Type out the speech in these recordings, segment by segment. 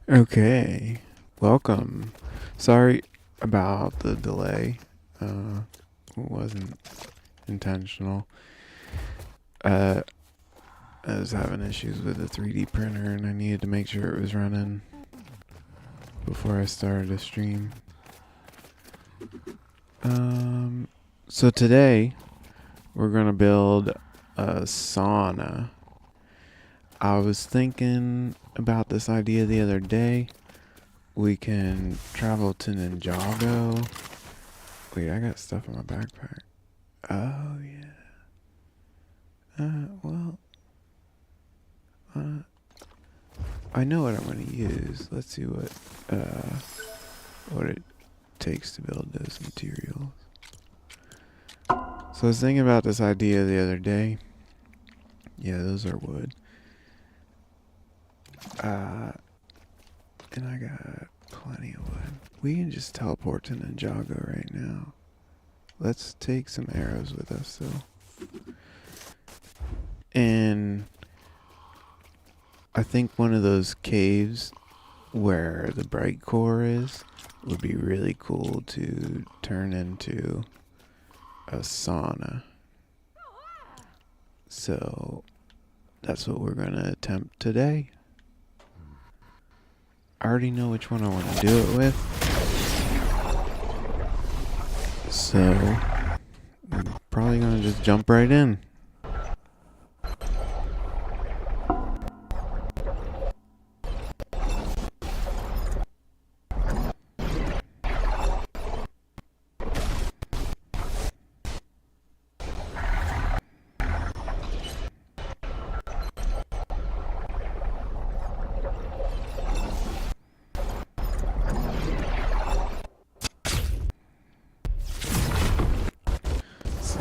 Okay, welcome. Sorry about the delay. It wasn't intentional. Uh, I was having issues with the 3D printer and I needed to make sure it was running before I started the stream. Um, so today we're gonna build a sauna. I was thinking about this idea the other day. We can travel to Ninjago. Wait, I got stuff in my backpack. Oh yeah. Well, uh, I know what I'm going to use. Let's see what it takes to build those materials. So I was thinking about this idea the other day. Yeah, those are wood. And I got plenty of wood. We can just teleport to Ninjago right now. Let's take some arrows with us, though. And I think one of those caves where the bright core is would be really cool to turn into a sauna. So that's what we're going to attempt today. I already know which one I want to do it with. So we're probably going to just jump right in.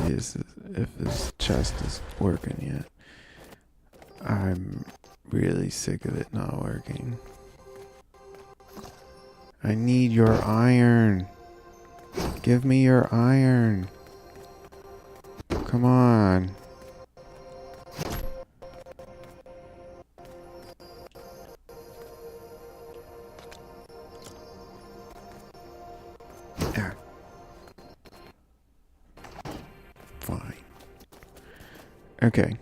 See if this chest is working yet. I'm really sick of it not working. I need your iron. Give me your iron. Come on. Yeah. Fine. Okay.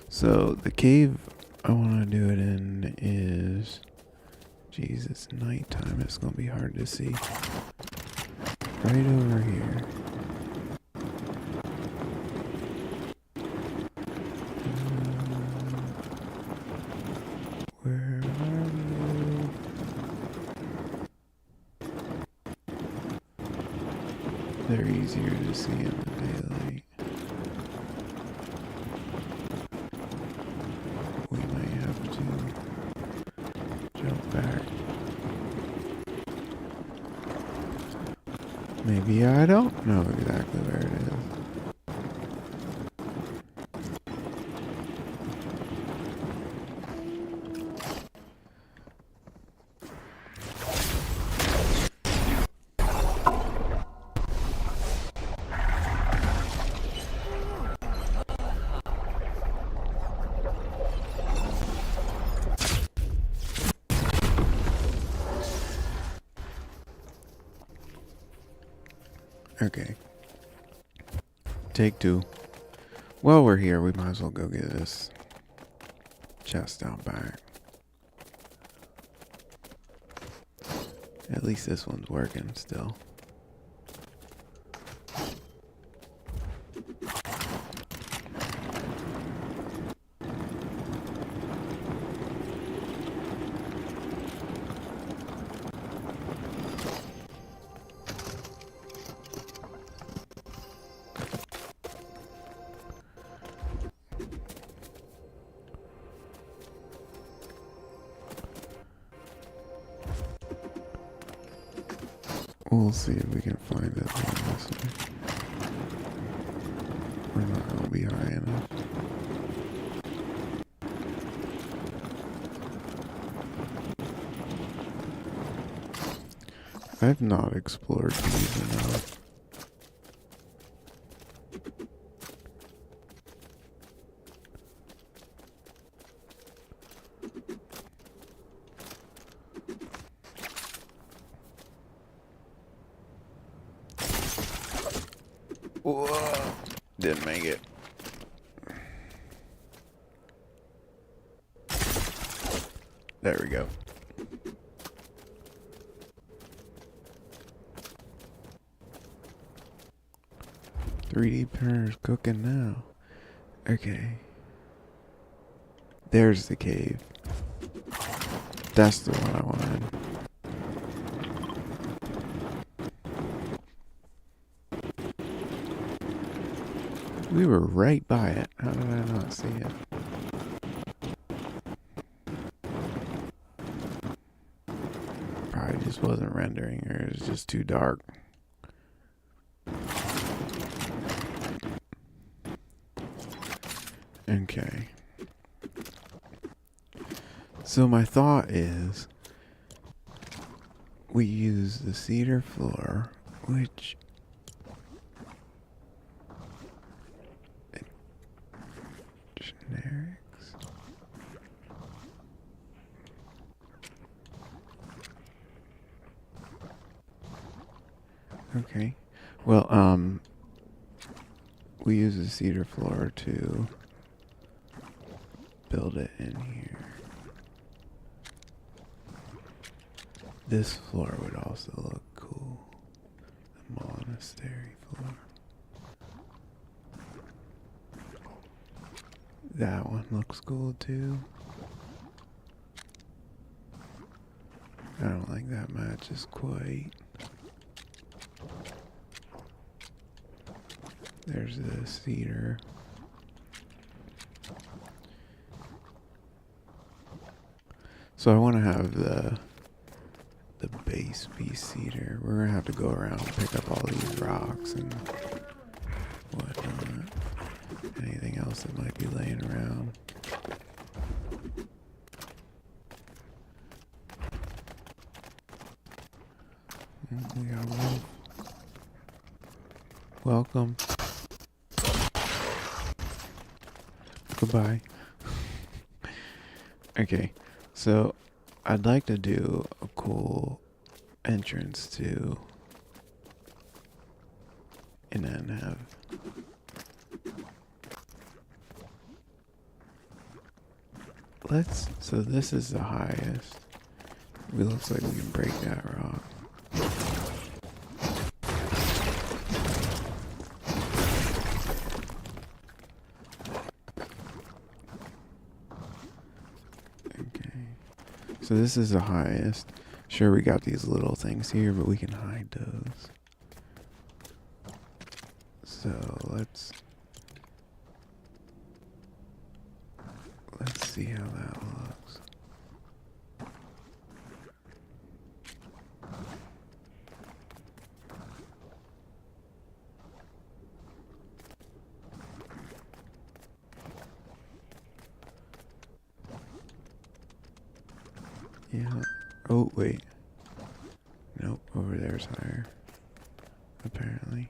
So the cave I want to do it in is... Jeez, it's nighttime. It's going to be hard to see. Right over here. Where are you? They're easier to see in the daylight. We might have to jump back. Maybe I don't know exactly where it is. Okay. Take two. While we're here, we might as well go get this chest out back. At least this one's working still. We'll see if we can find it on this way. We're not going to be high enough. I've not explored these enough. Whoa. Didn't make it. There we go. "3D printer's cooking now." Okay. There's the cave. That's the one I wanted. We were right by it. How did I not see it? Probably just wasn't rendering, or it was just too dark. Okay. So my thought is we use the cedar floor, which generics. Okay. Well, we use the cedar floor to build it in here. This floor would also look cool. The monastery floor. That one looks cool too. I don't think that matches quite. There's the cedar. So I want to have the base be cedar. We're gonna have to go around and pick up all these rocks and whatnot. Anything else that might be laying around. We got one. Welcome. Goodbye. Okay, so I'd like to do a cool entrance too, and then have so this is the highest. It looks like we can break that rock. So this is the highest. Sure, we got these little things here, but we can hide those. So let's see how that looks. Yeah. Oh, wait. Nope, over there's higher. Apparently.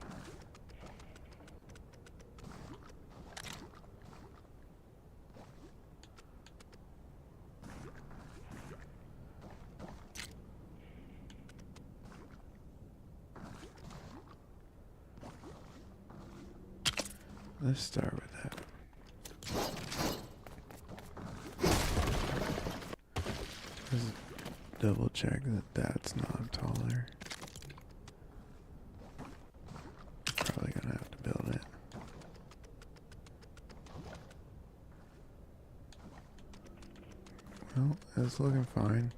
Let's start with that. Let's double check that that's not taller. Probably gonna have to build it. Well, it's looking fine.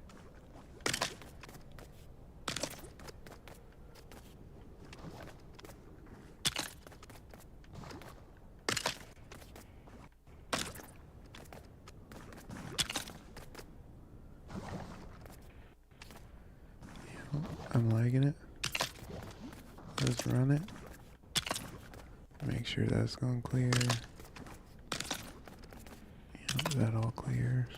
I'm liking it. Let's run it. Make sure that's going clear. Yep, that all clears.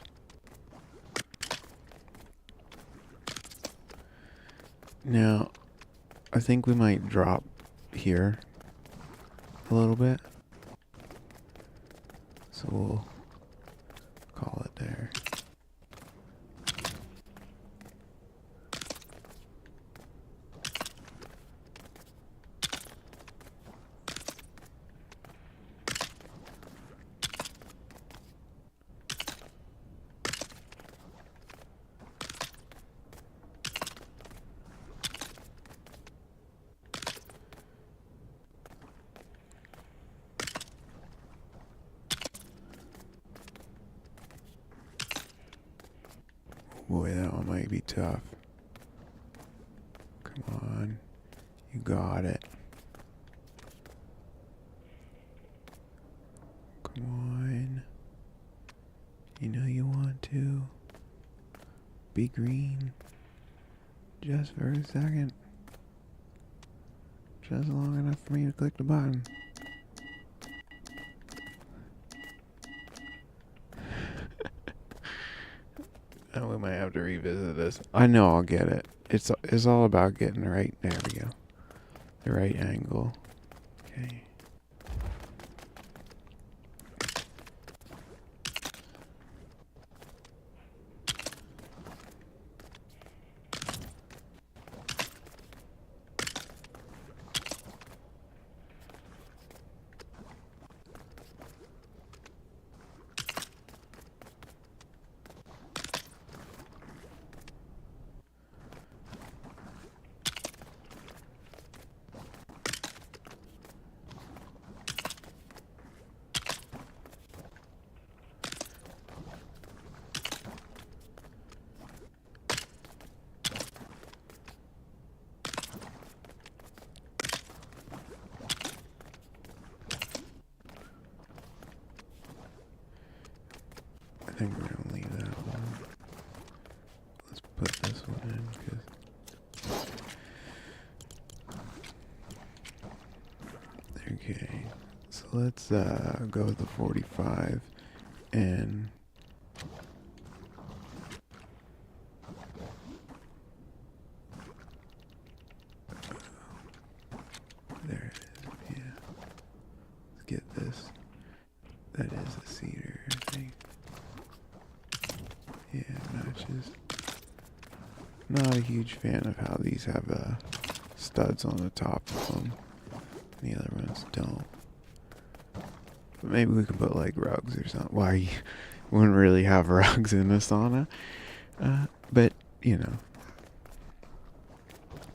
Now, I think we might drop here a little bit. So we'll call it there. it might be tough. Come on. You got it. Come on. You know you want to. Be green. Just for a second. Just long enough for me to click the button. And we might have to revisit this. I know I'll get it. It's all about getting the right. There we go. The right angle. Okay. I think we're gonna leave that one. Let's put this one in because. Okay, so let's go with the 45 and. There it is. Yeah. Let's get this. That is a cedar, I think. Yeah, it matches. Not a huge fan of how these have studs on the top of them. The other ones don't. But maybe we can put like rugs or something. Why you wouldn't really have rugs in a sauna. But, you know.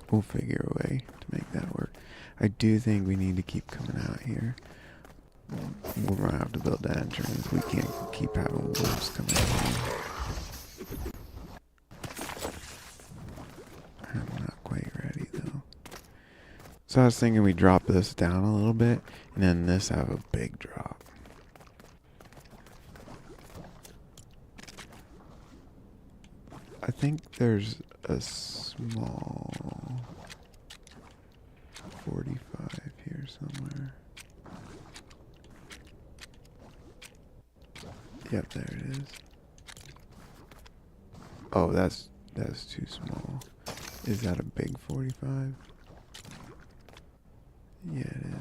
We'll figure a way to make that work. I do think we need to keep coming out here. We're gonna have to build that entrance. We can't keep having wolves coming out here. I'm not quite ready though. So I was thinking we drop this down a little bit and then this have a big drop. I think there's a small 45 here somewhere. Yep, there it is. Oh, that's too small. Is that a big 45? Yeah, it is.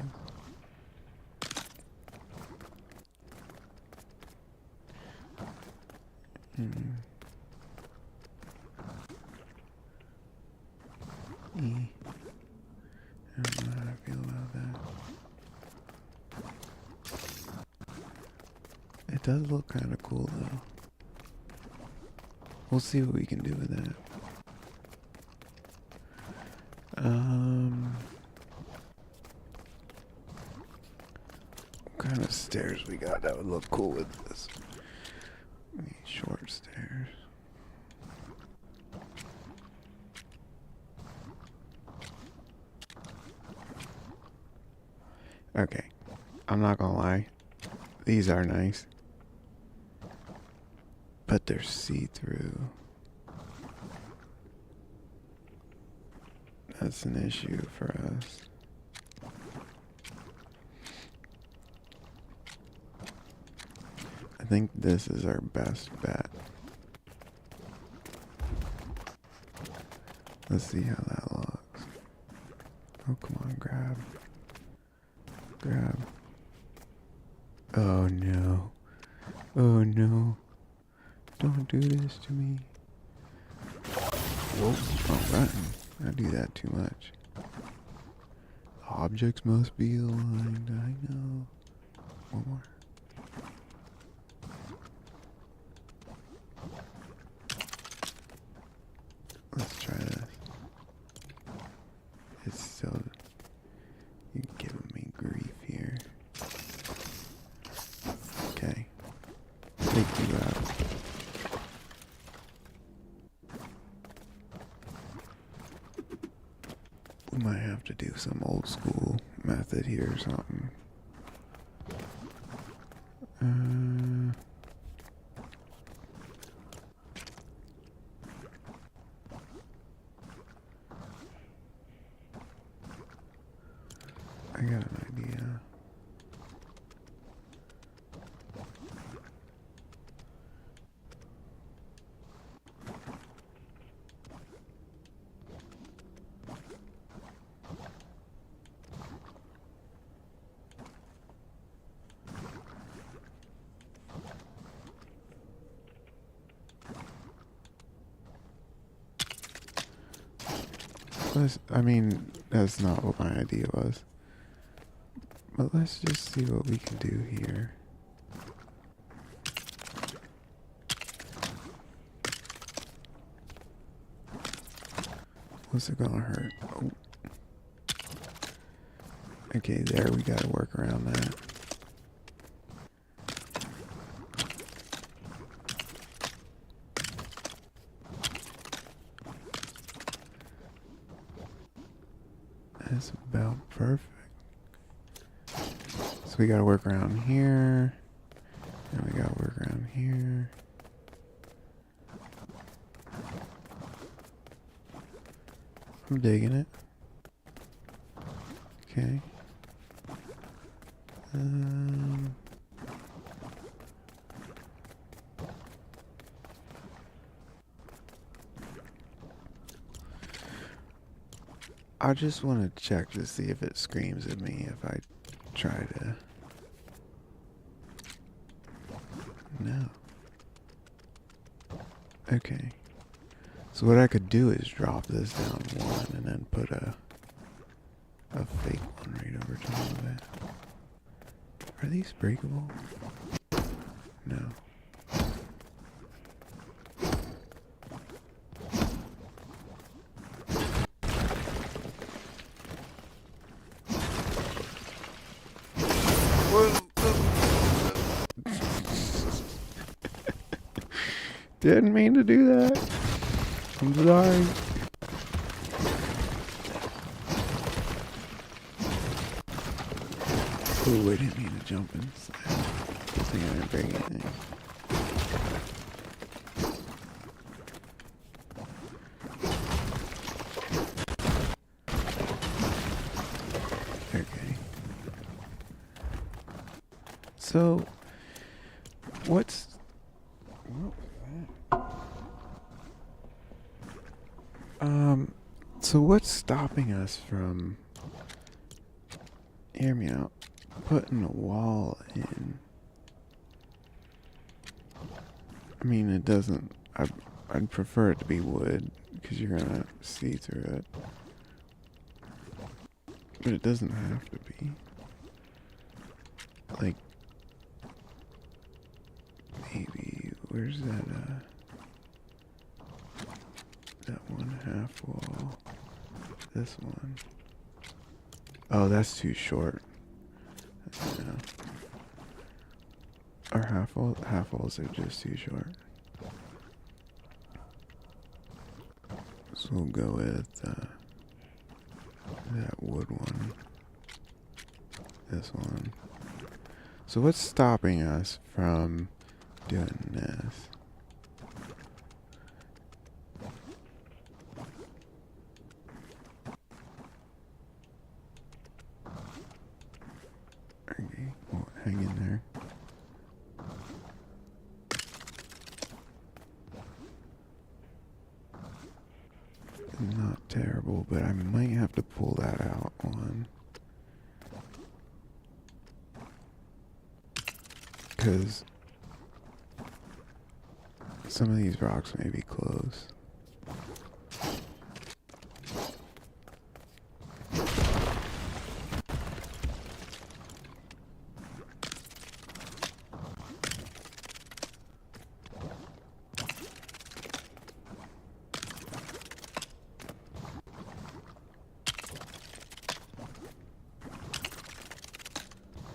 I don't know how I feel about that. It does look kind of cool though. We'll see what we can do with that. What kind of stairs we got that would look cool with this? Short stairs. Okay, I'm not gonna lie. These are nice. But they're see-through. That's an issue for us. I think this is our best bet. Let's see how that looks. Oh, come on, grab. Grab. Oh, no. Oh, no. Don't do this to me. Whoa, wrong button. I do that too much. Objects must be aligned, I know. One more. Let's try this. It's still... You're giving me grief here. Okay. Take you out. Might have to do some old school method here or something. I got an idea. I mean, that's not what my idea was. But let's just see what we can do here. What's it gonna hurt? Oh. Okay, there, we gotta work around that. That's about perfect. So we gotta work around here. And we gotta work around here. I'm digging it. Okay. I just want to check to see if it screams at me if I try to. No. Okay. So what I could do is drop this down one and then put a fake one right over top of it. Are these breakable? No. Didn't mean to do that. I'm sorry. Oh, I didn't mean to jump inside. Good thing I didn't break anything. Okay. So, what's... So what's stopping us from... Hear me out. Putting a wall in. I mean, it doesn't... I'd prefer it to be wood, because you're gonna see through it. But it doesn't have to be. Like... Maybe... Where's that, that one half wall? This one. Oh, that's too short. Yeah. Our half walls are just too short. So we'll go with that wood one. This one. So what's stopping us from doing this? Okay, well, hang in there. Not terrible, but I might have to pull that out on. Because some of these rocks may be close.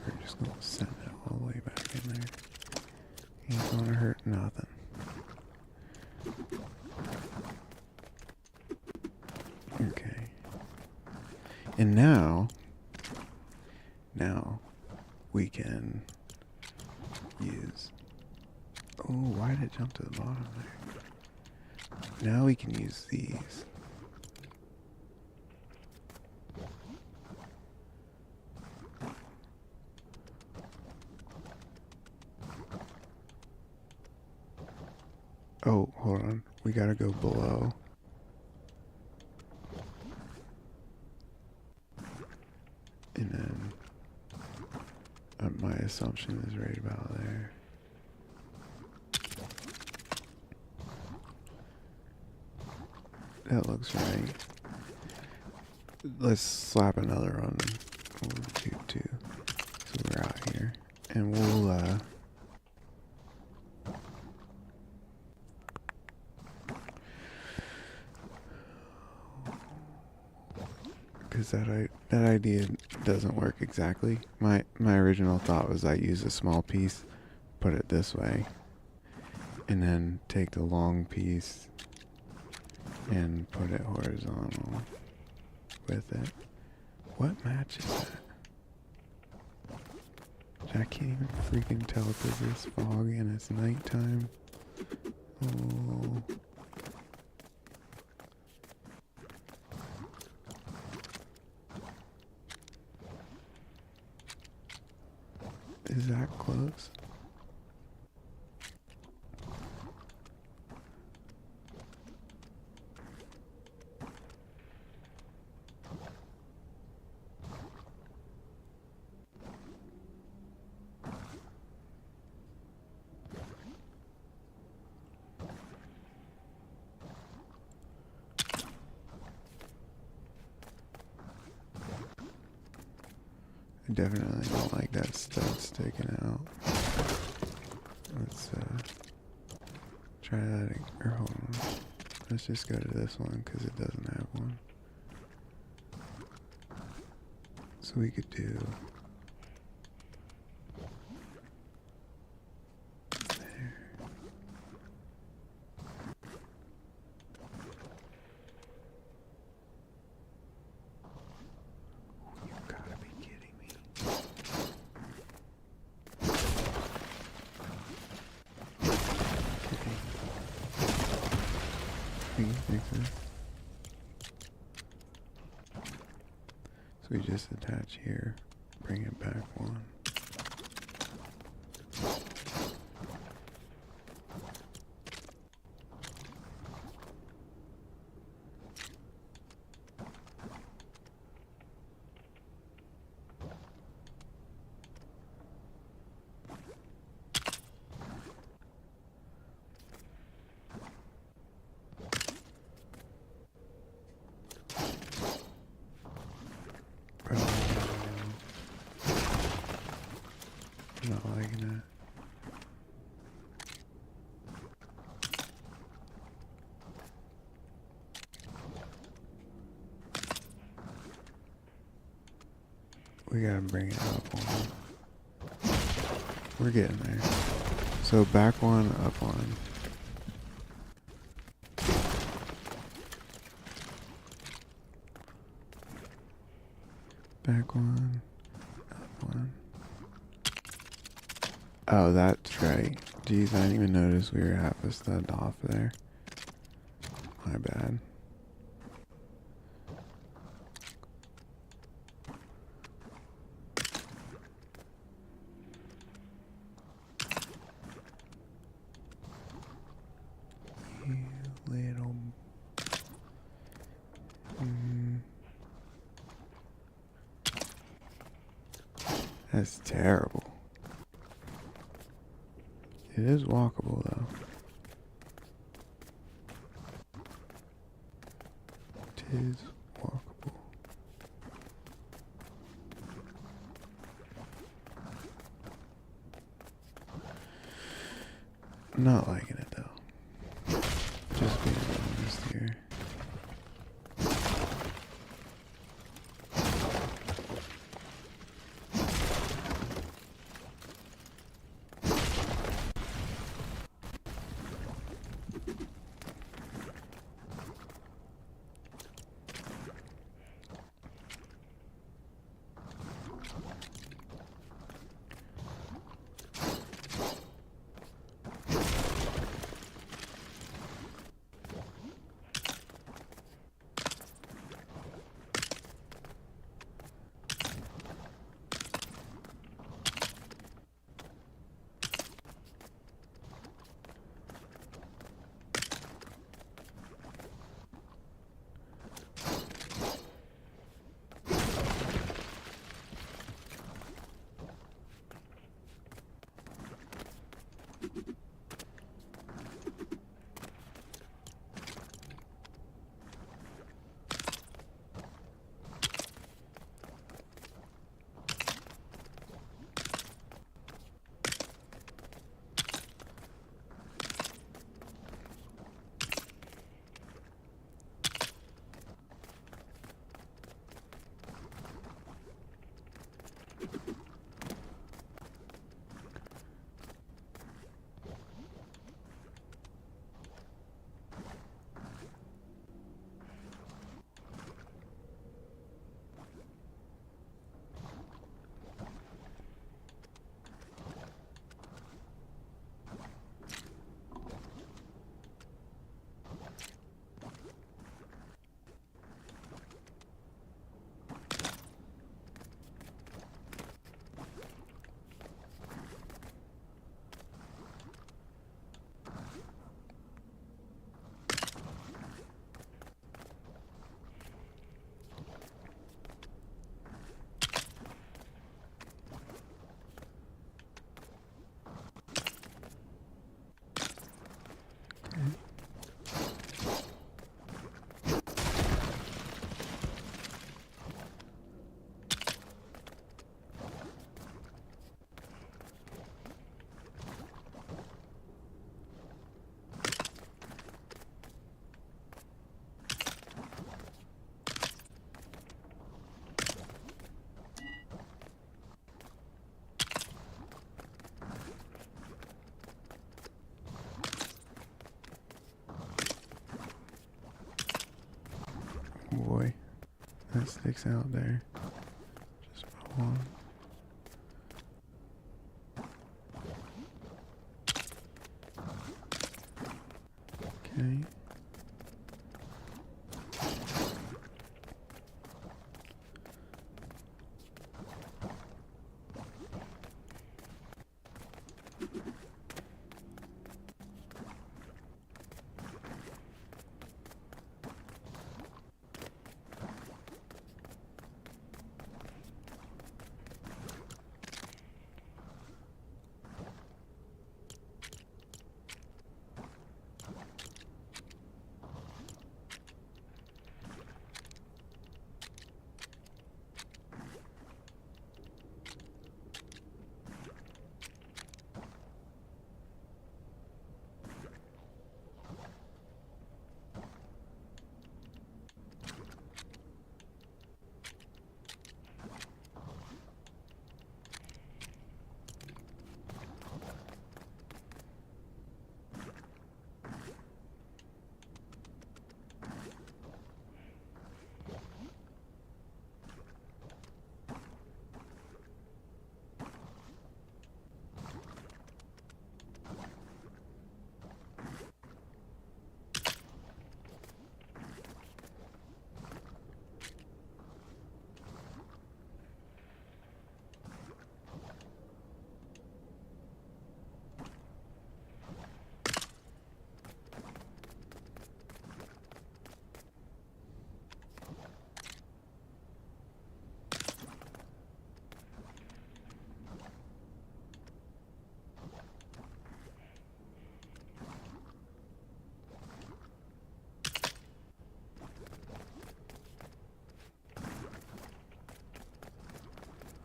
We're just gonna send it all the way back in there. Ain't gonna hurt nothing. Okay. And now we can use... Oh, why did it jump to the bottom there? Now we can use these. Oh, hold on. We gotta go below. And then my assumption is right about there. That looks right. Let's slap another on them. We'll do two. So we're out here. And we'll because that idea doesn't work exactly. My original thought was I use a small piece, put it this way, and then take the long piece and put it horizontal with it. What matches that? I can't even freaking tell because it's fog and it's nighttime. Oh. Is that close? I definitely don't like that stud sticking out. Let's try that, or hold on. Let's just go to this one because it doesn't have one. So we could do there. You gotta be kidding me. We can fix this. So we just attach here, bring it back one. Not liking it. We gotta bring it up one. We're getting there. So back one, up one. Back one, up one. Oh, that's right. Jeez, I didn't even notice we were half a stud off there. My bad. You little... That's terrible. It is walkable though. It is walkable. I'm not liking it though. Just being honest here. Boy, that sticks out there. Just one. Okay.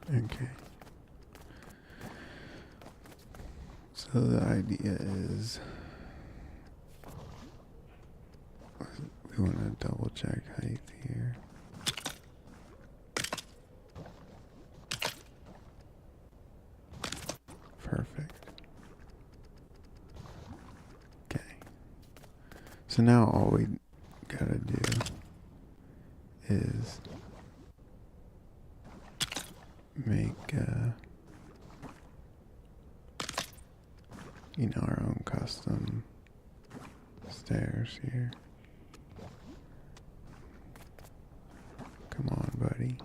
Okay. So the idea is we want to double check height here. Perfect. Okay. So now all we gotta do is make our own custom stairs here. Come on, buddy.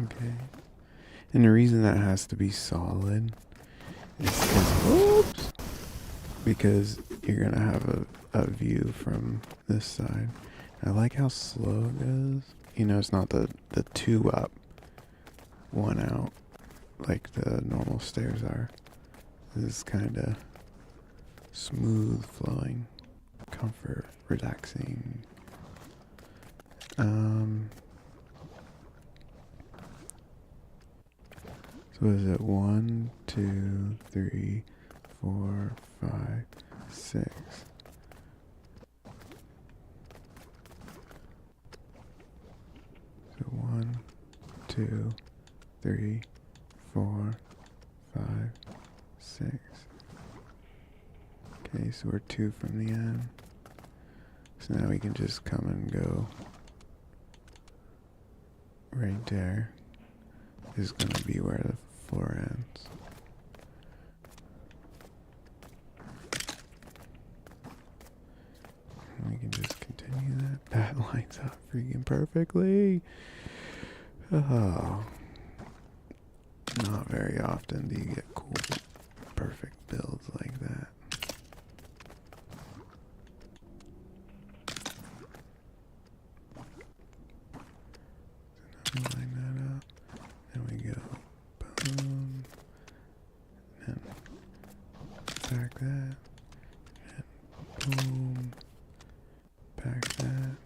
Okay. And the reason that has to be solid is because you're gonna have a view from this side. I like how slow it goes. It's not the two up, one out like the normal stairs are. This is kind of smooth flowing, comfort, relaxing. So is it 1, 2, 3, 4, 5, 6? So 1, 2, 3, 4, 5, 6. Okay, so we're 2 from the end. So now we can just come and go right there. This is going to be where the floor ends. lines up freaking perfectly. Oh, not very often do you get cool, perfect builds like that. So now we line that up, and we go boom, and back that, and boom, back that,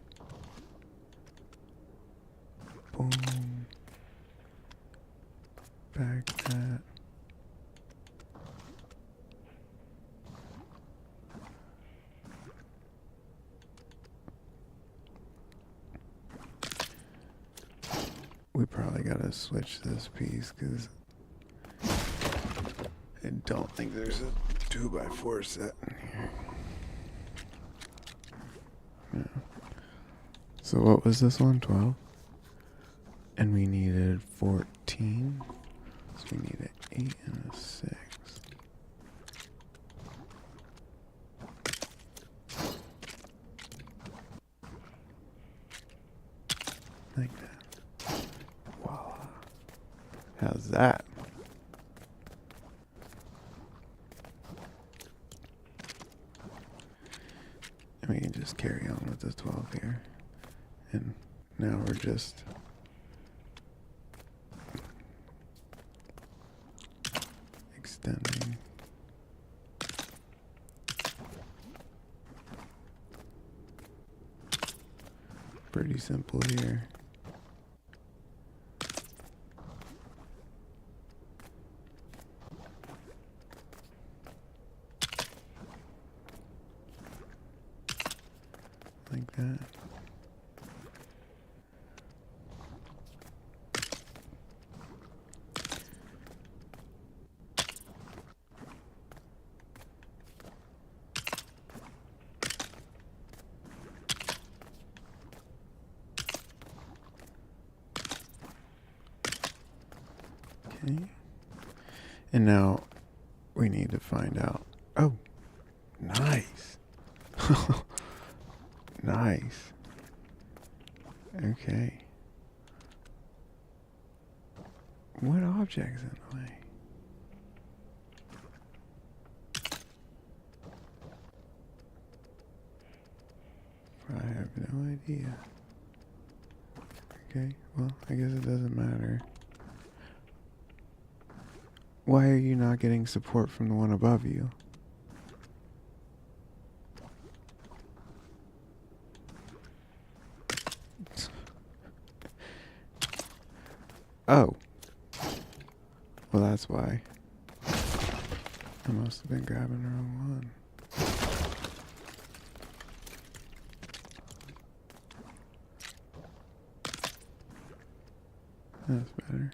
boom, back that. We probably gotta switch this piece because I don't think there's a 2x4 set in here. Yeah. So what was this one? 12? And we needed 14. So we need an 8 and a 6. Like that. Voila. How's that? And we can just carry on with the 12 here. And now we're just extending. Pretty simple here. Like that. Okay. And now we need to find out. Oh, nice. Nice. Okay. What object's in the way? I have no idea. Okay, well, I guess it doesn't matter. Why are you not getting support from the one above you? Oh. Well, that's why. I must have been grabbing the wrong one. That's better.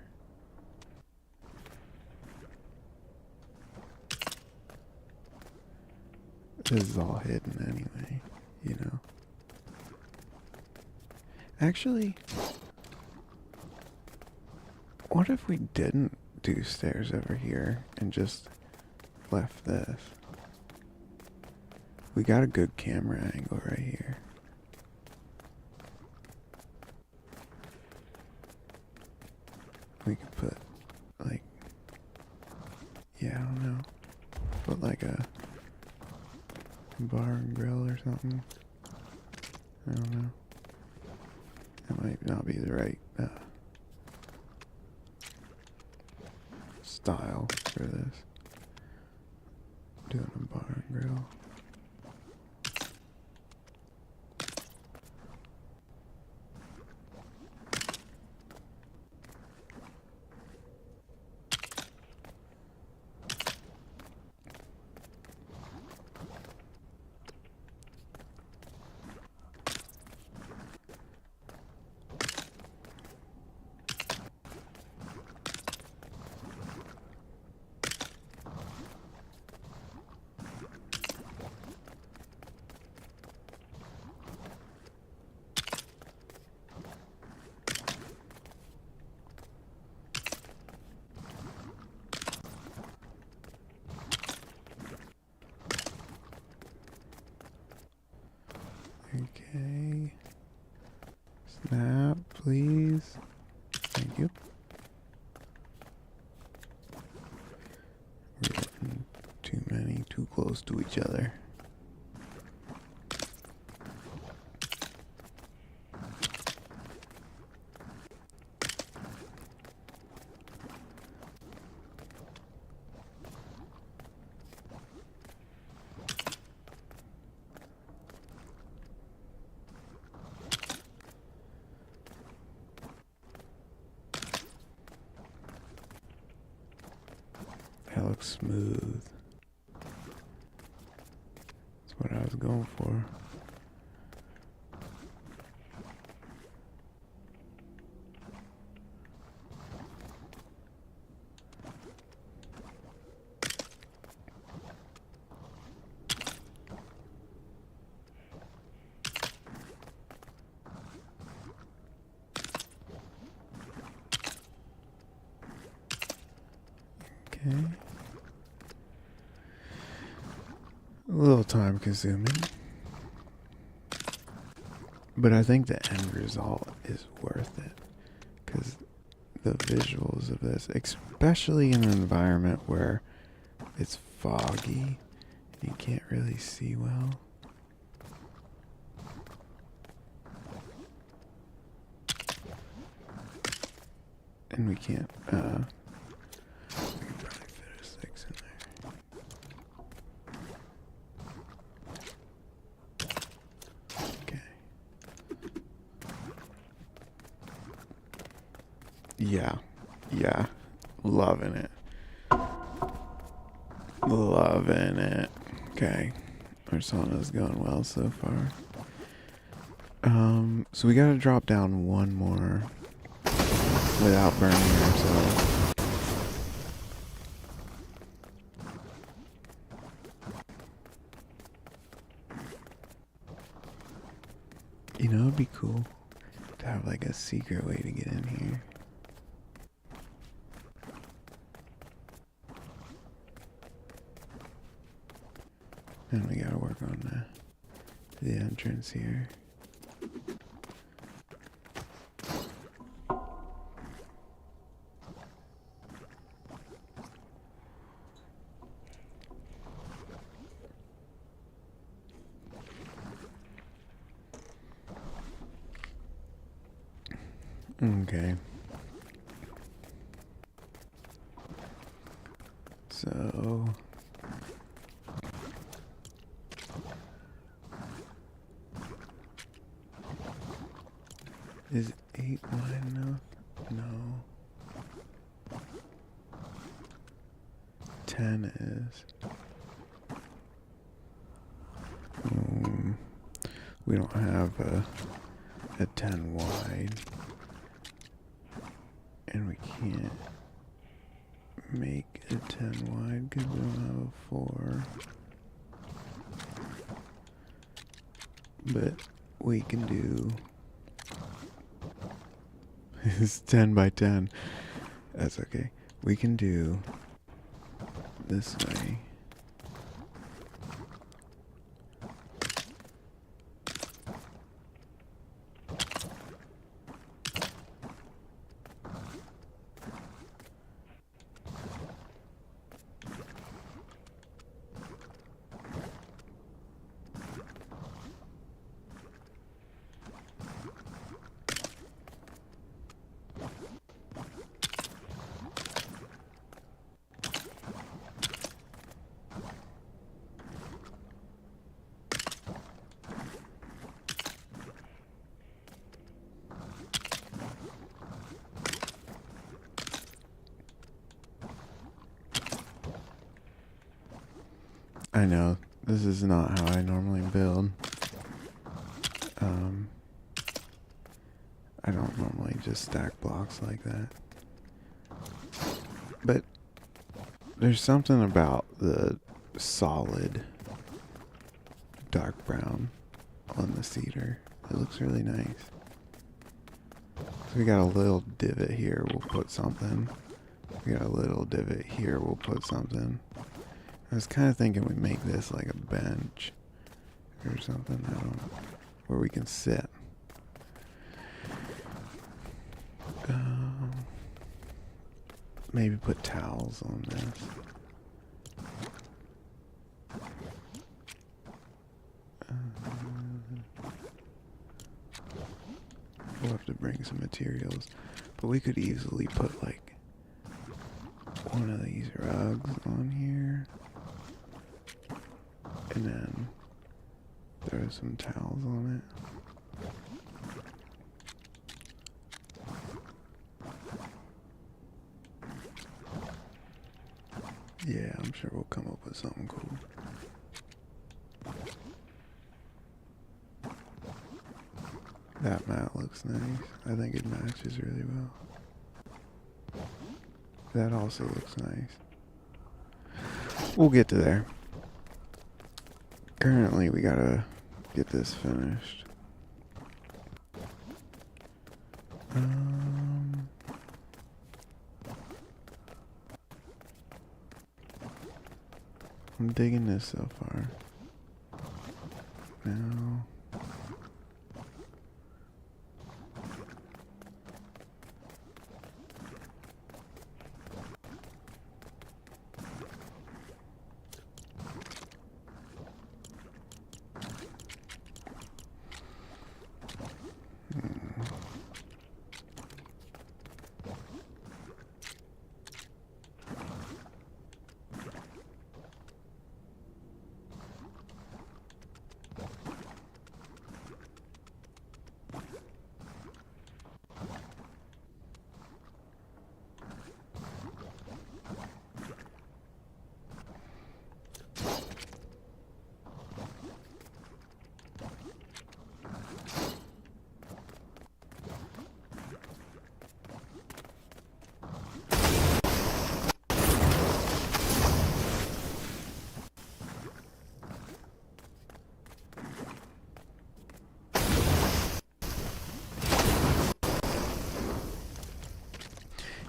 This is all hidden anyway, you know. Actually, what if we didn't do stairs over here and just left this? We got a good camera angle right here. We could put, like, yeah, I don't know. Put like a bar and grill or something. I don't know. That might not be the right style for this. Doing a bar and grill. Snap, please. Thank you. We're getting too many, too close to each other. That looks smooth. That's what I was going for. Okay. A little time consuming. But I think the end result is worth it. Because the visuals of this, especially in an environment where it's foggy, you can't really see well. And we can't, we can probably fit a 6 in there. Okay. Yeah. Loving it. Loving it. Okay. Our sauna's going well so far. So we gotta drop down one more without burning ourselves. You know, it'd be cool to have like a secret way to get in here. And we gotta work on the entrance here. Okay. So is 8 wide enough? No. 10 is. We don't have a 10 wide. And we can't make a 10 wide because we don't have a 4. But we can do it's 10 by 10. That's okay. We can do this way. I know, this is not how I normally build. I don't normally just stack blocks like that. But there's something about the solid dark brown on the cedar. It looks really nice. So we got a little divot here, we'll put something. We got a little divot here, we'll put something. I was kind of thinking we make this like a bench or something, where we can sit. maybe put towels on this. We'll have to bring some materials, but we could easily put like one of these rugs on here, and then throw some towels on it. Yeah, I'm sure we'll come up with something cool. That mat looks nice. I think it matches really well. That also looks nice. We'll get to there. Currently, we gotta get this finished. I'm digging this so far. Now,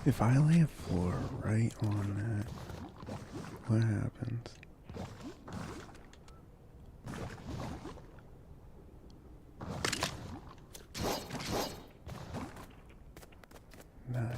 if I lay a floor right on that, what happens? Nice.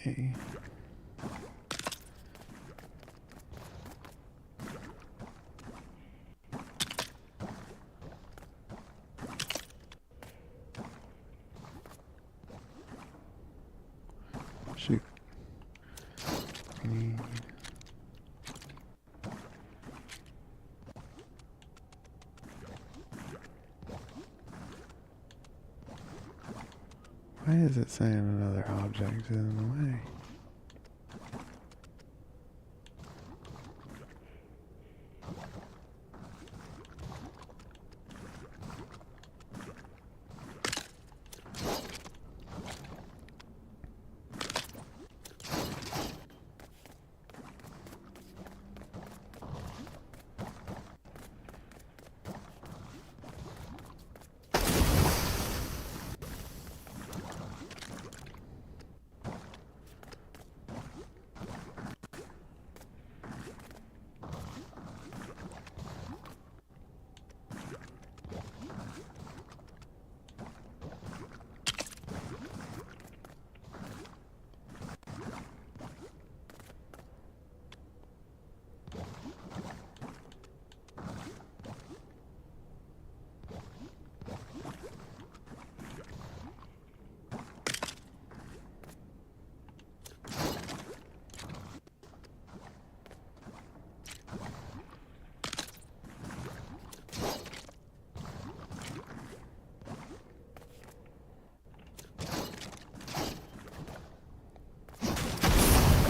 Okay. Shoot. Why is it saying another object is in the way?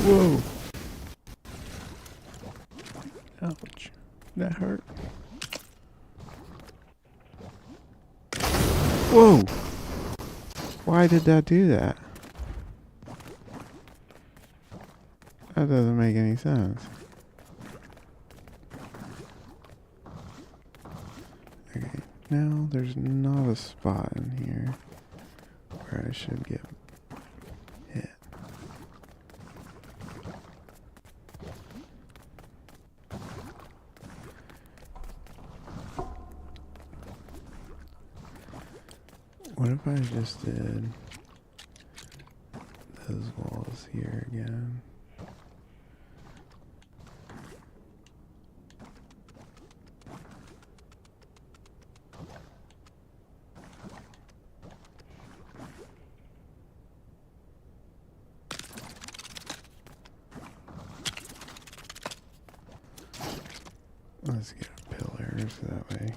Whoa. Whoa! Why did that do that? That doesn't make any sense. Okay, now there's not a spot in here where I should get hit. What if I just did those walls here again? Let's get a pillar so that way.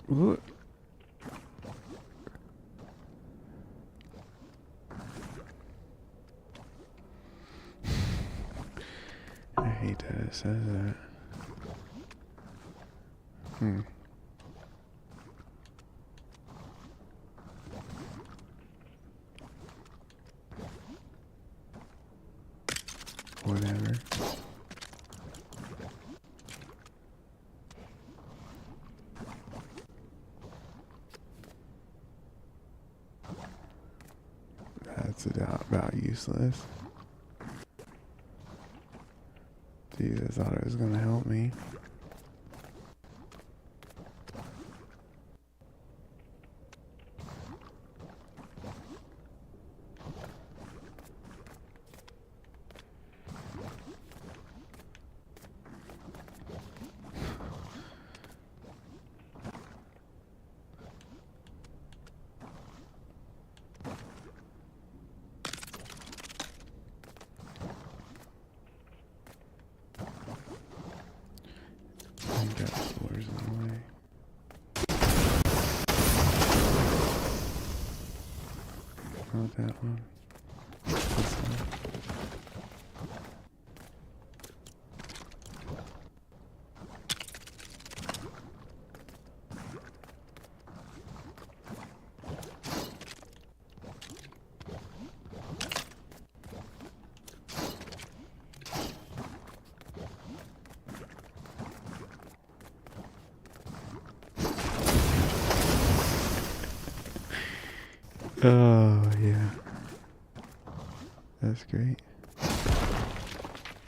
What? I hate that it says that. Whatever. That's about useless. Dude, I thought it was gonna help me. I think that floor's in the way. Not that one. This one. Oh, yeah. That's great.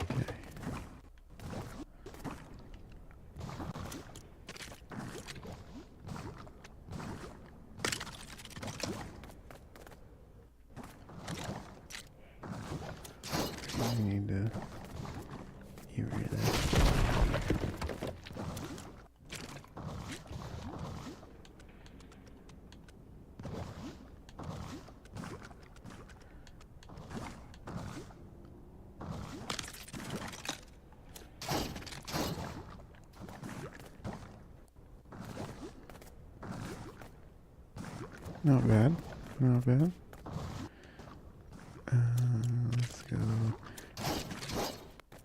Okay. I need to get rid of that. Not bad. Not bad. Let's go.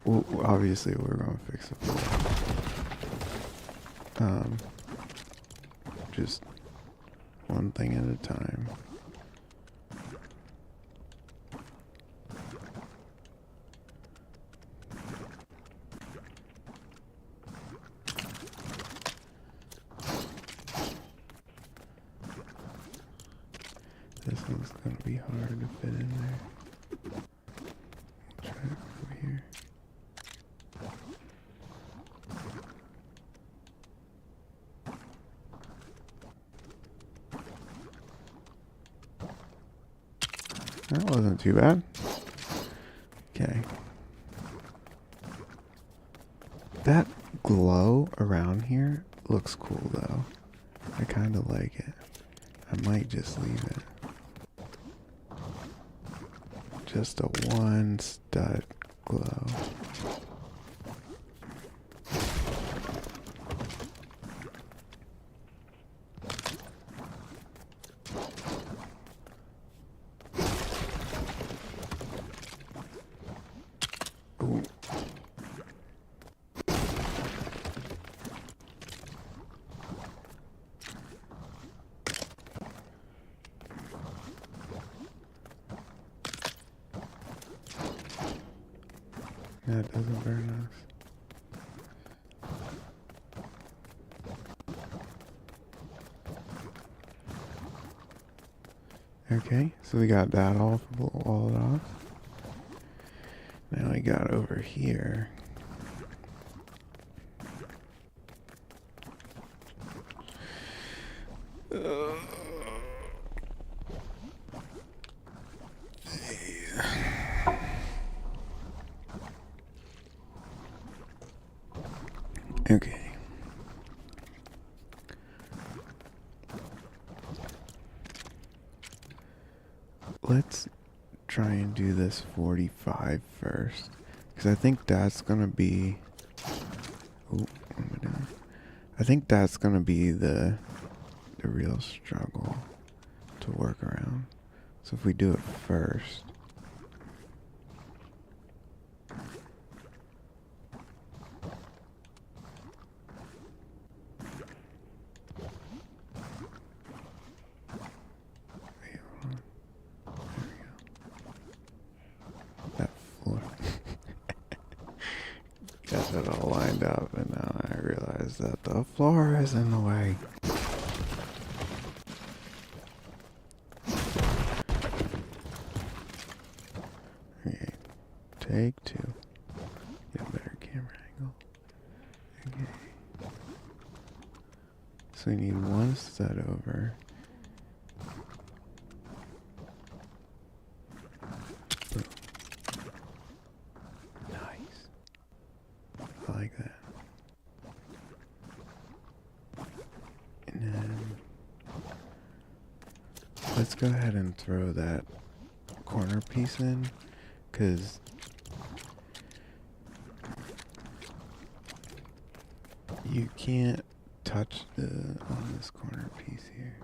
Well, obviously we're gonna fix the floor. Just one thing at a time. This one's gonna be hard to fit in there. Try it over here. That wasn't too bad. Okay. That glow around here looks cool though. I kind of like it. I might just leave it. Just a one stud glow. That doesn't burn us. Okay, so we got that all walled off. Now we got over here. Okay. Let's try and do this 45 first. Because I think that's going to be... Oh, what am I doing? I think that's going to be the real struggle to work around. So if we do it first... Got that all lined up, and now I realize that the floor is in the way. Okay, take two. Get a better camera angle. Okay. So we need one stud over. Boom. Nice. I like that. And then let's go ahead and throw that corner piece in, because you can't touch on this corner piece here.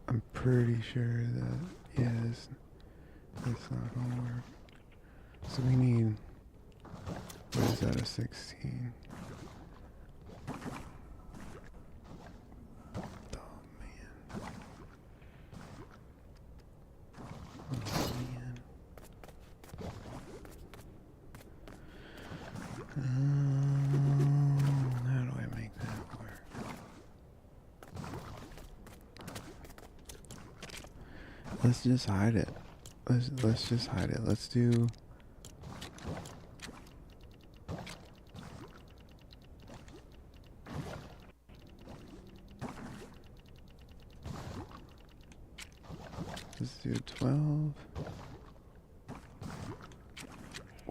I'm pretty sure that, yeah, it's not gonna work. So we need, what is that, a 16? Oh man. Oh man. How do I make that work? Let's just hide it. Let's just hide it. Let's do... Let's do 12.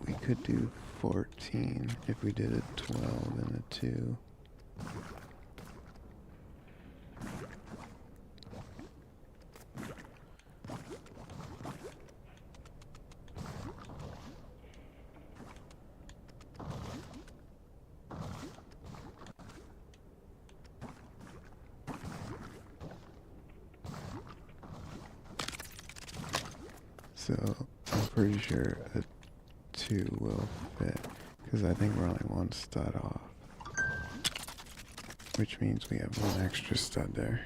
We could do 14 if we did a 12 and a 2. So I'm pretty sure a 2 will fit, because I think we're only one stud off, which means we have one extra stud there.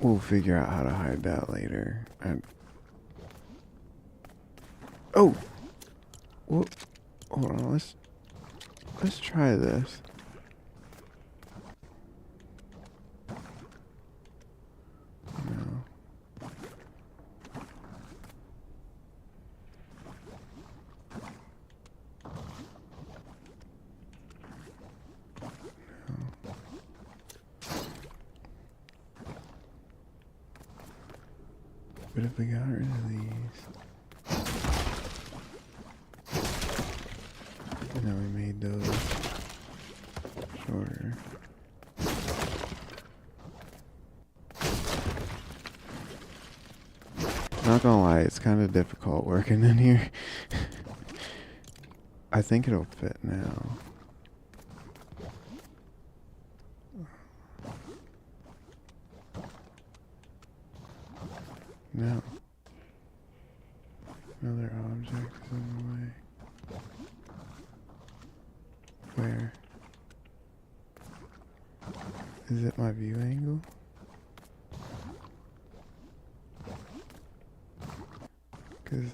We'll figure out how to hide that later. Oh! Well, hold on, let's try this. No. But if we got rid of these, and then we made those shorter. Not gonna lie, it's kind of difficult working in here. I think it'll fit now. No. Another object is in the way. Where? Is it my view angle? Because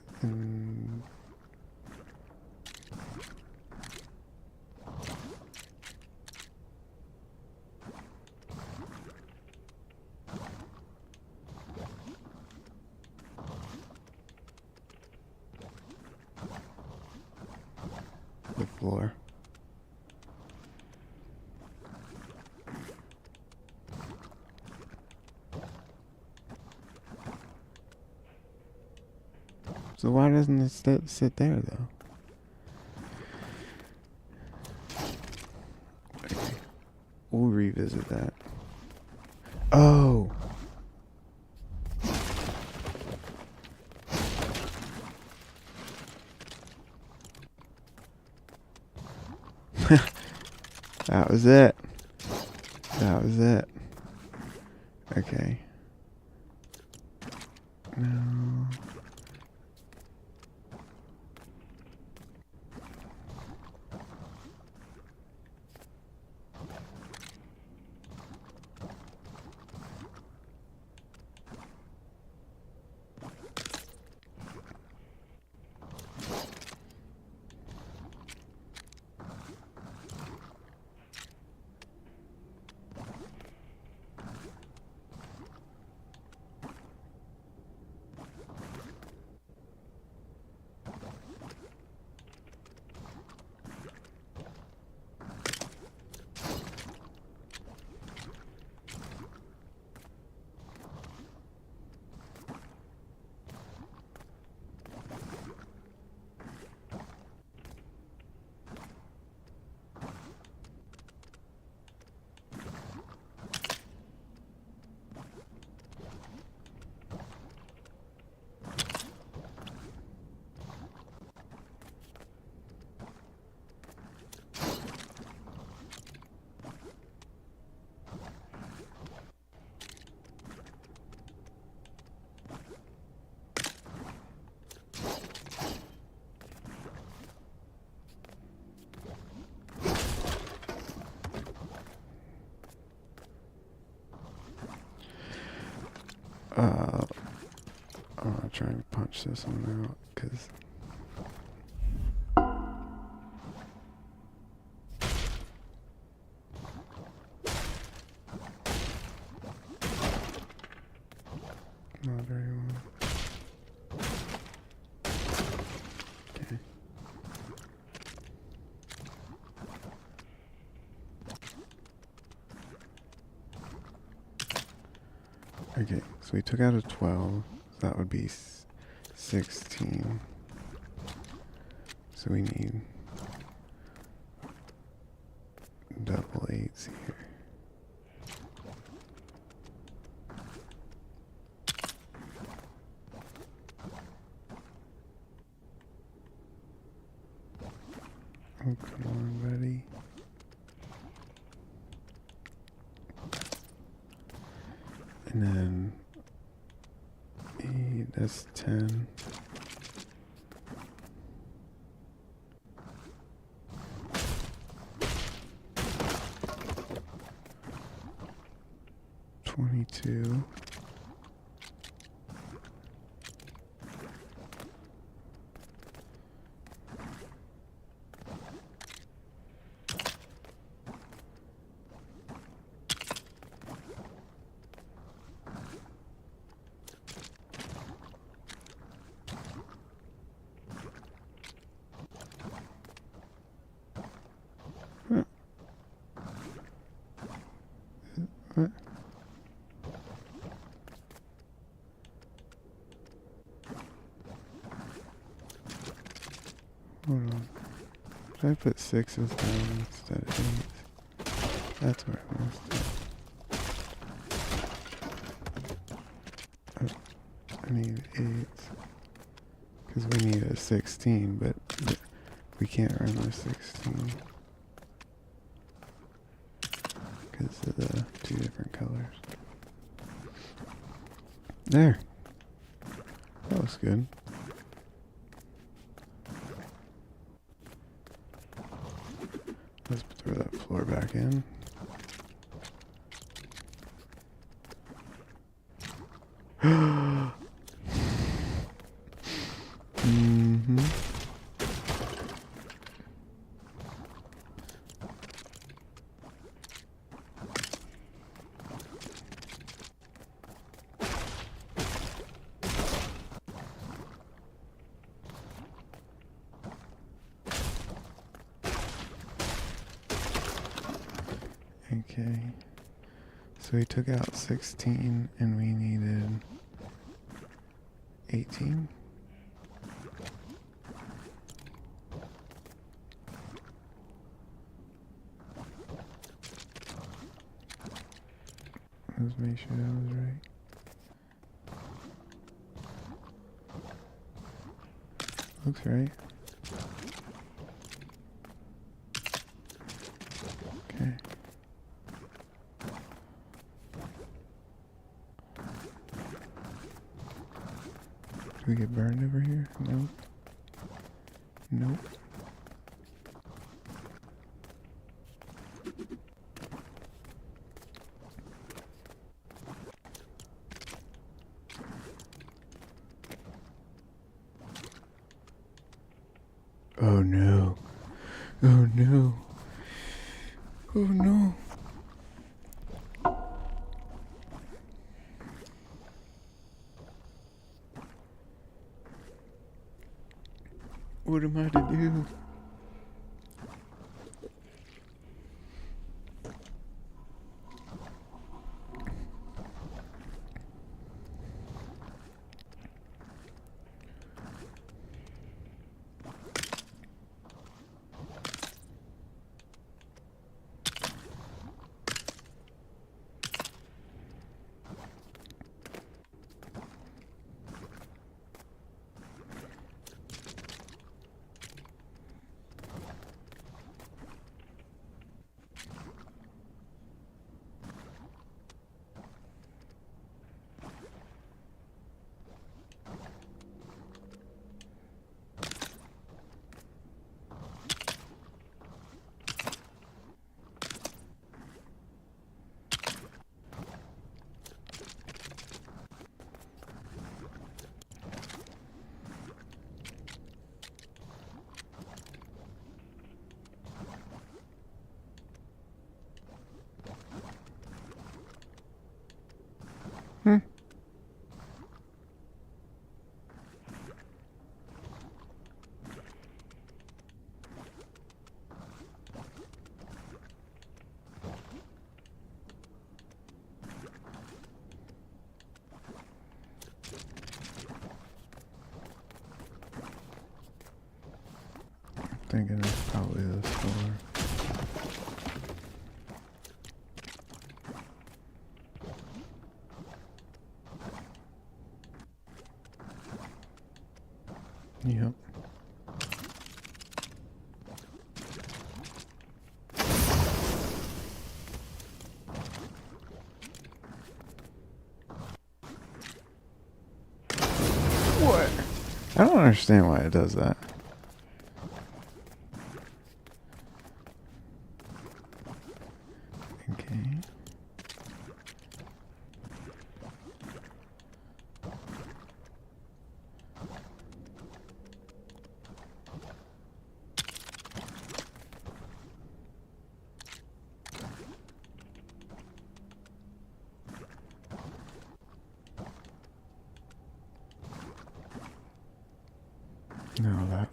the floor. So why doesn't it sit there though? Okay. We'll revisit that. Oh! That was it. That was it. Okay. No. I'm gonna try and punch this one out, because not very well. Okay. Okay, so we took out a 12. So that would be 16. So we need double eights here. Oh, come on, buddy. And then 8, that's 10. $22. What? Hold on. Should I put 6s down instead of 8s? That's where I missed it. I need 8s. Because we need a 16, but we can't run the 16. Because of the 2 different colors. There. That looks good. Let's throw that floor back in. Mm-hmm. Okay. So we took out 16 and we needed 18. Let's make sure that was right. Looks right. Okay. Do we get burned over here? Nope. Nope. Oh no. Oh no. Oh no. What am I to do? Hmm. Thinking it's probably this floor. Yep. What? I don't understand why it does that. Okay. No, that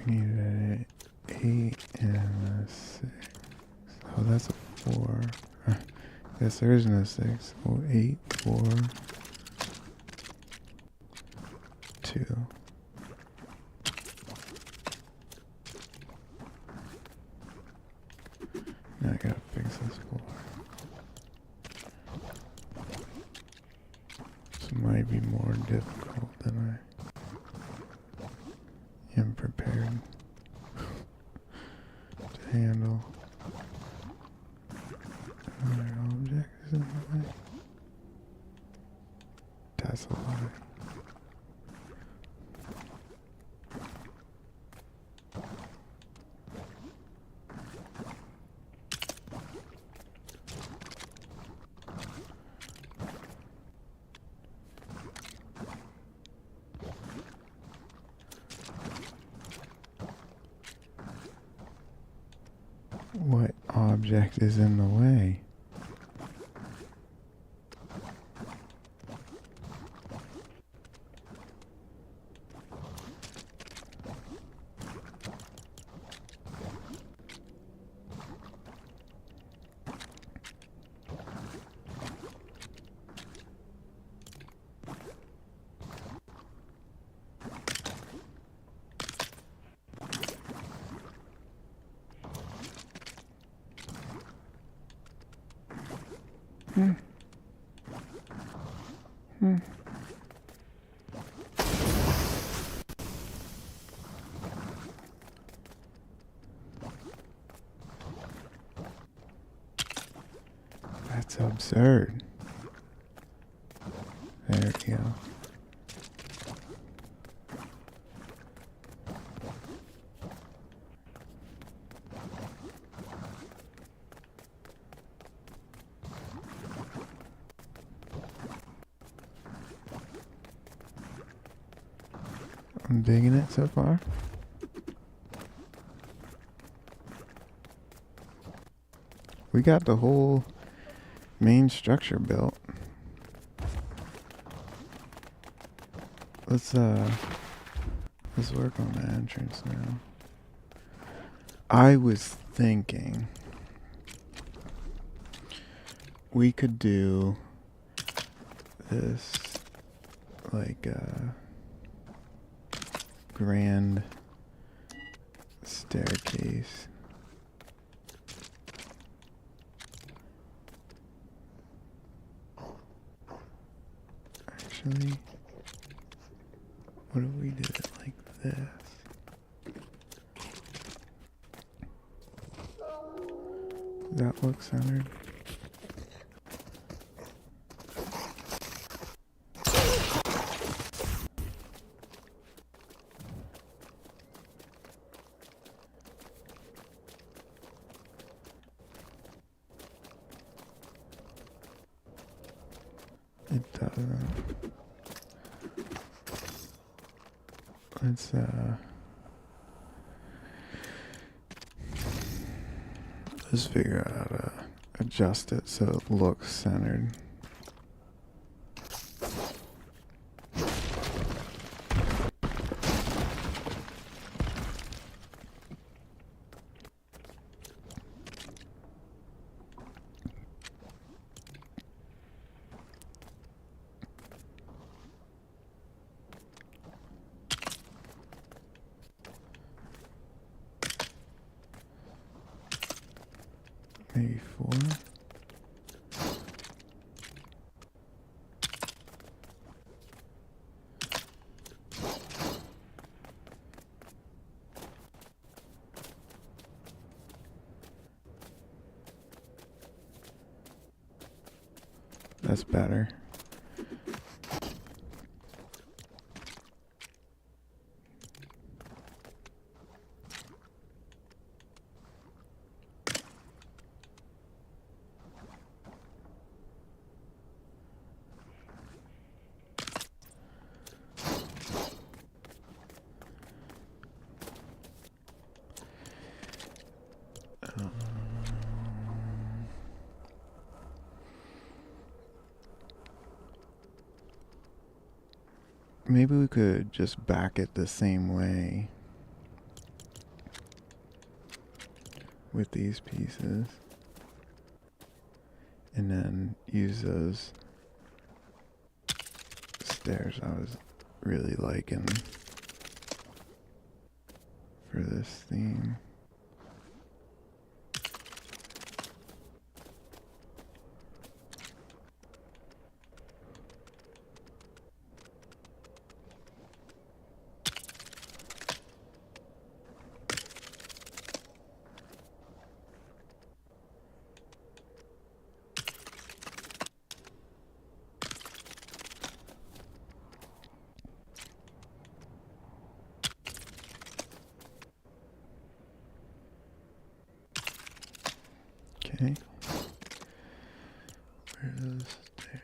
Need an 8 and a 6. Oh, that's a 4. Guess there isn't a 6. Oh, 8, 4, 2. Now I gotta fix this floor. This might be more difficult than I am prepared to handle. Another object is in the way. That's a lie. What object is in the way? Hmm. Hmm. That's absurd. There we go. I'm digging it so far. We got the whole main structure built. Let's work on the entrance now. I was thinking we could do this like grand staircase. Actually, what if we did it like this? Does that look centered? It doesn't. Let's figure out how to adjust it so it looks centered. Maybe 4. That's better. Maybe we could just back it the same way. with these pieces and then use those stairs I was really liking for this theme. Okay. Where are those stairs?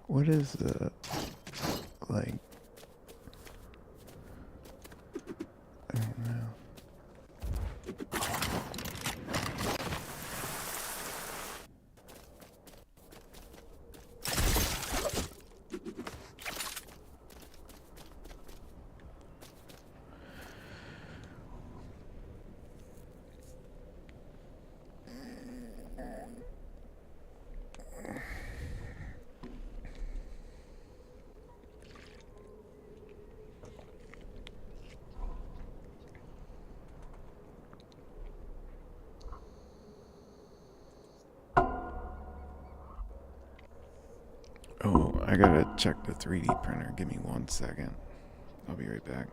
What is the, like, I don't know. Oh, I gotta check the 3D printer. Give me 1 second. I'll be right back.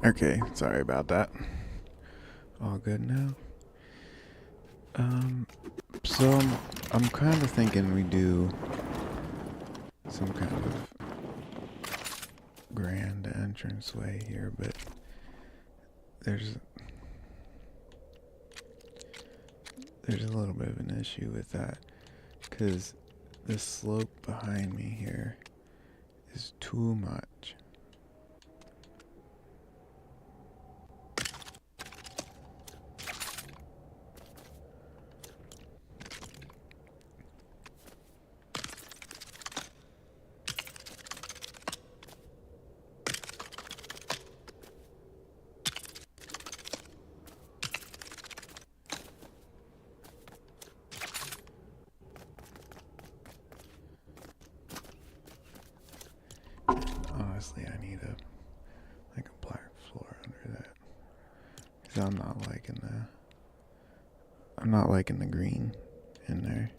Okay, sorry about that. All good now. Um, so I'm kind of thinking we do some kind of grand entranceway here, but there's there's a little bit of an issue with that because the slope behind me here is too much. Honestly, I need a black floor under that because I'm not liking the green in there.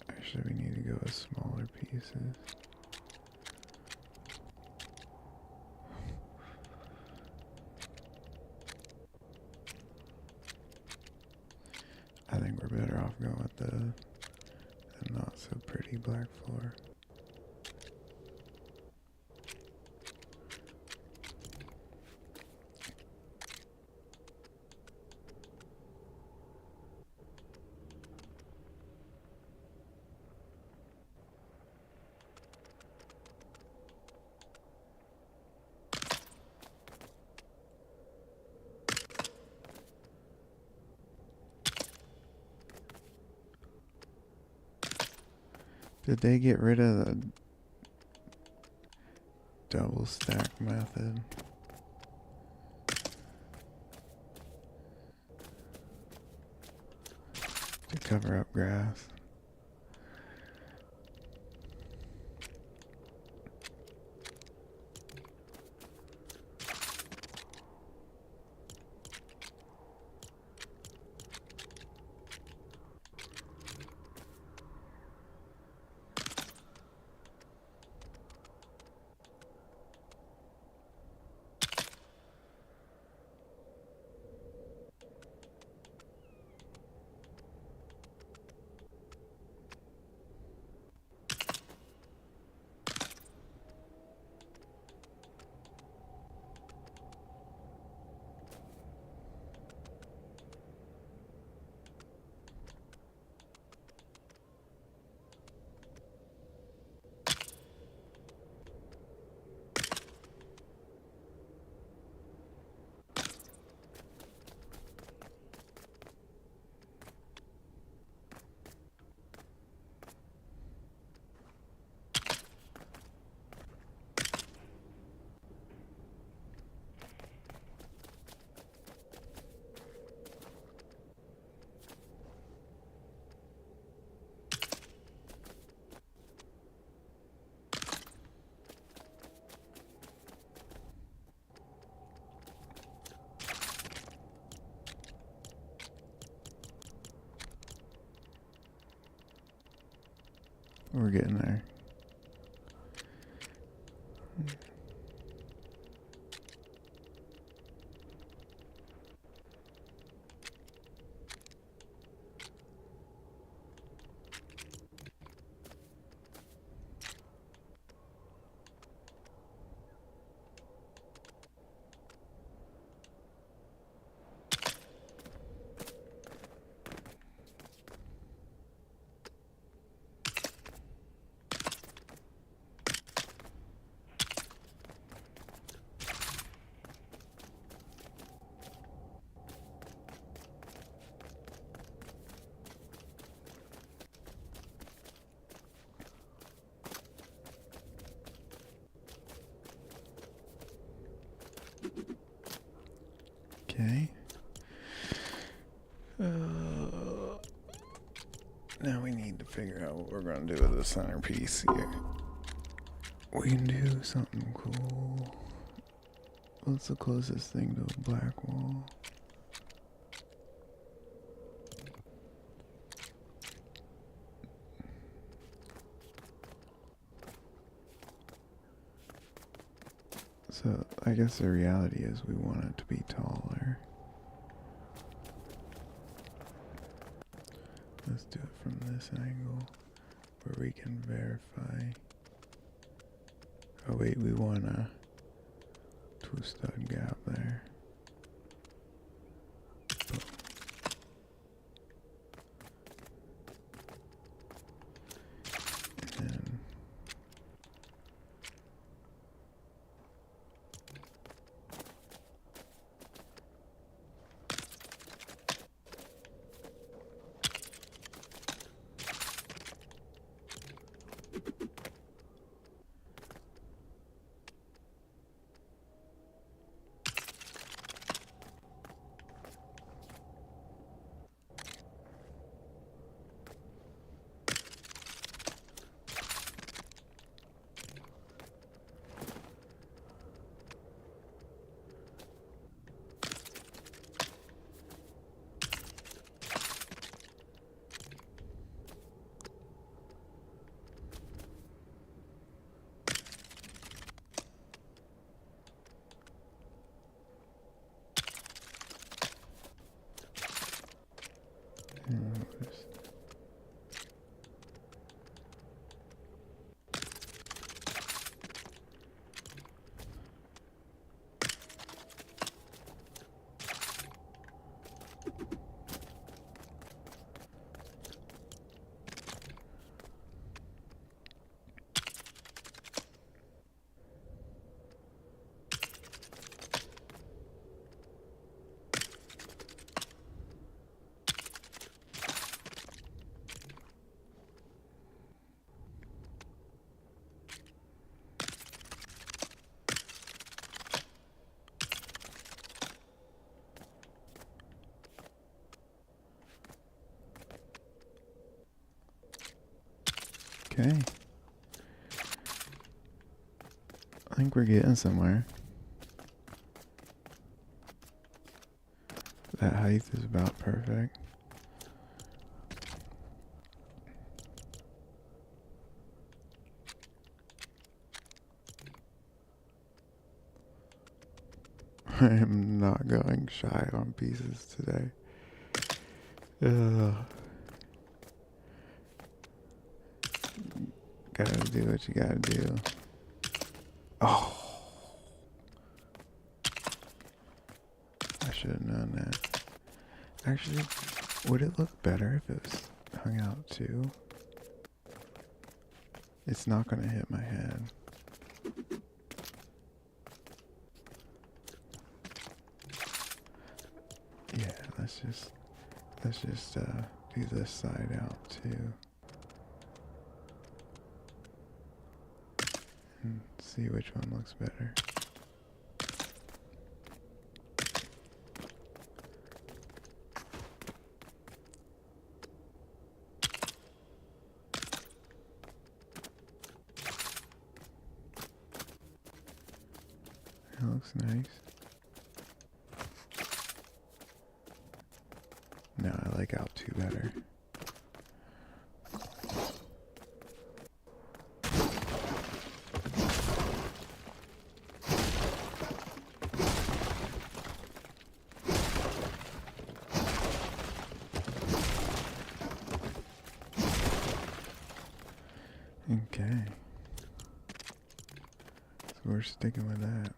Actually, we need to go with smaller pieces. I think we're better off going with the not so pretty black floor. Did they get rid of the double stack method? To cover up grass? We're getting there. Okay. Now we need to figure out what we're going to do with the centerpiece here. We can do something cool. What's the closest thing to a black wall? So I guess the reality is we want it to be taller. Let's do it from this angle where we can verify. Oh wait, we want a two-stud gap there. And okay. I think we're getting somewhere. That height is about perfect. I am not going shy on pieces today. Ugh. Gotta do what you gotta do. Oh. I should have known that. Actually, would it look better if it was hung out too? It's not gonna hit my head. Yeah, let's just do this side out too. And see which one looks better. That looks nice. No, I like out two better. Okay. So we're sticking with that.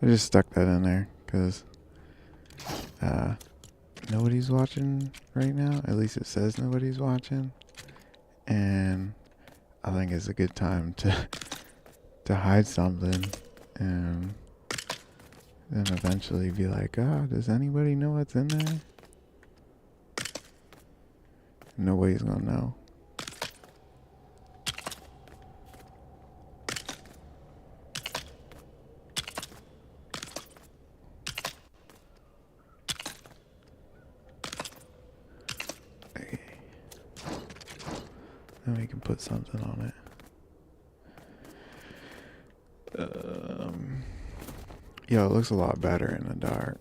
I just stuck that in there because Uh, nobody's watching right now. At least it says nobody's watching. And I think it's a good time to hide something and then eventually be like, does anybody know what's in there? Nobody's gonna know. Okay. Then we can put something on it. It looks a lot better in the dark.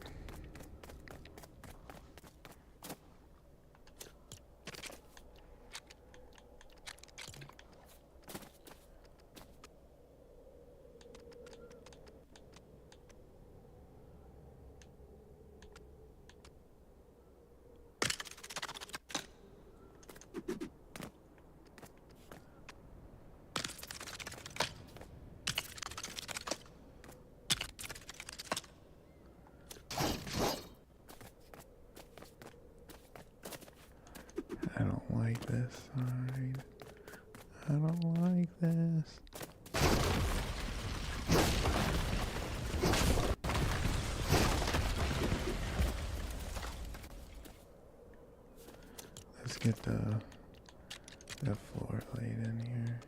I don't like this side. I don't like this. Let's get the floor laid in here.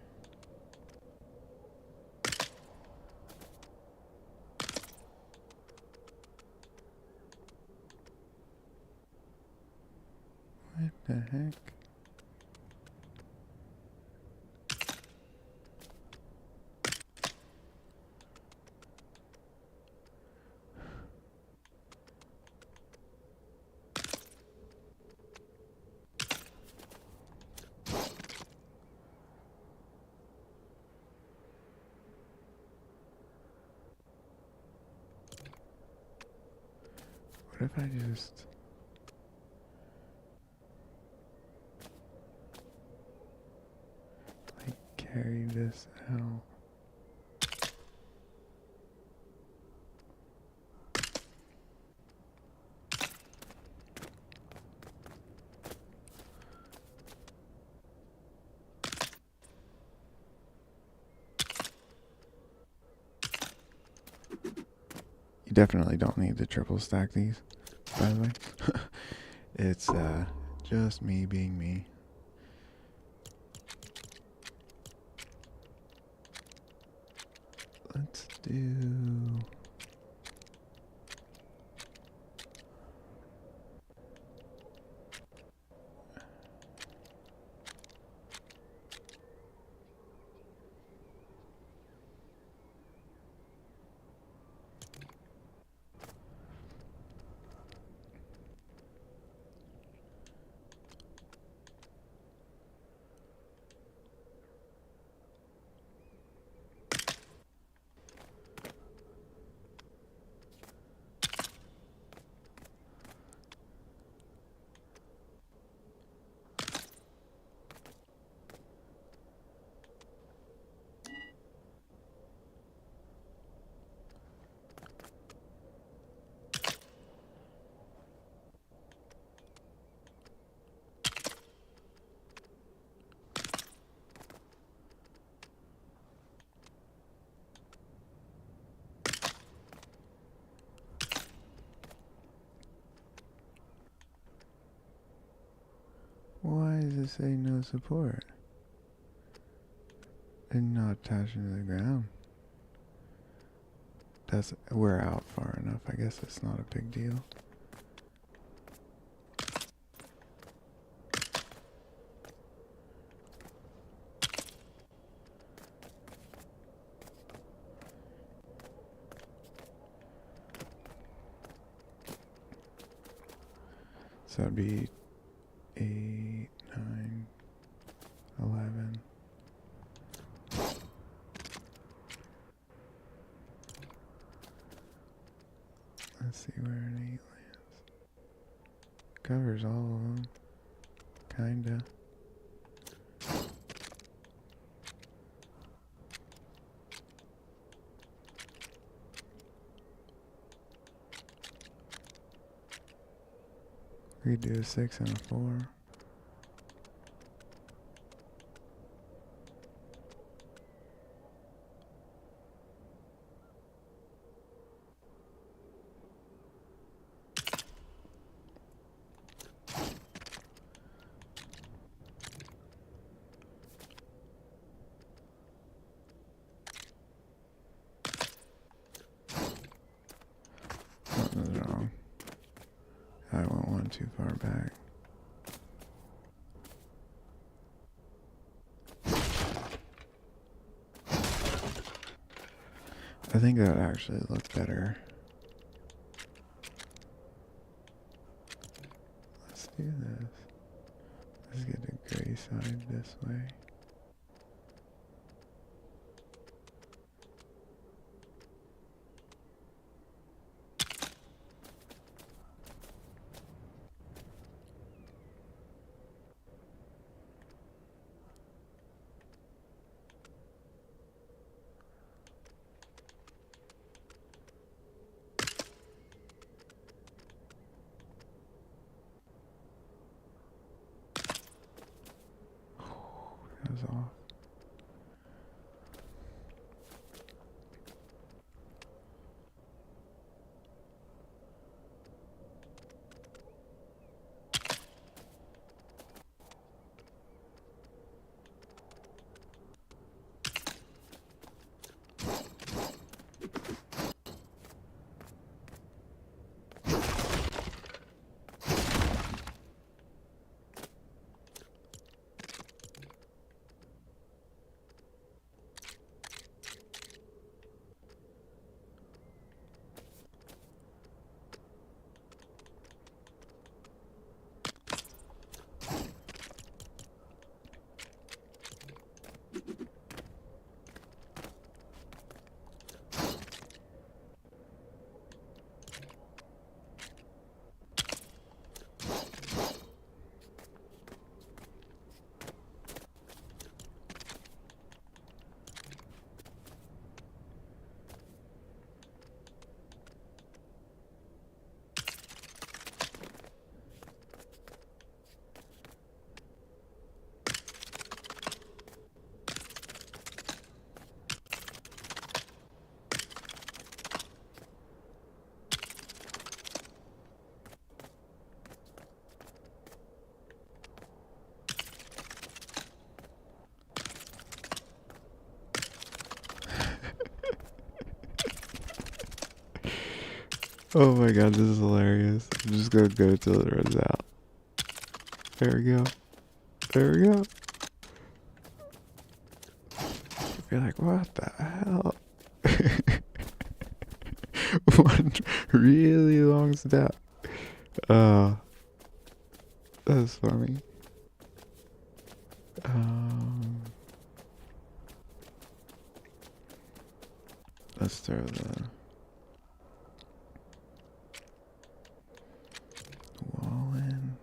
What the heck? What if I just... carry this out? You definitely don't need to triple stack these, by the way. It's just me being me. Let's do... Why does it say no support? And not attaching to the ground. We're out far enough. I guess it's not a big deal. So it'd be 8, 9, 11. Let's see where an 8 lands. Covers all of them. Kinda. We could do a 6 and a 4. Something's wrong. I went one too far back. I think that would actually look better. Let's do this. Let's get the gray side this way. That was off. Oh my god, this is hilarious. I'm just gonna go till it runs out. There we go. There we go. You're like, what the hell? One really long step. That's funny. Let's throw the wall in.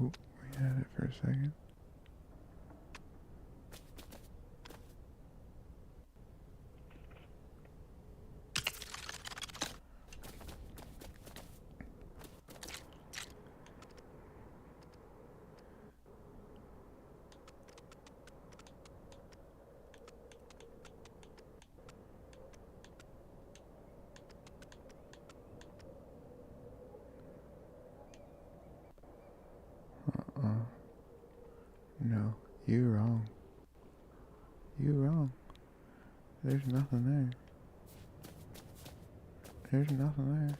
Oh, we had it for a second. No, you wrong. You wrong. There's nothing there. There's nothing there.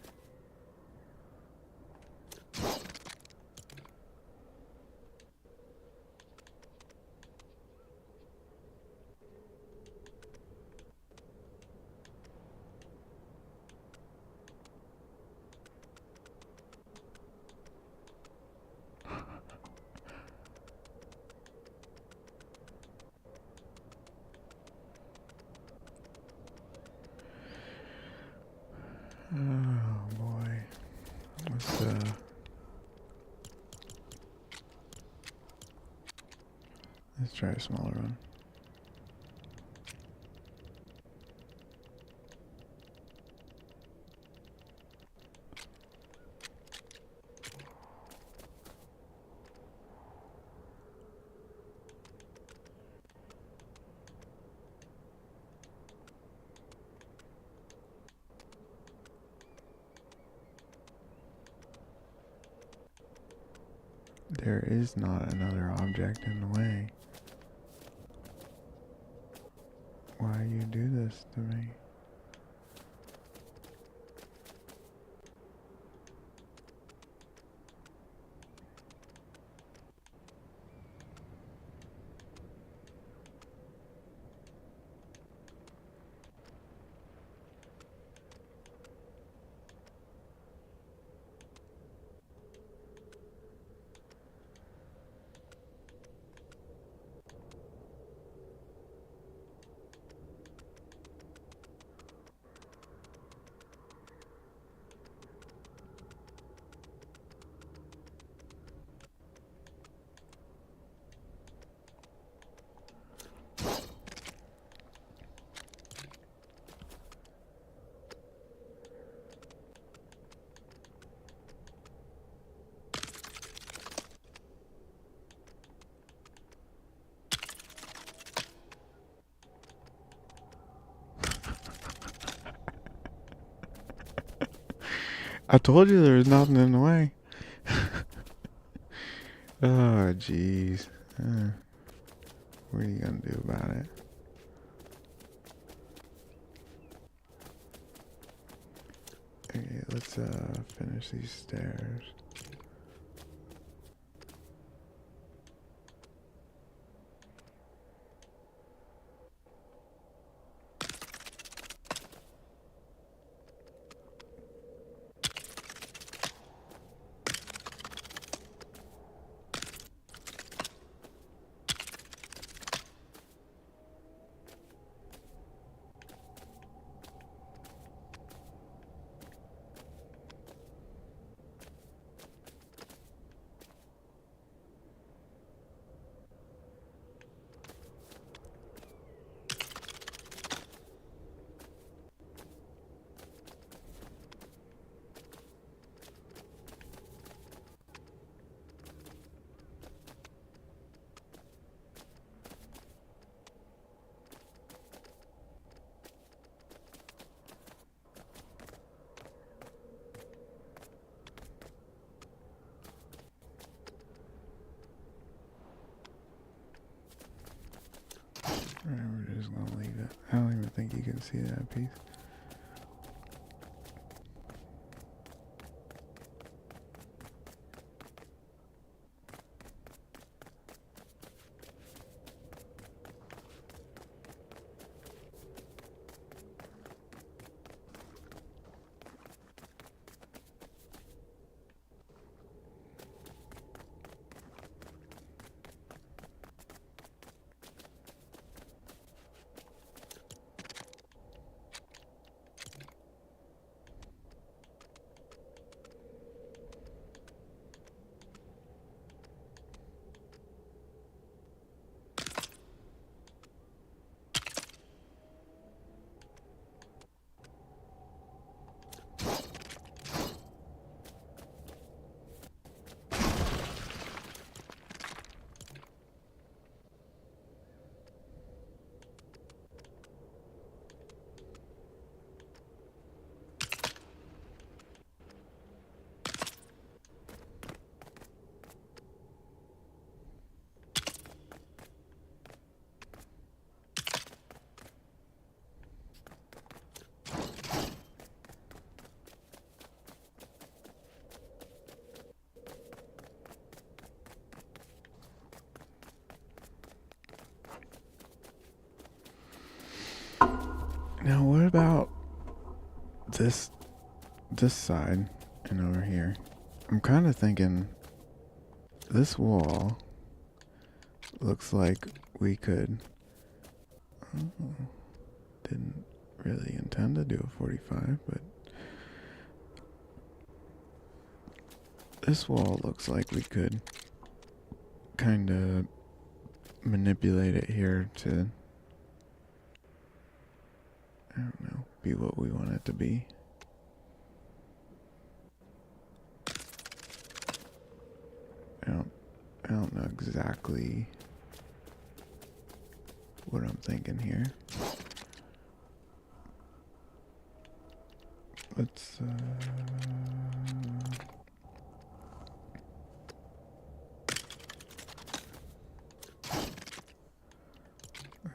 Let's try a smaller one. There is not another object in the way. Why you do this to me? I told you there was nothing in the way. Oh, jeez. What are you gonna do about it? Okay, let's finish these stairs. Alright, we're just gonna leave it. I don't even think you can see that piece. Now what about this side and over here? I'm kind of thinking this wall looks like we could. Oh, didn't really intend to do a 45, but this wall looks like we could kind of manipulate it here to, I don't know, be what we want it to be. I don't know exactly what I'm thinking here. Let's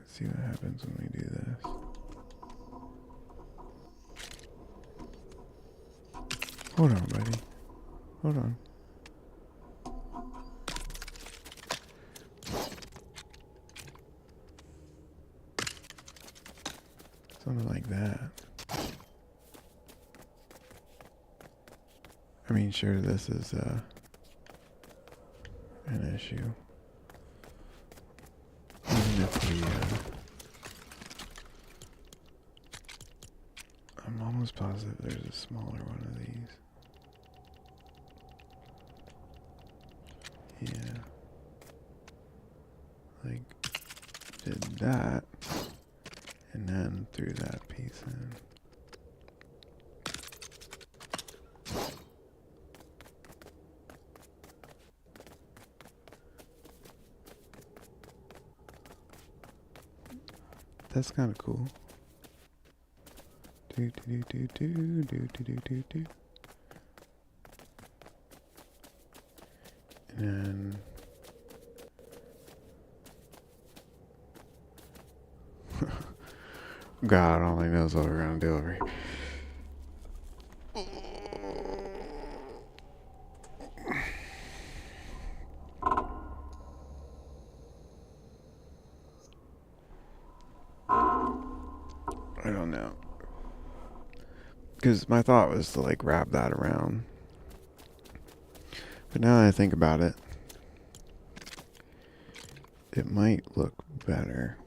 see what happens when we do this. Hold on, buddy. Hold on. Something like that. I mean, sure, this is an issue. Even if we, I'm almost positive there's a smaller one of these. Yeah. Like, did that, and then threw that piece in. That's kind of cool. Do do do do do do do do do. And then God only knows what we're gonna do over here. I don't know. Because my thought was to like wrap that around. But now that I think about it, it might look better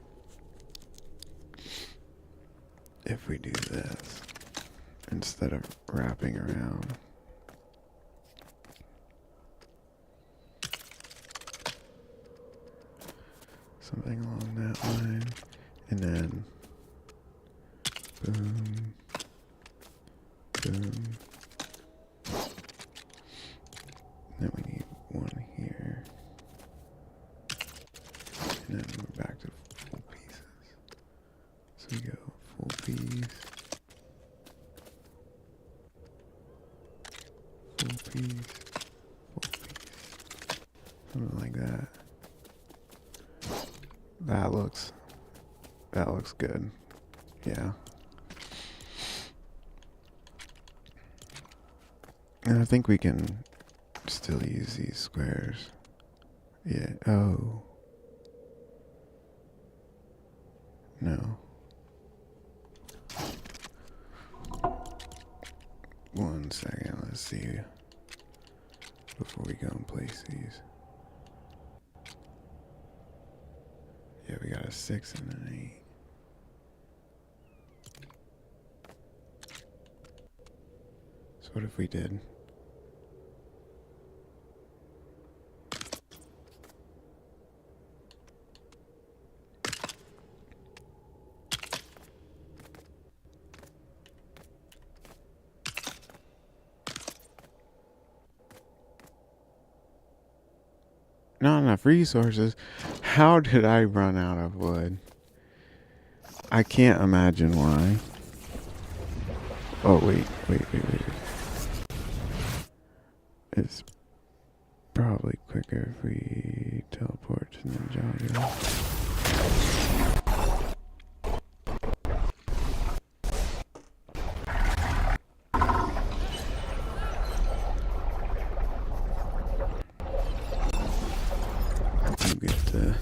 if we do this instead of wrapping around. Something along that line. And then boom, boom. Then we need one here. And then we're back to full pieces. So we go full piece. Full piece. Full piece. Something like that. That looks good. Yeah. And I think we can still use these squares. Yeah. Oh. No. One second. Let's see. Before we go and place these. Yeah, we got a 6 and an 8. So what if we did? Not enough resources. How did I run out of wood? I can't imagine why. Oh, wait. It's probably quicker if we teleport to Ninjago. You get to...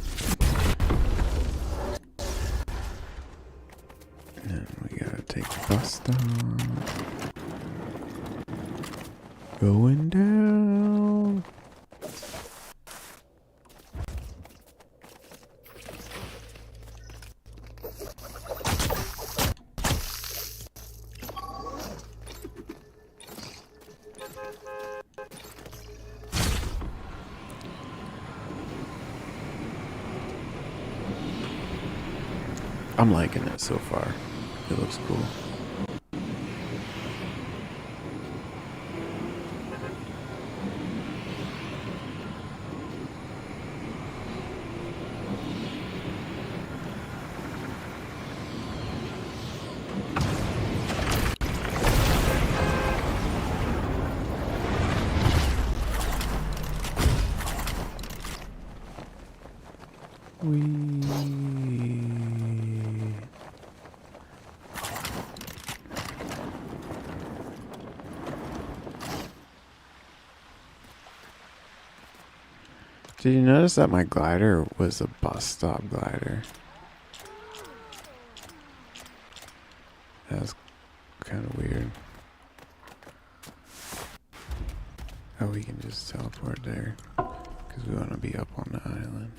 And we gotta take the bus stop. Going down. I'm liking it so far. It looks cool. Did you notice that my glider was a bus stop glider? That was kind of weird. Oh, we can just teleport there because we want to be up on the island.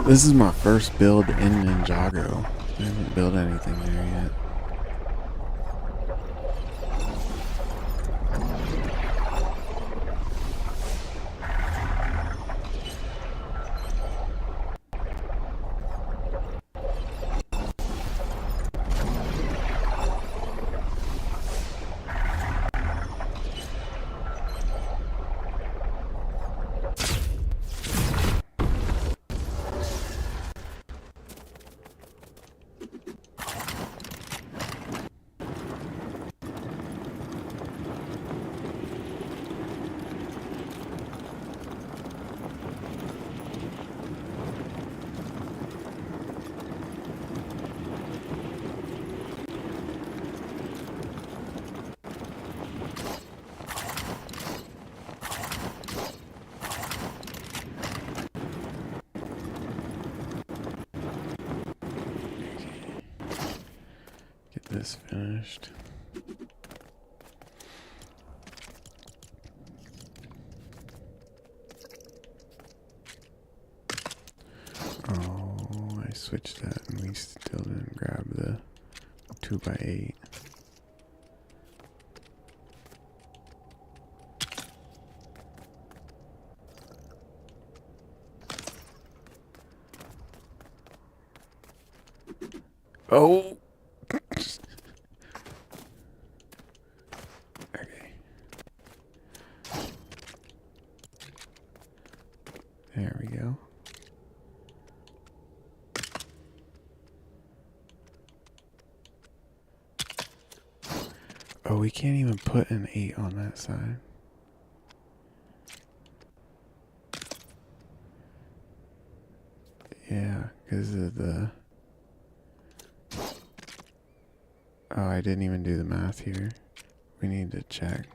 This is my first build in Ninjago. I haven't built anything there yet. Get this finished. Oh, I switched that and we still didn't grab the 2x8. Oh! Okay. There we go. Oh, we can't even put an 8 on that side. Yeah, because of the... Oh, I didn't even do the math here. We need to check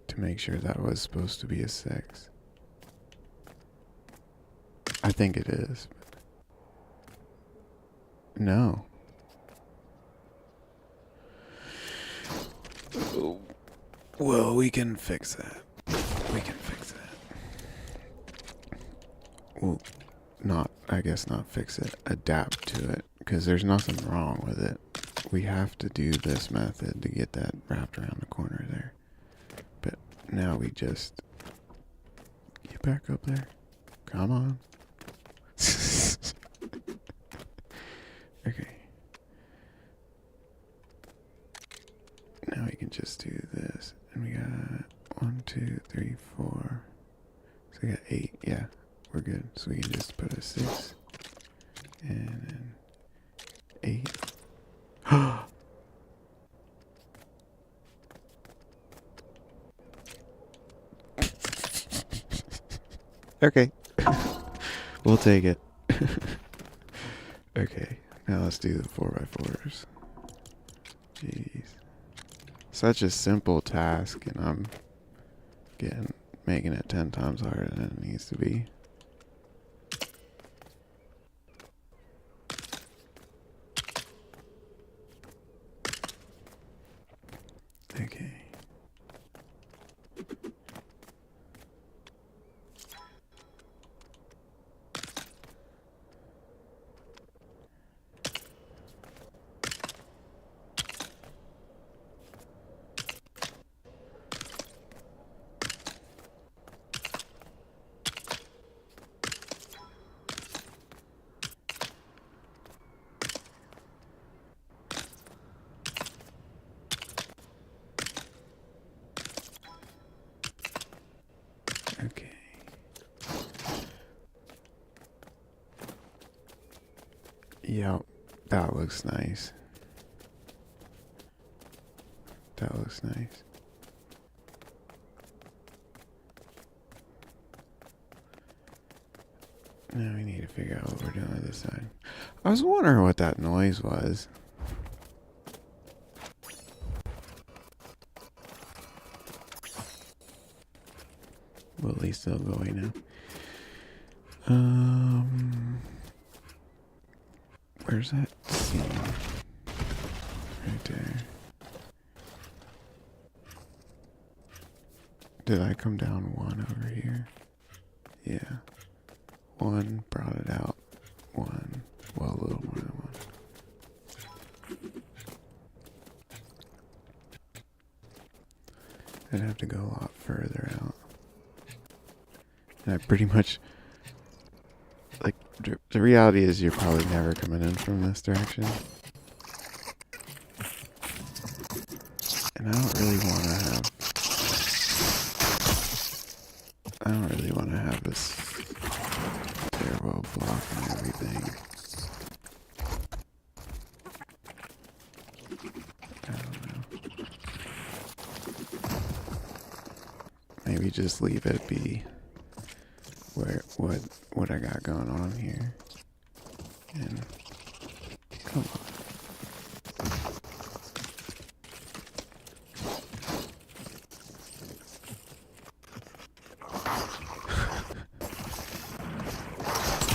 to make sure that was supposed to be a 6. I think it is. No. Well, we can fix that. We can fix that. Well, I guess not fix it. Adapt to it. Because there's nothing wrong with it. We have to do this method to get that wrapped around the corner there. But now we just... Get back up there. Come on. Okay. Now we can just do this. And we got 1, 2, 3, 4. So we got 8. Yeah, we're good. So we can just put a 6. And then 8. Okay. We'll take it. Okay. Now let's do the 4x4s. Jeez. Such a simple task, and I'm making it 10 times harder than it needs to be. Okay. Yep, that looks nice. That looks nice. Now we need to figure out what we're doing with this side. I was wondering what that noise was. Well, at least they'll go away now. Where's that scene? Right there. Did I come down one over here? Yeah. One, brought it out. One. Well, a little more than one. I'd have to go a lot further out. And I pretty much... Like, the reality is you're probably never coming in from this direction. And I don't really want to have this stairwell blocking everything. I don't know. Maybe just leave it be what I got going on here. And come on.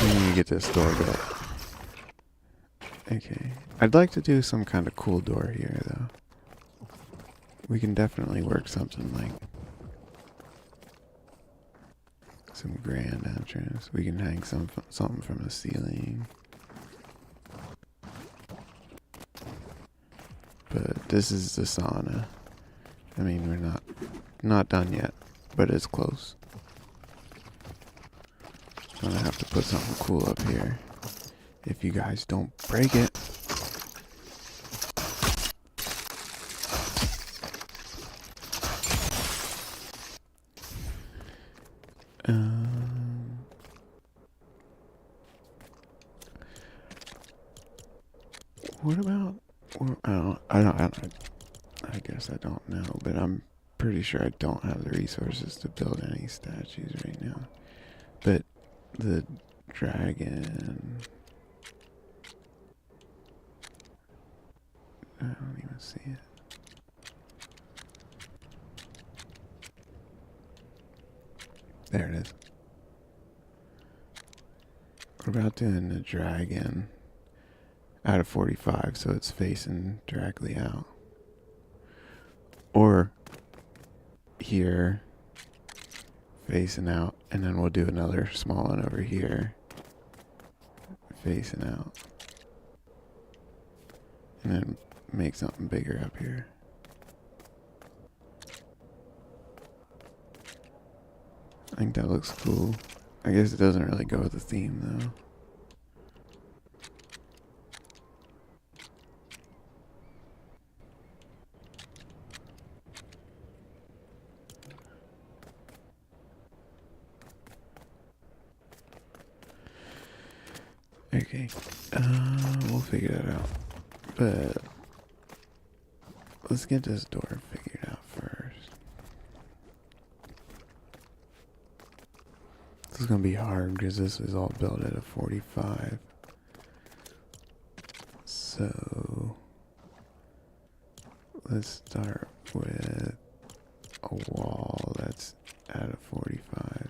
We need to get this door built. Okay. I'd like to do some kind of cool door here, though. We can definitely work something like some grand entrance. We can hang something from the ceiling. But this is the sauna. I mean, we're not done yet, but it's close. I'm gonna have to put something cool up here if you guys don't break it. What about? I guess I don't know, but I'm pretty sure I don't have the resources to build any statues right now. But the dragon, I don't even see it. There it is. What about doing the dragon out of 45 so it's facing directly out? Or here, facing out, and then we'll do another small one over here, facing out. And then make something bigger up here. I think that looks cool. I guess it doesn't really go with the theme, though. Okay, we'll figure that out. But let's get this door figured out first. This is gonna be hard because this is all built at a 45. So let's start with a wall that's at a 45.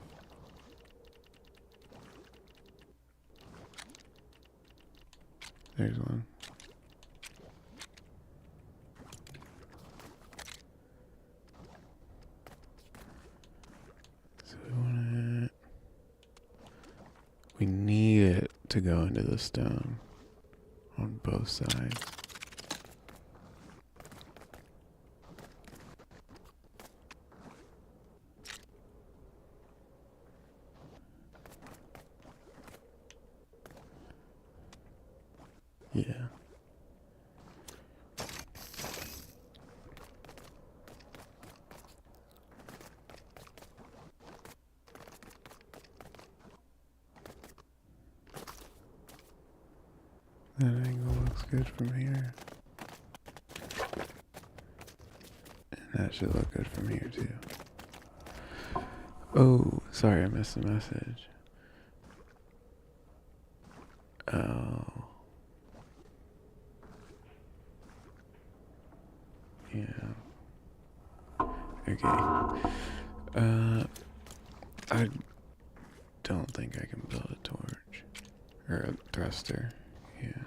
There's one. So we need it to go into the stone on both sides. Yeah. That good from here. And that should look good from here too. Oh, sorry, I missed the message. Oh. Yeah. Okay. I don't think I can build a torch. Or a thruster. Yeah.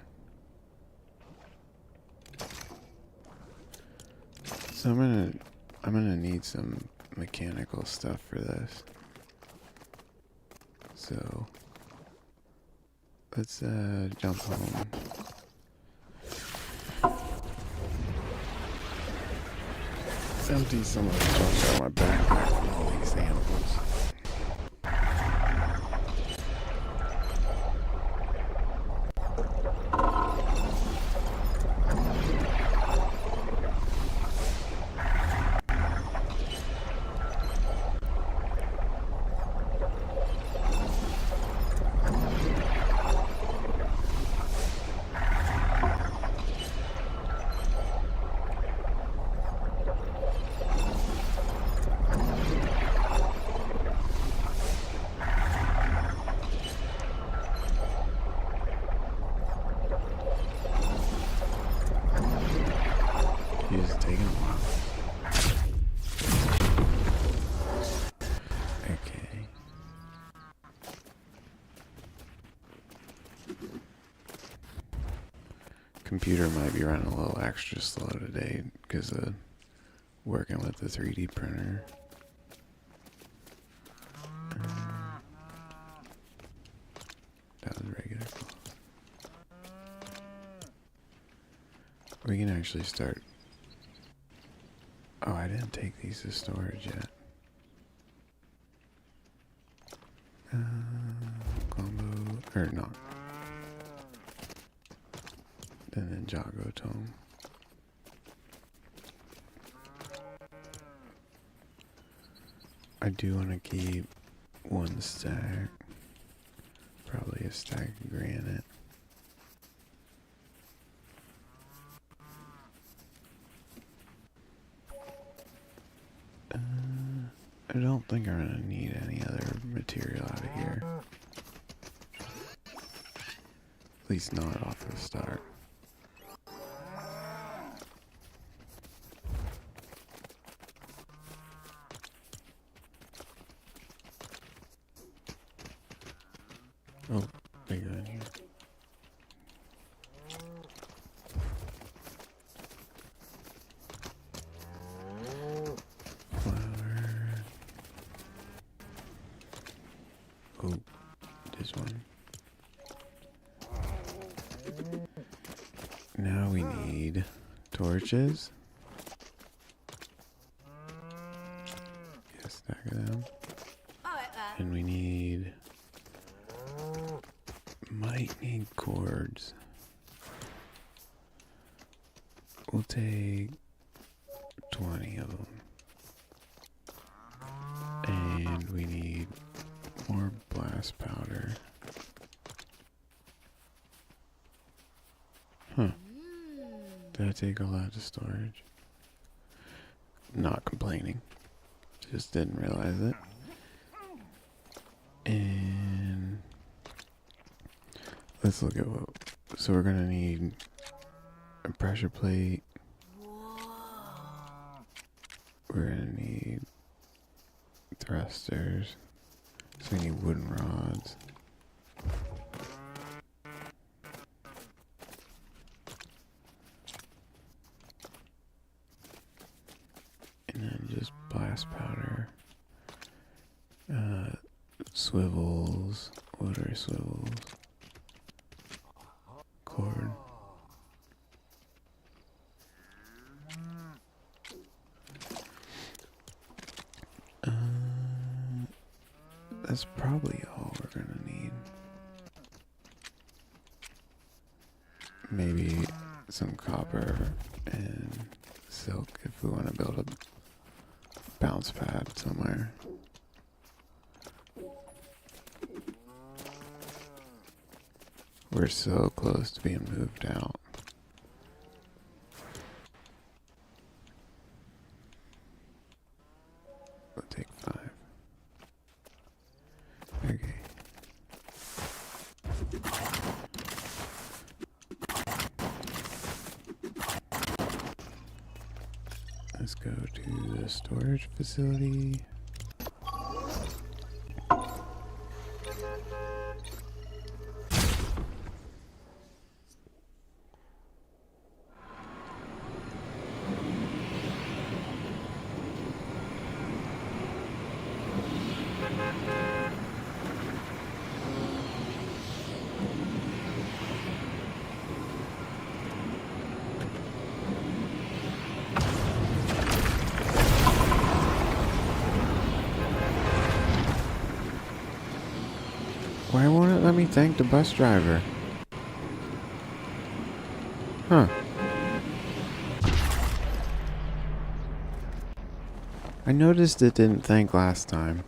So I'm gonna need some mechanical stuff for this. So let's jump home. Empty some of the junk out of my backpack from all these animals. He's taking a while. Okay. Computer might be running a little extra slow today because of working with the 3D printer. That was regular. We can actually start. Oh, I didn't take these to storage yet. Combo, or not. And then Jago Tome. I do want to keep one stack. Probably a stack of granite. I don't think I'm gonna need any other material out of here. At least not off the start. Oh, bigger in here. Oh, this one. Now we need torches. Get a stack of them. And we might need cords. We'll take 20 of them. And we need more blast powder. Huh. Did I take all that to storage? Not complaining. Just didn't realize it. And let's look at what. So we're gonna need a pressure plate. We're gonna need thrusters. So we need wooden rods. And then just blast powder. Swivels. What are swivels? Cord. That's probably all we're gonna need. Maybe some copper and silk if we want to build a bounce pad somewhere. We're so close to being moved out. Let's go to the storage facility. Why won't it let me thank the bus driver? Huh. I noticed it didn't thank last time.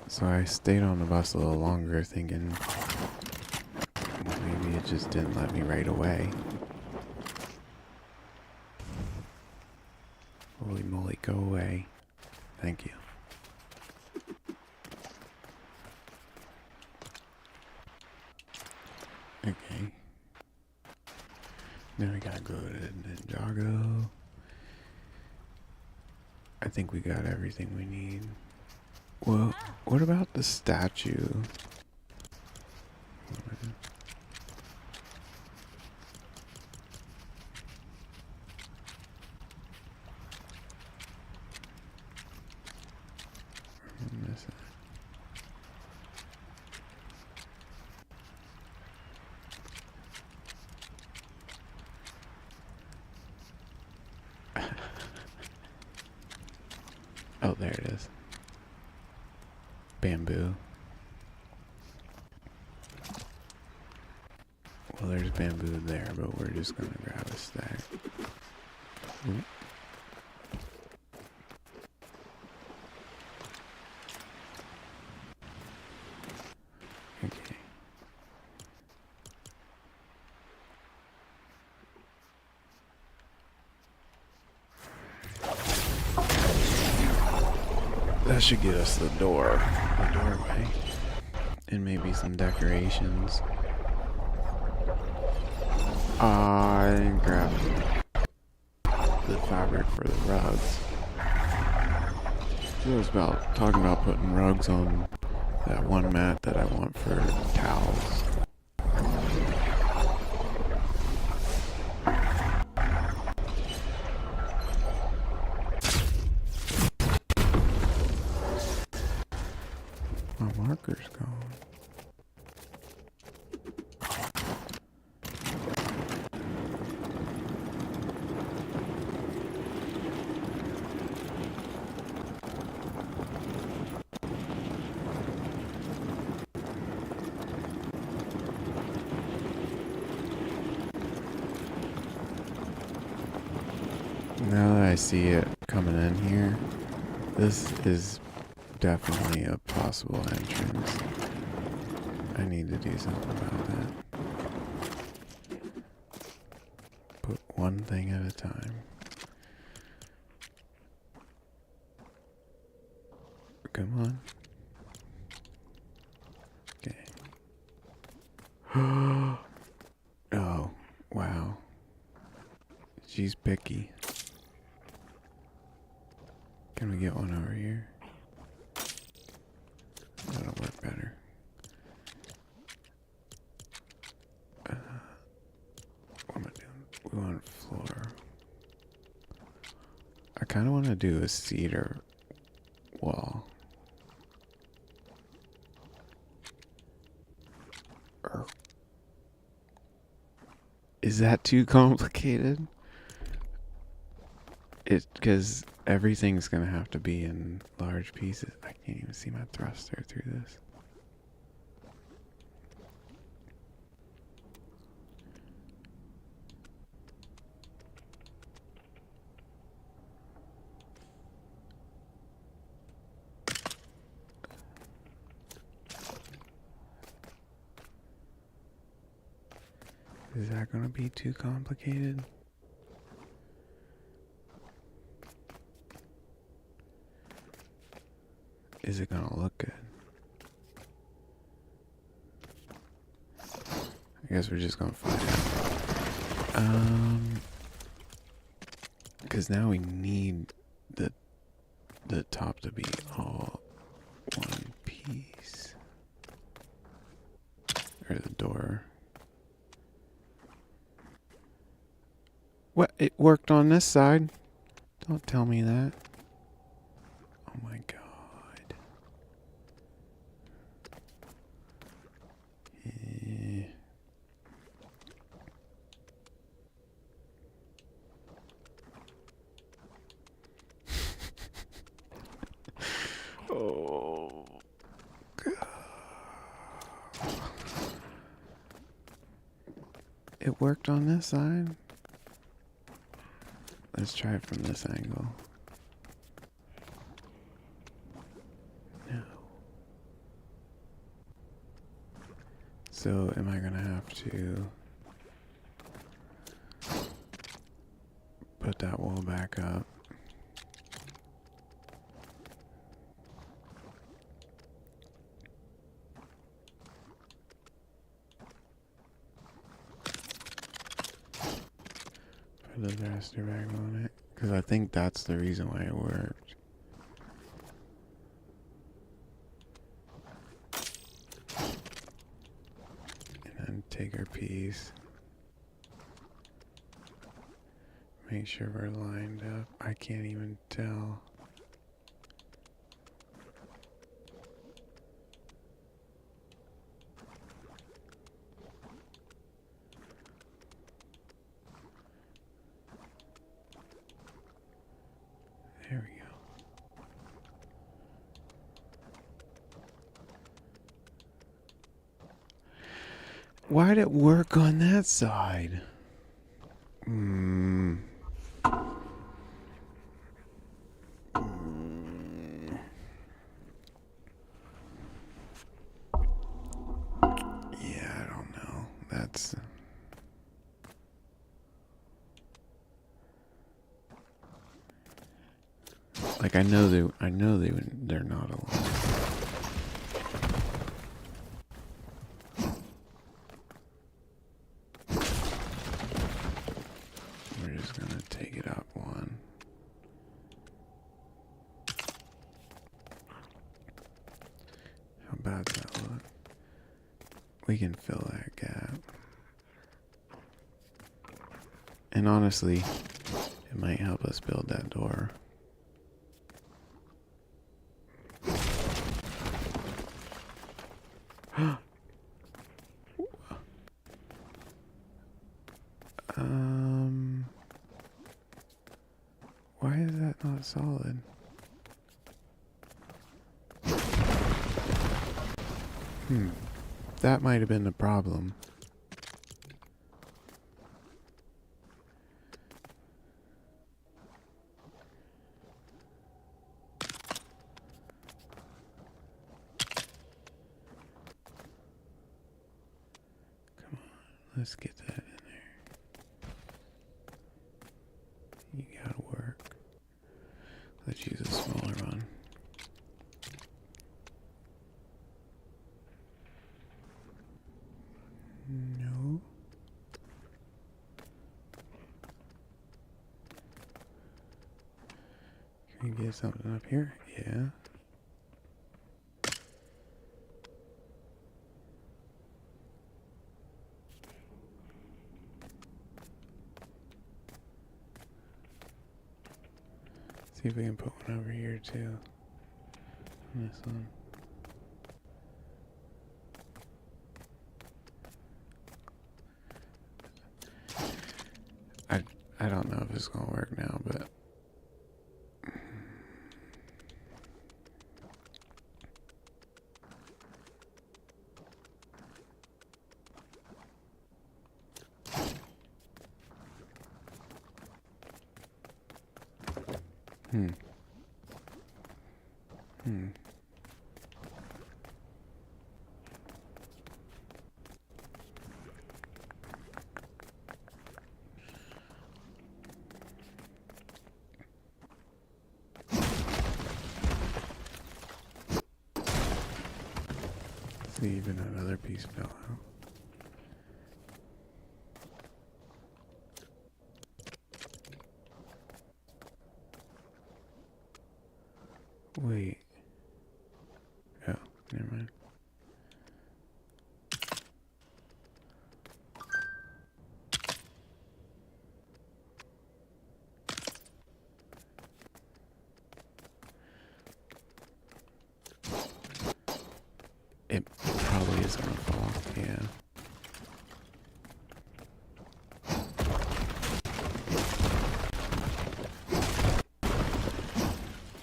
So I stayed on the bus a little longer thinking maybe it just didn't let me right away. Holy moly, go away. Thank you. Okay. Now we gotta go to Ninjago. I think we got everything we need. Well, what about the statue? Oh, there it is. Bamboo. Well, there's bamboo there, but we're just gonna grab a stack. Ooh. Okay. That should get us the doorway, and maybe some decorations. I didn't grab the fabric for the rugs. It was about talking about putting rugs on that one mat that I want for towels. My marker's gone. Now that I see it coming in here, this is definitely a possible entrance. I need to do something about that. Put one thing at a time. Come on. Okay. Oh, wow. She's picky. Can we get one over here? That'll work better. What am I doing? We want floor. I kind of want to do a cedar wall. Is that too complicated? Because everything's gonna have to be in large pieces. I can't even see my thruster through this. Is that gonna be too complicated? Is it gonna look good? I guess we're just gonna find out. Because now we need the top to be all one piece. Or the door. What? It worked on this side? Don't tell me that. Oh my god. Eh. Oh. It worked on this side. Let's try it from this angle. No. So am I gonna have to put that wall back up? Put the master bag on it. Because I think that's the reason why it worked. And then take our piece. Make sure we're lined up. I can't even tell. There we go. Why'd it work on that side? Yeah, I don't know. That's... Like, I know they're not aligned. We're just gonna take it up one. How bad's that look? We can fill that gap. And honestly, it might help us build that door. Why is that not solid? That might have been the problem. Come on, let's get that in there. You gotta work. Let's use a smaller one. No. Can we get something up here? Yeah. See if we can put one over here too. On this one. I don't know if it's gonna work now, but see, even another piece fell out. Wait. Oh, never mind. It probably is gonna fall. Yeah.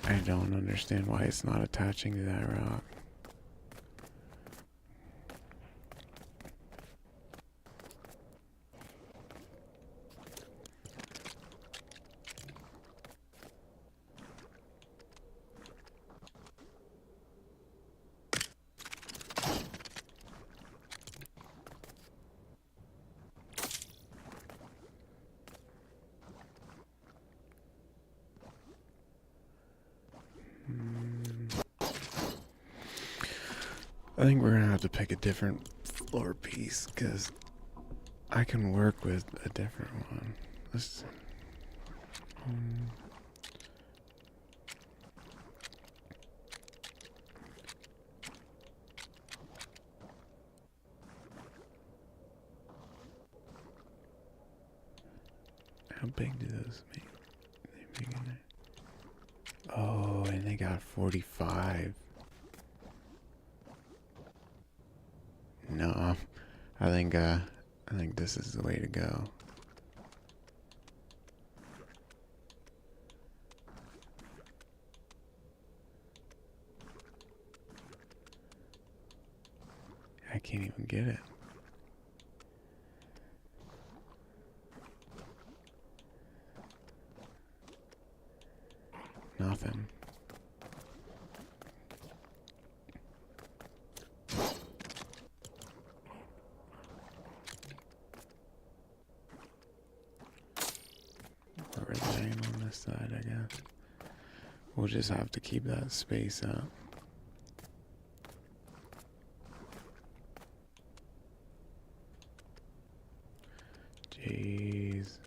I don't understand why it's not attaching to that rock. I think we're gonna have to pick a different floor piece because I can work with a different one. Let's. Um, how big do those make? They make it. Oh, and they got 45. No, I think this is the way to go. I can't even get it. Nothing. We're laying on this side, I guess. We'll just have to keep that space up. Jeez.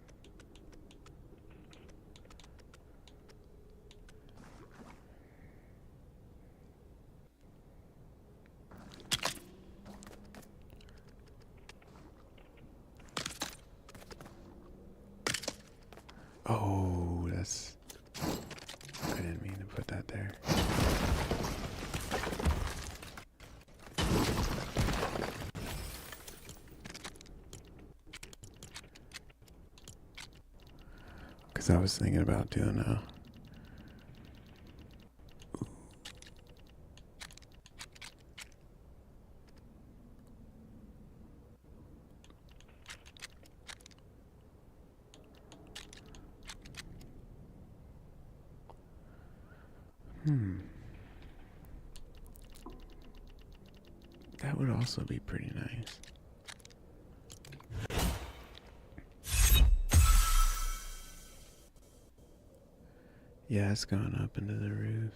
Oh, that's... I didn't mean to put that there. Because I was thinking about doing a... That would also be pretty nice. Yeah, it's going up into the roof.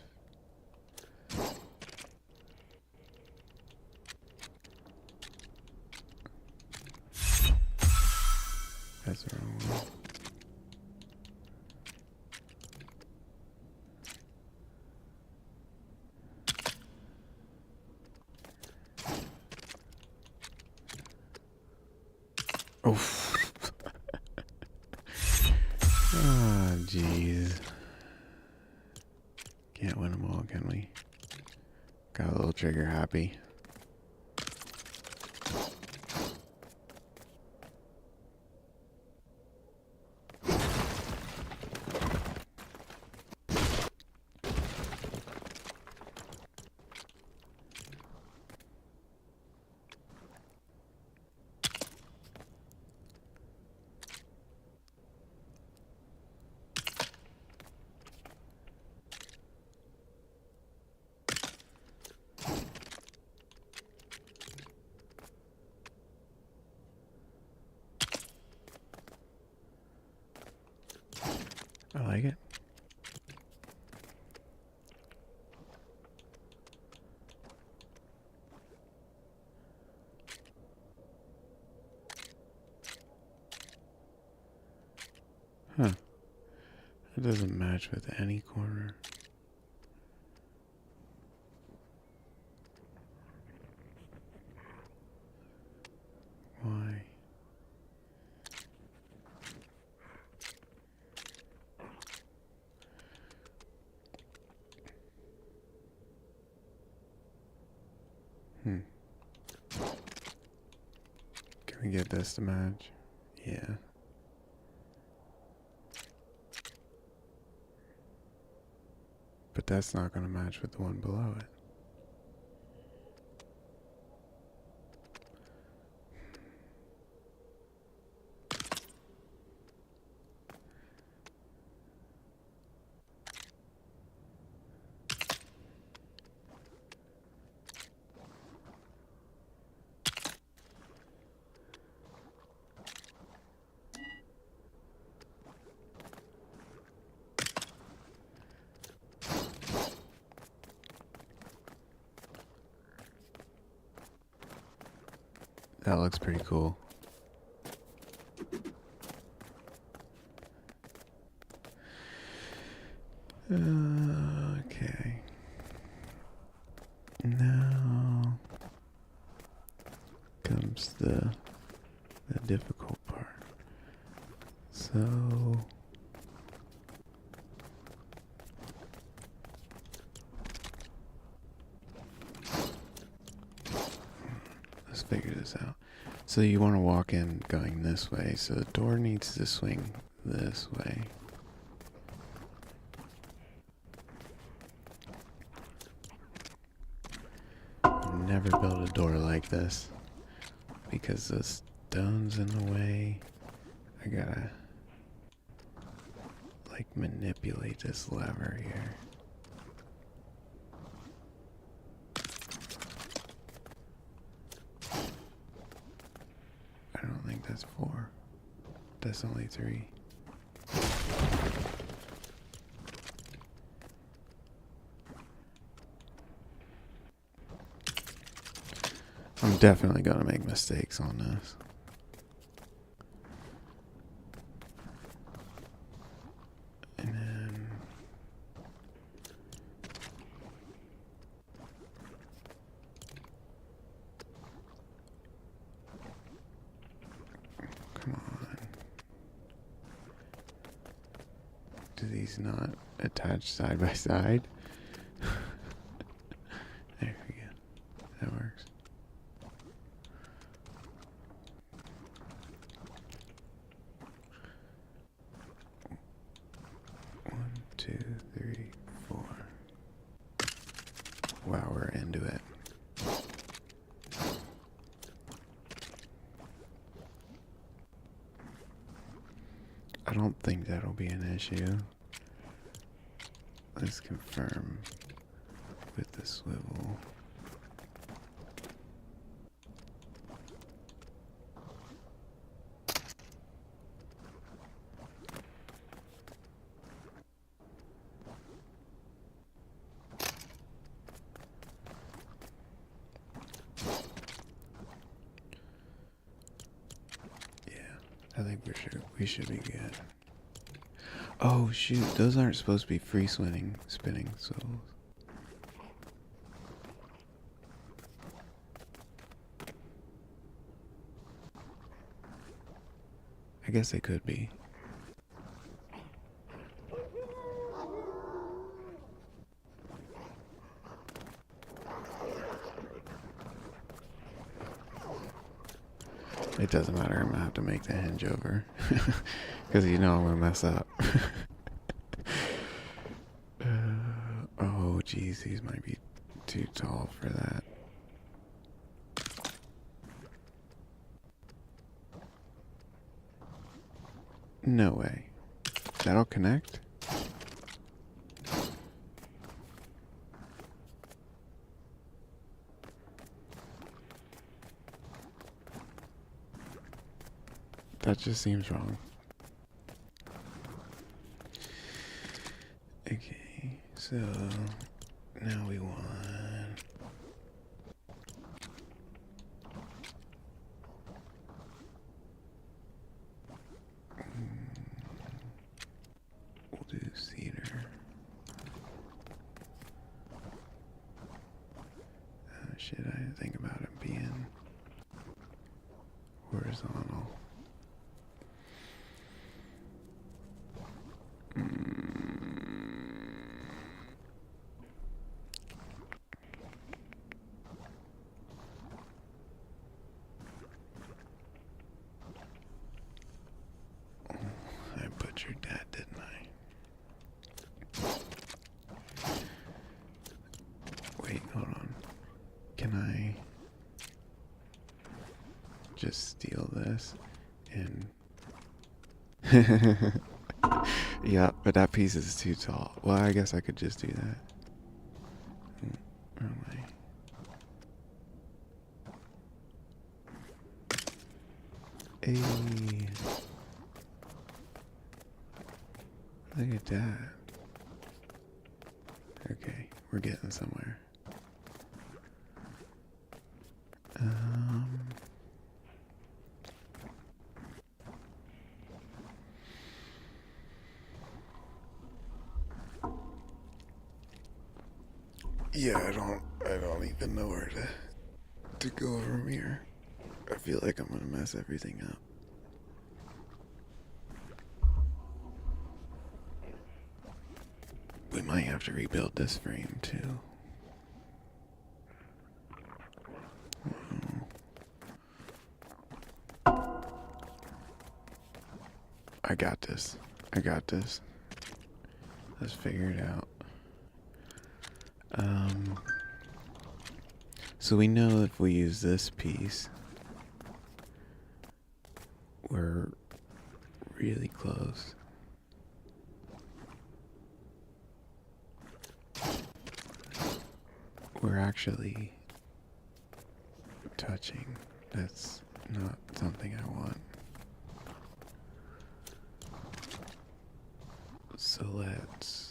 That's the wrong one. Oh. Ah, jeez. Can't win them all, can we? Got a little trigger happy. I like it. Huh. It doesn't match with any corner. get this to match. Yeah. But that's not going to match with the one below it. That looks pretty cool. Okay. Now comes the difficult part. So let's figure this out. So you want to walk in going this way, so the door needs to swing this way. Never build a door like this because the stone's in the way. I gotta like manipulate this lever here. I don't think that's 4. That's only 3. I'm definitely gonna make mistakes on this. And then come on. Do these not attach side by side? There we go. That works. One, 2, 3, 4. Wow, we're into it. I don't think that'll be an issue. Let's confirm with the swivel. I think we should be good. Oh shoot, those aren't supposed to be free spinning swivels. I guess they could be. It does't matter, I'm gonna have to make the hinge over. Because you know I'm gonna mess up. Oh geez, these might be too tall for that. No way. That'll connect? That just seems wrong. Okay, so now we want we'll do cedar. Shit, I didn't think about it being horizontal. killed your dad, didn't I? Wait, hold on. Can I just steal this and... Yeah, but that piece is too tall. Well, I guess I could just do that. Wrong way. Hey. Look at that. Okay, we're getting somewhere. Yeah, I don't even know where to go from here. I feel like I'm gonna mess everything up. We might have to rebuild this frame too. I got this. I got this. Let's figure it out. So we know if we use this piece, we're really close. We're actually touching. That's not something I want. So let's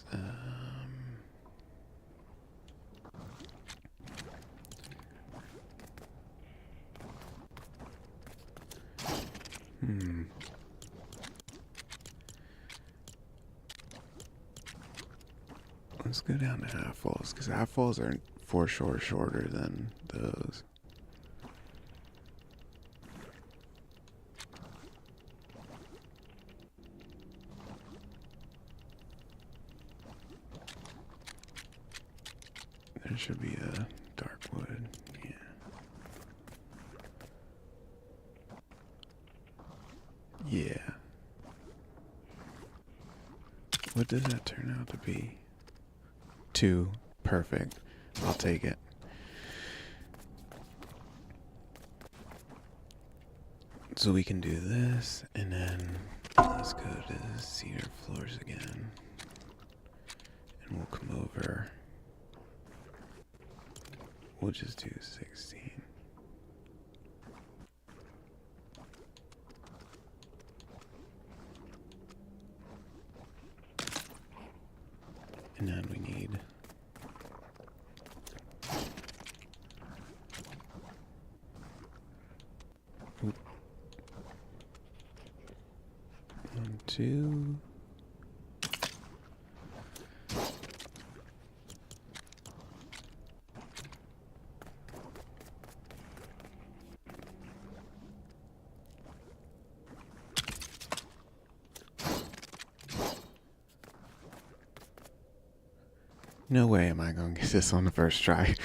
let's go down to half fulls, because half fulls are for sure shorter than those. There should be a dark wood. Yeah. Yeah. What does that turn out to be? 2. Perfect. I'll take it. So we can do this, and then let's go to the cedar floors again. And we'll come over. We'll just do 16. And then we need oop. 1, 2. No way am I gonna get this on the first try.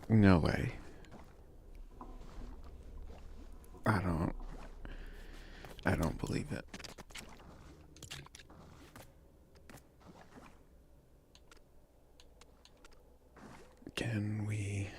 No way. I don't believe it. Can we...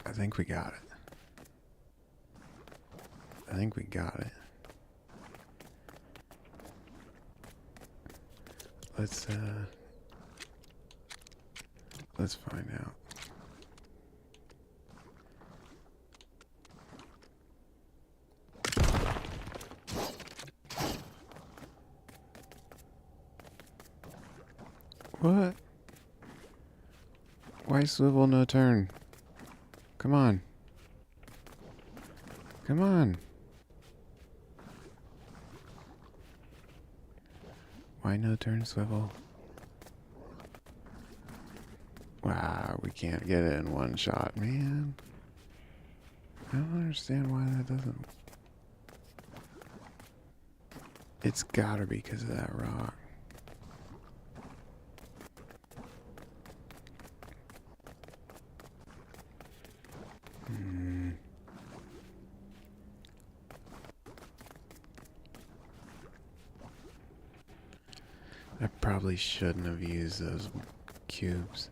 I think we got it. I think we got it. Let's find out. What? Why swivel no turn? Come on. Come on. Why no turn swivel? Wow, we can't get it in one shot, man. I don't understand why that doesn't. It's gotta be because of that rock. I probably shouldn't have used those cubes.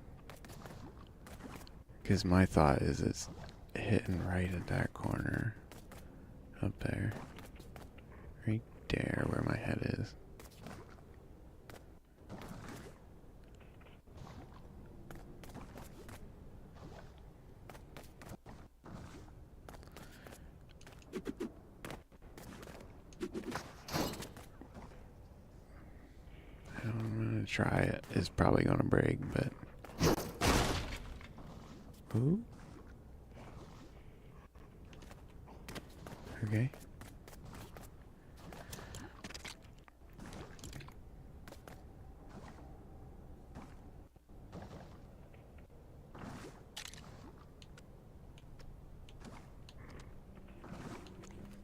Because my thought is it's hitting right at that corner. Up there. Right there where my head is. I'm gonna try it. It's probably gonna break, but. Ooh. Okay.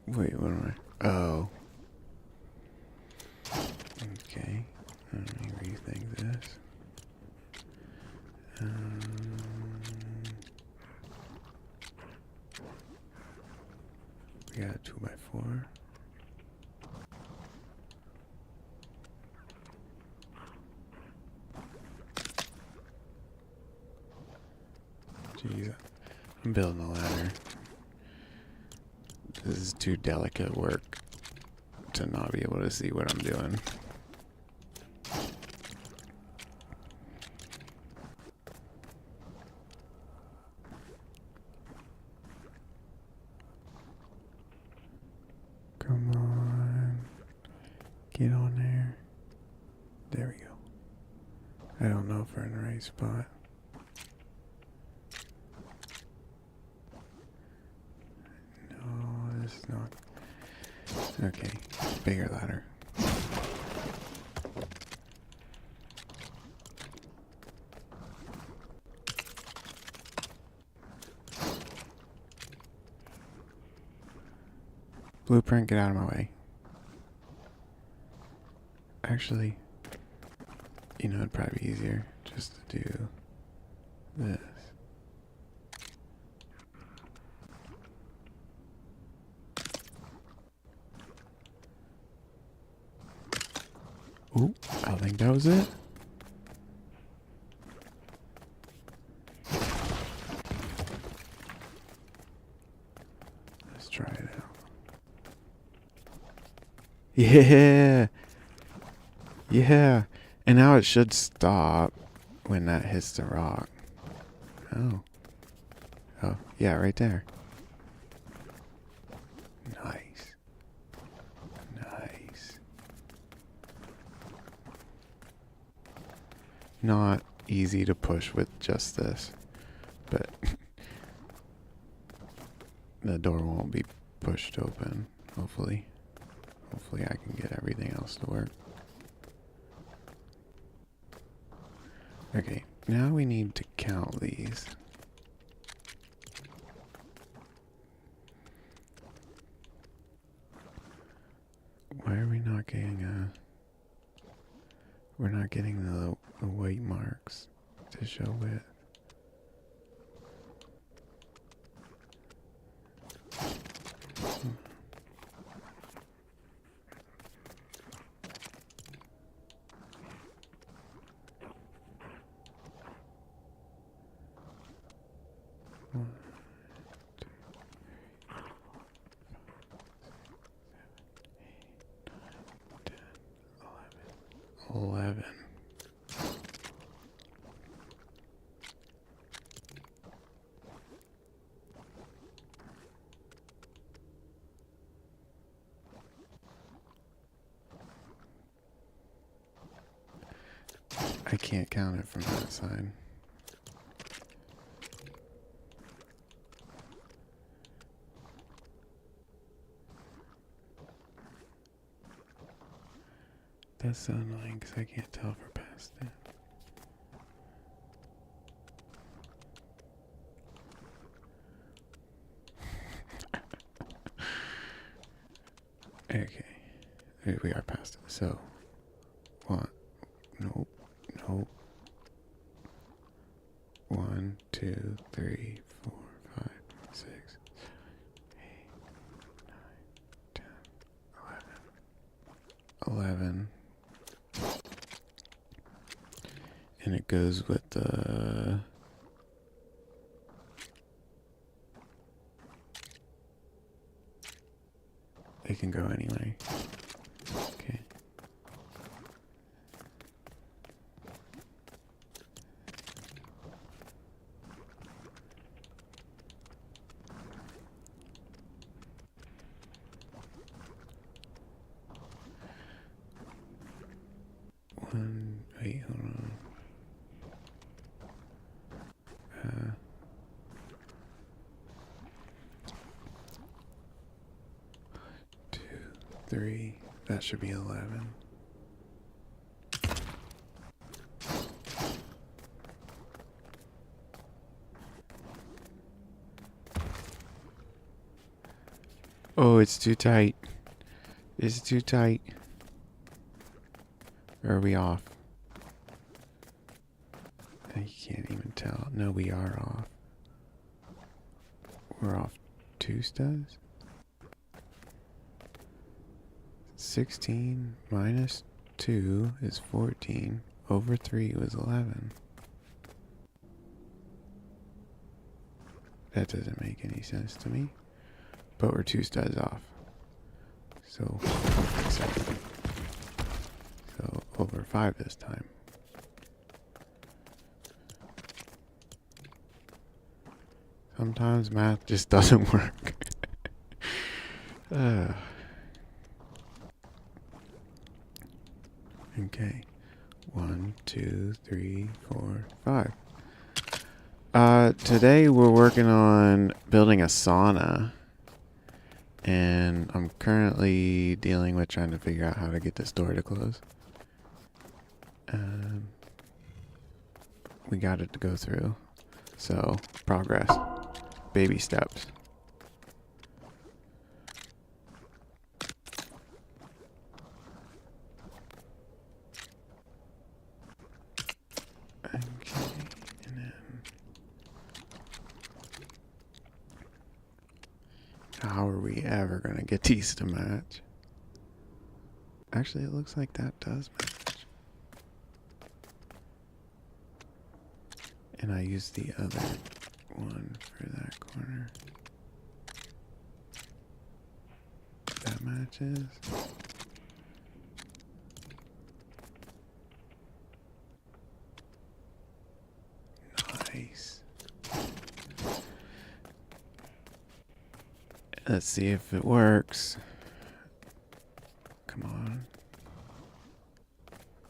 Wait, what am I? Oh. Okay. Let me rethink this. We got a 2x4. Jeez, I'm building a ladder. This is too delicate work to not be able to see what I'm doing. Come on. Get on there. There we go. I don't know if we're in the right spot. No, this is not. Okay, bigger ladder. Blueprint, get out of my way. Actually, you know, it'd probably be easier just to do this. Ooh, I think that was it. Let's try it out. Yeah! Yeah! And now it should stop when that hits the rock. Oh. Oh, yeah, right there. Nice. Nice. Not easy to push with just this, but the door won't be pushed open, hopefully. Hopefully I can get everything else to work. Okay, now we need to count these. Why are we not getting we're not getting the white marks to show width. One, 11. I can't count it from that side. That's so annoying because I can't tell if we're past it. Okay. We are past it. So, one. Nope. Nope. 1, 2, 3, 4, 5, 6, 8, 9, 10, 11. And it goes with the... It can go anyway. Okay. Wait, hold on. 2, 3. That should be 11. Oh, it's too tight. It's too tight. Or are we off? You can't even tell. No, we are off. We're off 2 studs? 16 minus 2 is 14. Over 3 was 11. That doesn't make any sense to me. But we're 2 studs off. So, so over 5 this time. Sometimes math just doesn't work. Okay. 1, 2, 3, 4, 5. Today we're working on building a sauna. And I'm currently dealing with trying to figure out how to get this door to close. We got it to go through. So, progress. Baby steps. Okay, and then... How are we ever going to get these to match? Actually, it looks like that does match. And I use the other one for that corner. That matches. Nice. Let's see if it works. Come on.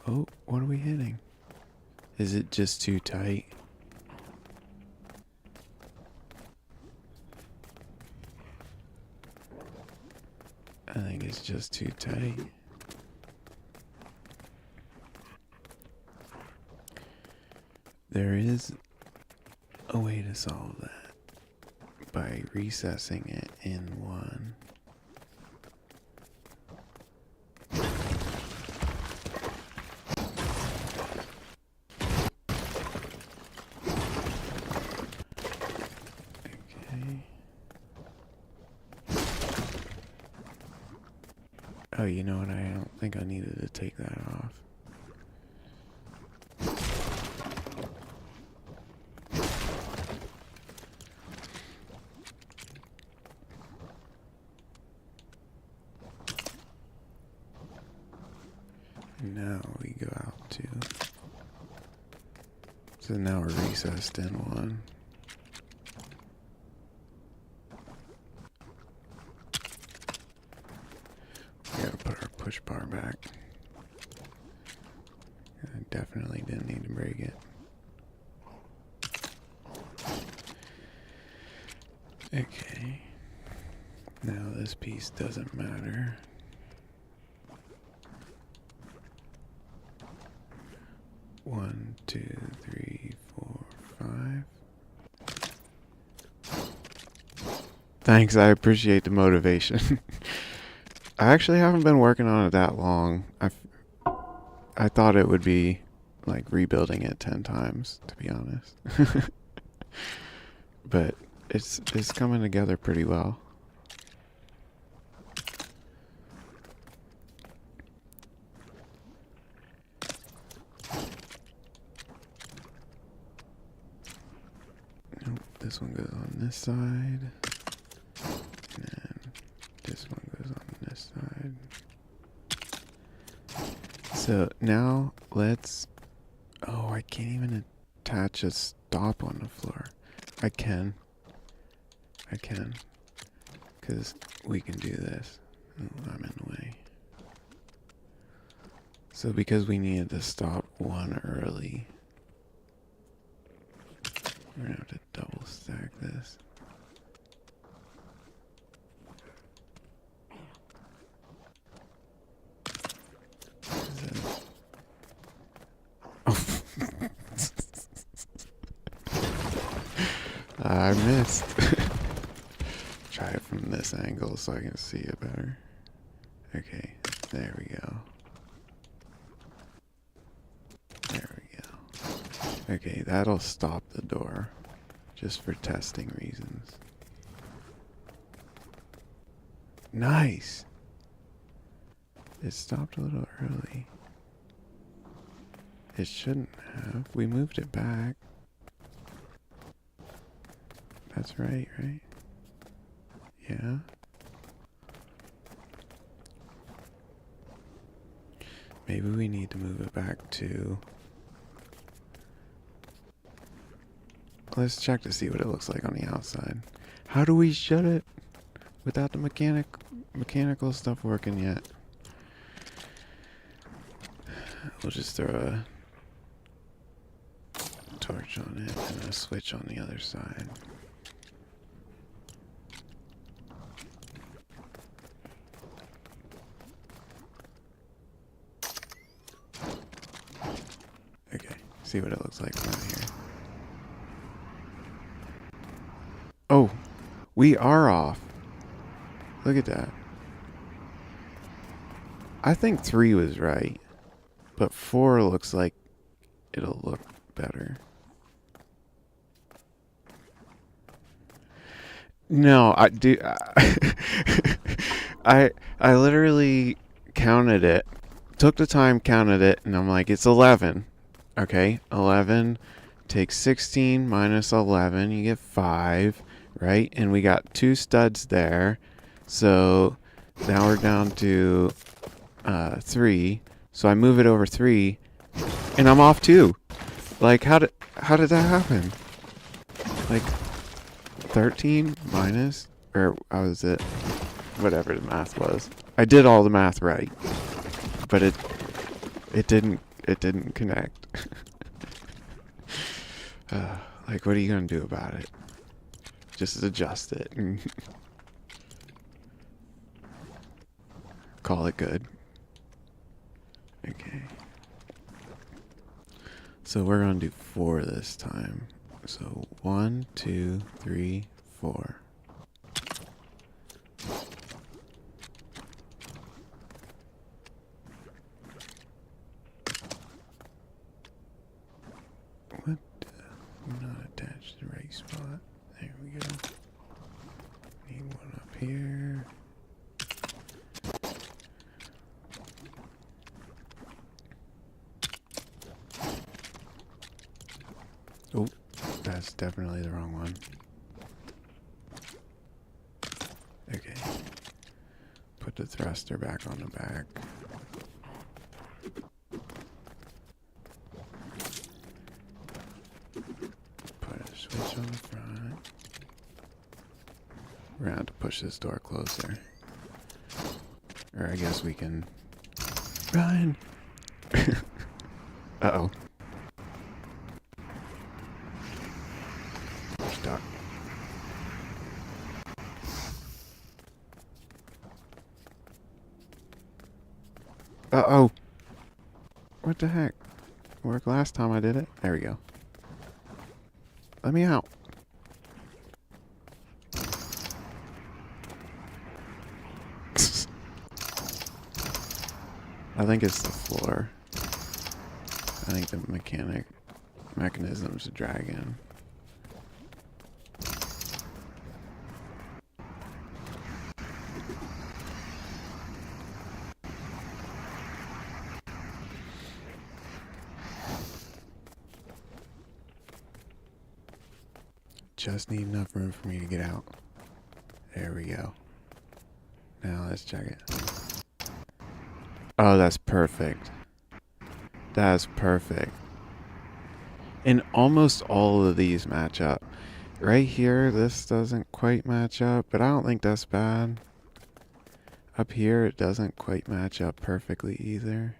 Oh, what are we hitting? Is it just too tight? I think it's just too tight. There is a way to solve that by recessing it in one. Okay. Oh, you know what? I don't think I needed to take that off. Now we go out to... So now we're recessed in one. We gotta put our push bar back. I definitely didn't need to break it. Okay. Now this piece doesn't matter. 1, 2, 3, 4, 5. Thanks, I appreciate the motivation. I actually haven't been working on it that long. I thought it would be like rebuilding it 10 times, to be honest. But it's coming together pretty well. Nope, this one goes on this side. And this one goes on this side. So now let's... Oh, I can't even attach a stop on the floor. I can. Because we can do this. Oh, I'm in the way. So because we needed to stop one early, we're going to have to double stack this. I missed. Try it from this angle so I can see it better. Okay, there we go. There we go. Okay, that'll stop the door. Just for testing reasons. Nice! It stopped a little early. It shouldn't have. We moved it back. That's right, right? Yeah. Maybe we need to move it back to... Let's check to see what it looks like on the outside. How do we shut it without the mechanical stuff working yet? We'll just throw a torch on it and a switch on the other side. Okay, see what it looks like from here. Oh, we are off. Look at that. I think 3 was right, but 4 looks like it'll look better. No, I do. I literally counted it, took the time, counted it, and I'm like, it's 11. Okay, 11. Take 16 minus 11, you get 5, right? And we got 2 studs there. So now we're down to 3. So I move it over 3, and I'm off 2. Like, how did that happen? Like, 13 minus, or how was it? Whatever the math was. I did all the math right, but it didn't connect. Like, what are you gonna do about it? Just adjust it and call it good. Okay. So we're gonna do 4 this time. So 1, 2, 3, 4. What? I'm not attached to the right spot. There we go. Need one up here. Oh, that's definitely the wrong one. Okay. Put the thruster back on the back. Put a switch on the front. We're gonna have to push this door closer. Or I guess we can... Run! Uh-oh. We're stuck. Uh-oh. What the heck? work last time I did it. There we go. Let me out. I think it's the floor. I think the mechanism's dragging. Just need enough room for me to get out. There we go. Now let's check it. Oh, that's perfect. That's perfect. And almost all of these match up. Right here, this doesn't quite match up, but I don't think that's bad. Up here, it doesn't quite match up perfectly either.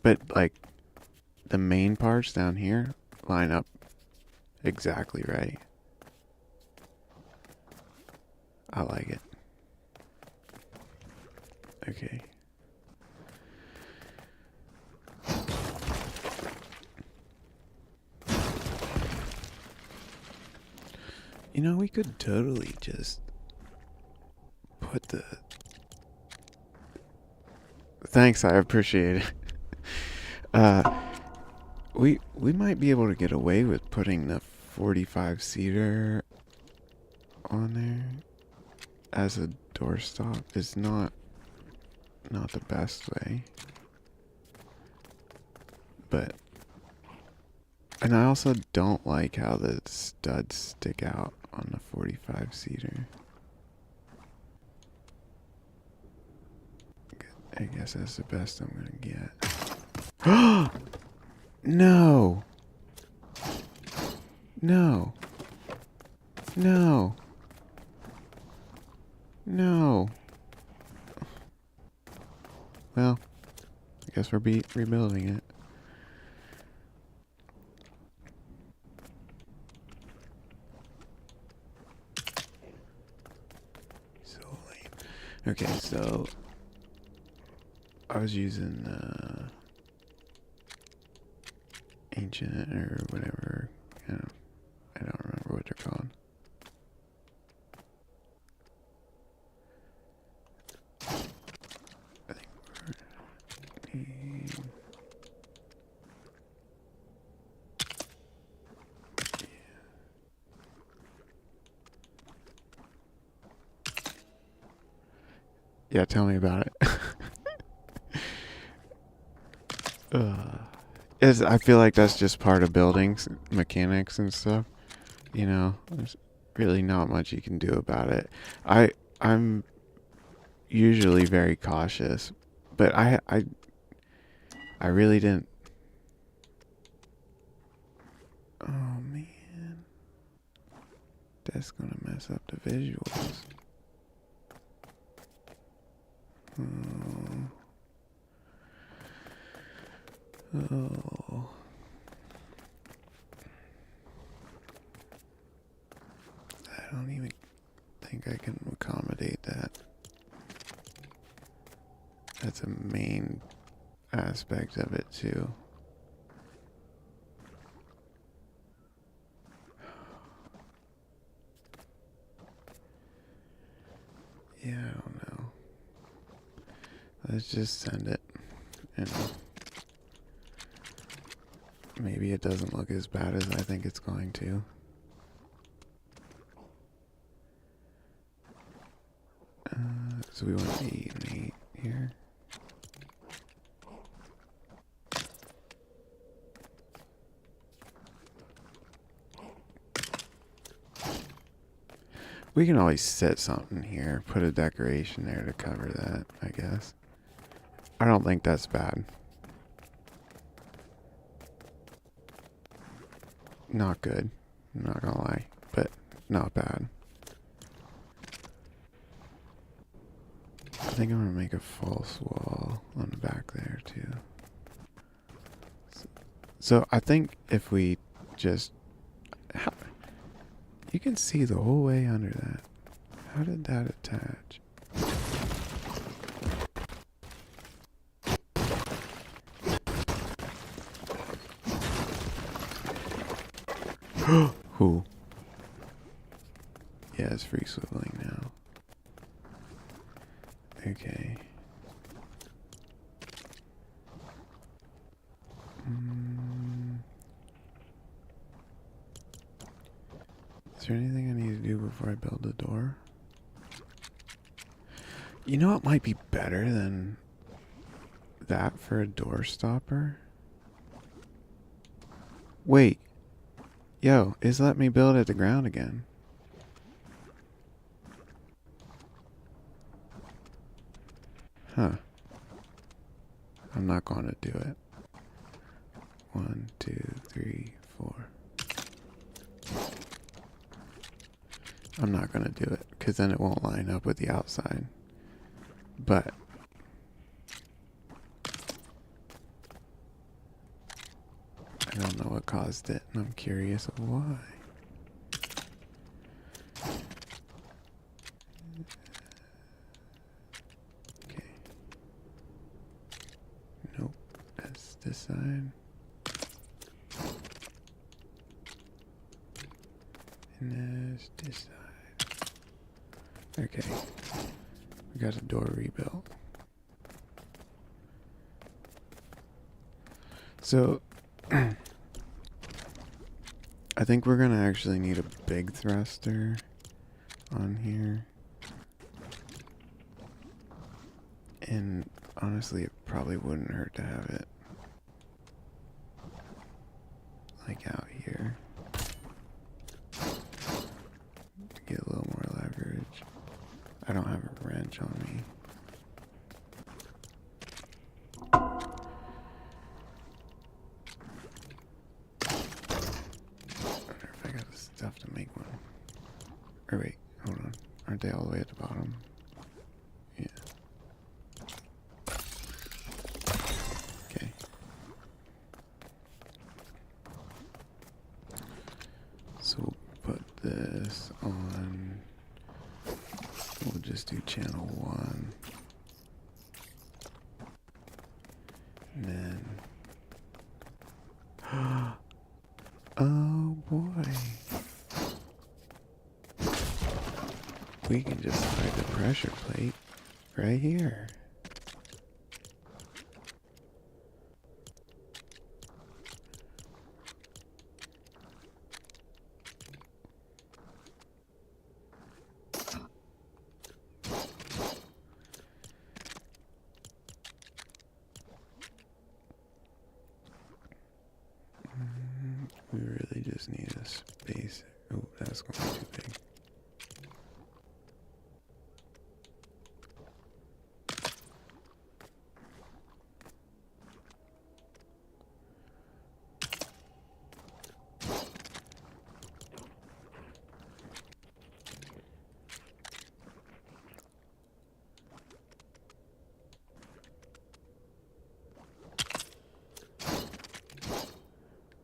But, like, the main parts down here line up exactly right. I like it. Okay. You know, we could totally just put the... Thanks, I appreciate it. We might be able to get away with putting the 45-seater on there as a doorstop. It's not the best way. But... And I also don't like how the studs stick out on the 45-seater. I guess that's the best I'm gonna get. No! No! No! No! Well, I guess we're rebuilding it. Okay, so I was using ancient or whatever. I don't remember what they're called. I think yeah, tell me about it. I feel like that's just part of buildings, mechanics and stuff. You know, there's really not much you can do about it. I'm usually very cautious, but I really didn't. Oh man, that's gonna mess up the visuals. Oh. I don't even think I can accommodate that. That's a main aspect of it too. Yeah, I don't know. Let's just send it. And maybe it doesn't look as bad as I think it's going to. So we want 8 and 8 here. We can always set something here, put a decoration there to cover that, I guess. I don't think that's bad. Not good, I'm not gonna lie, but not bad. I think I'm gonna make a false wall on the back there too. So I think if we just... You can see the whole way under that. How did that attach? Who? Yeah, it's free swiveling now. Okay. Is there anything I need to do before I build the door? You know what might be better than that for a door stopper? Wait. Yo, it's let me build at the ground again. Huh. I'm not going to do it. 1, 2, 3, 4. I'm not going to do it because then it won't line up with the outside. But I don't know what caused it, and I'm curious of why. Okay. Nope. That's this side. And there's this side. Okay. We got a door rebuilt. So, I think we're gonna actually need a big thruster on here. And honestly, it probably wouldn't hurt to have it like out here to get a little more leverage. I don't have a wrench on me. Stuff to make one. Or wait, hold on. Aren't they all the way at the bottom? Yeah. Okay. So we'll put this on. We'll just do channel 1. And then. Oh boy. We can just hide the pressure plate right here. We really just need a space. Oh, that's going too big.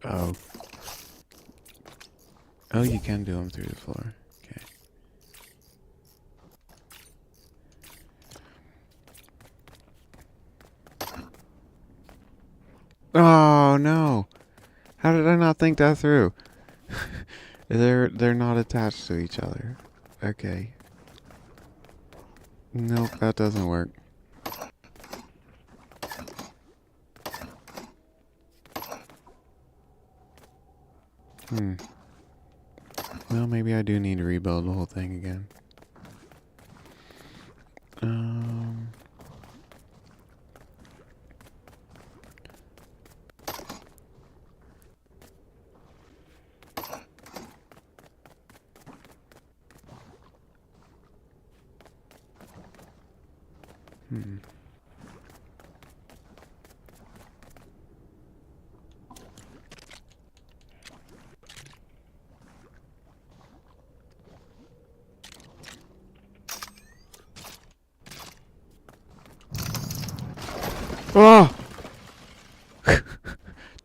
Oh. Oh, you can do them through the floor. Okay. Oh, no. How did I not think that through? They're not attached to each other. Okay. Nope, that doesn't work. Well, maybe I do need to rebuild the whole thing again. Oh!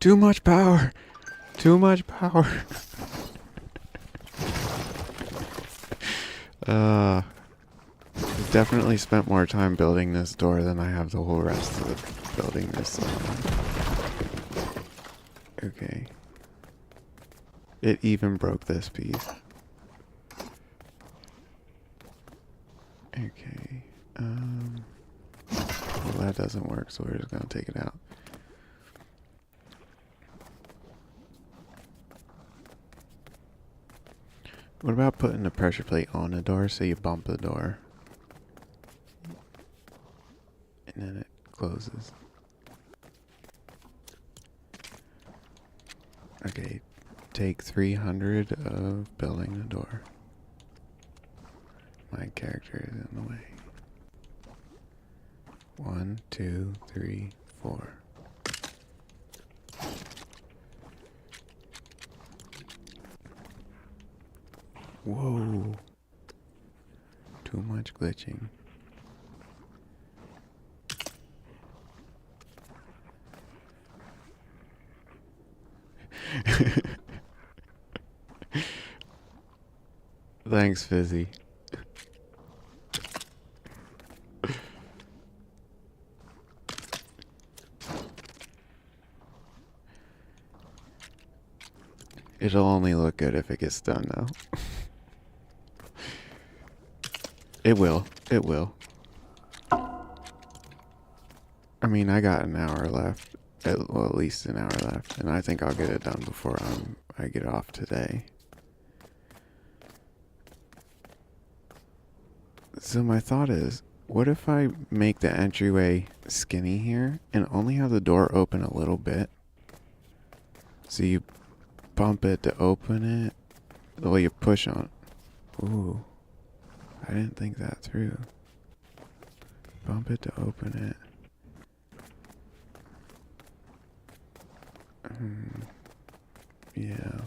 Too much power. Too much power. Definitely spent more time building this door than I have the whole rest of the building this sauna. Okay. It even broke this piece. Okay. Well, that doesn't work, so we're just gonna take it out. What about putting a pressure plate on the door so you bump the door? And then it closes. Okay, take 300 of building the door. My character is in the way. 1, 2, 3, 4. Whoa. Too much glitching. Thanks, Fizzy. It'll only look good if it gets done, though. It will. It will. I mean, I got an hour left. Well, at least an hour left. And I think I'll get it done before I get off today. So my thought is, what if I make the entryway skinny here and only have the door open a little bit? So you bump it to open it. Well, you push on. Ooh. I didn't think that through. Bump it to open it. Yeah.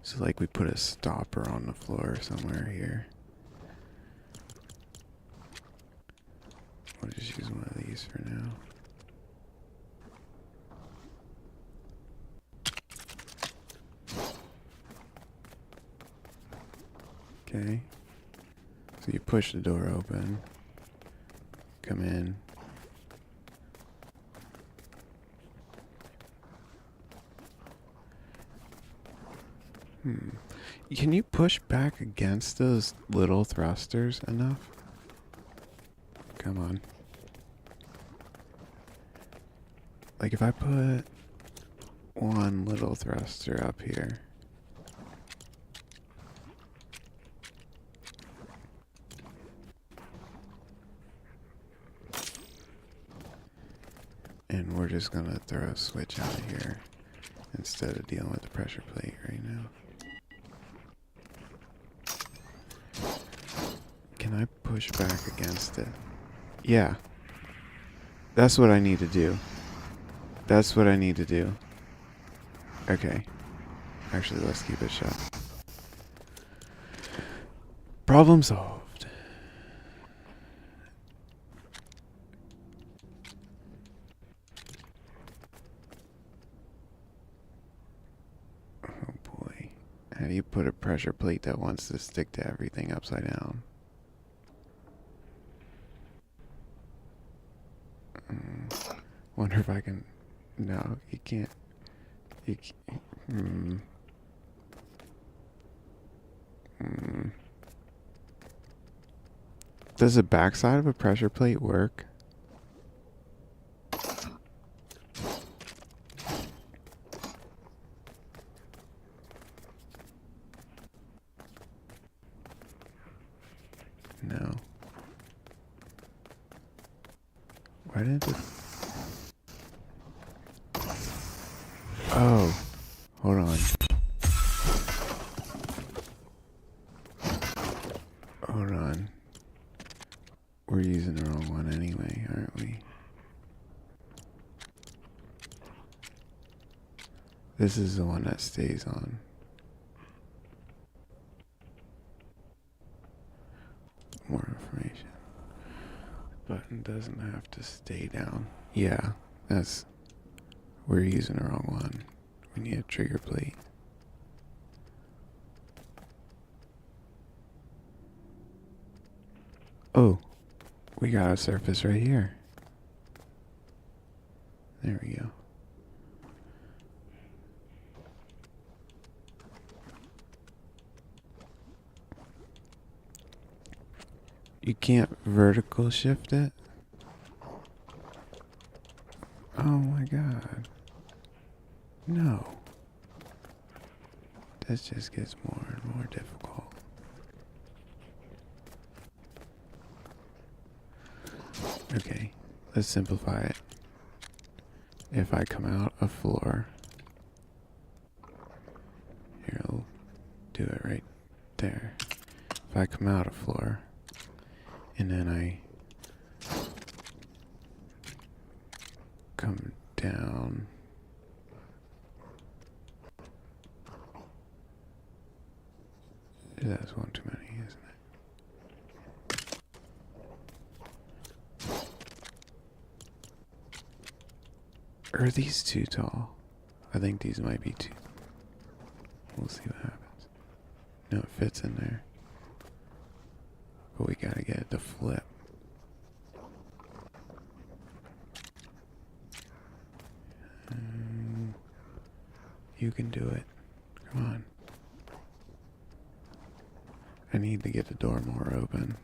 So like we put a stopper on the floor somewhere here. We'll just use one of these for now. Okay. So you push the door open. Come in. Can you push back against those little thrusters enough? Come on. Like if I put one little thruster up here. And we're just gonna throw a switch out of here instead of dealing with the pressure plate right now. Can I push back against it? Yeah. That's what I need to do. That's what I need to do. Okay. Actually, let's keep it shut. Problem solved. Oh boy. How do you put a pressure plate that wants to stick to everything upside down? Wonder if I can... No, you can't. You can't. Does the backside of a pressure plate work? No. Why didn't it... Oh. Hold on. Hold on. We're using the wrong one anyway, aren't we? This is the one that stays on. More information. Button doesn't have to stay down. Yeah, that's... We're using the wrong one. We need a trigger plate. Oh, we got a surface right here. There we go. You can't vertical shift it? Oh my god. No. This just gets more and more difficult. Okay, let's simplify it. If I come out a floor, here, I'll do it right there. If I come out a floor, and then I come down, that's one too many, isn't it? Are these too tall? I think these might be too. We'll see what happens. No, it fits in there. But we gotta get it to flip. You can do it. Come on. I need to get the door more open.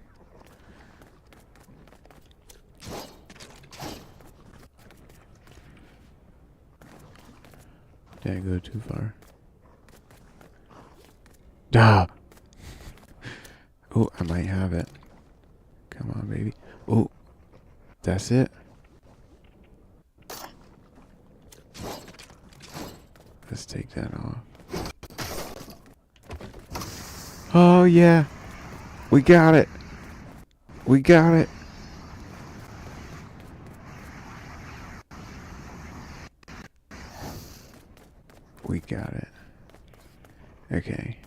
Did I go too far? Ah! Oh, I might have it. Come on, baby. Oh, that's it. Let's take that off. Oh, yeah. We got it. We got it. We got it. Okay.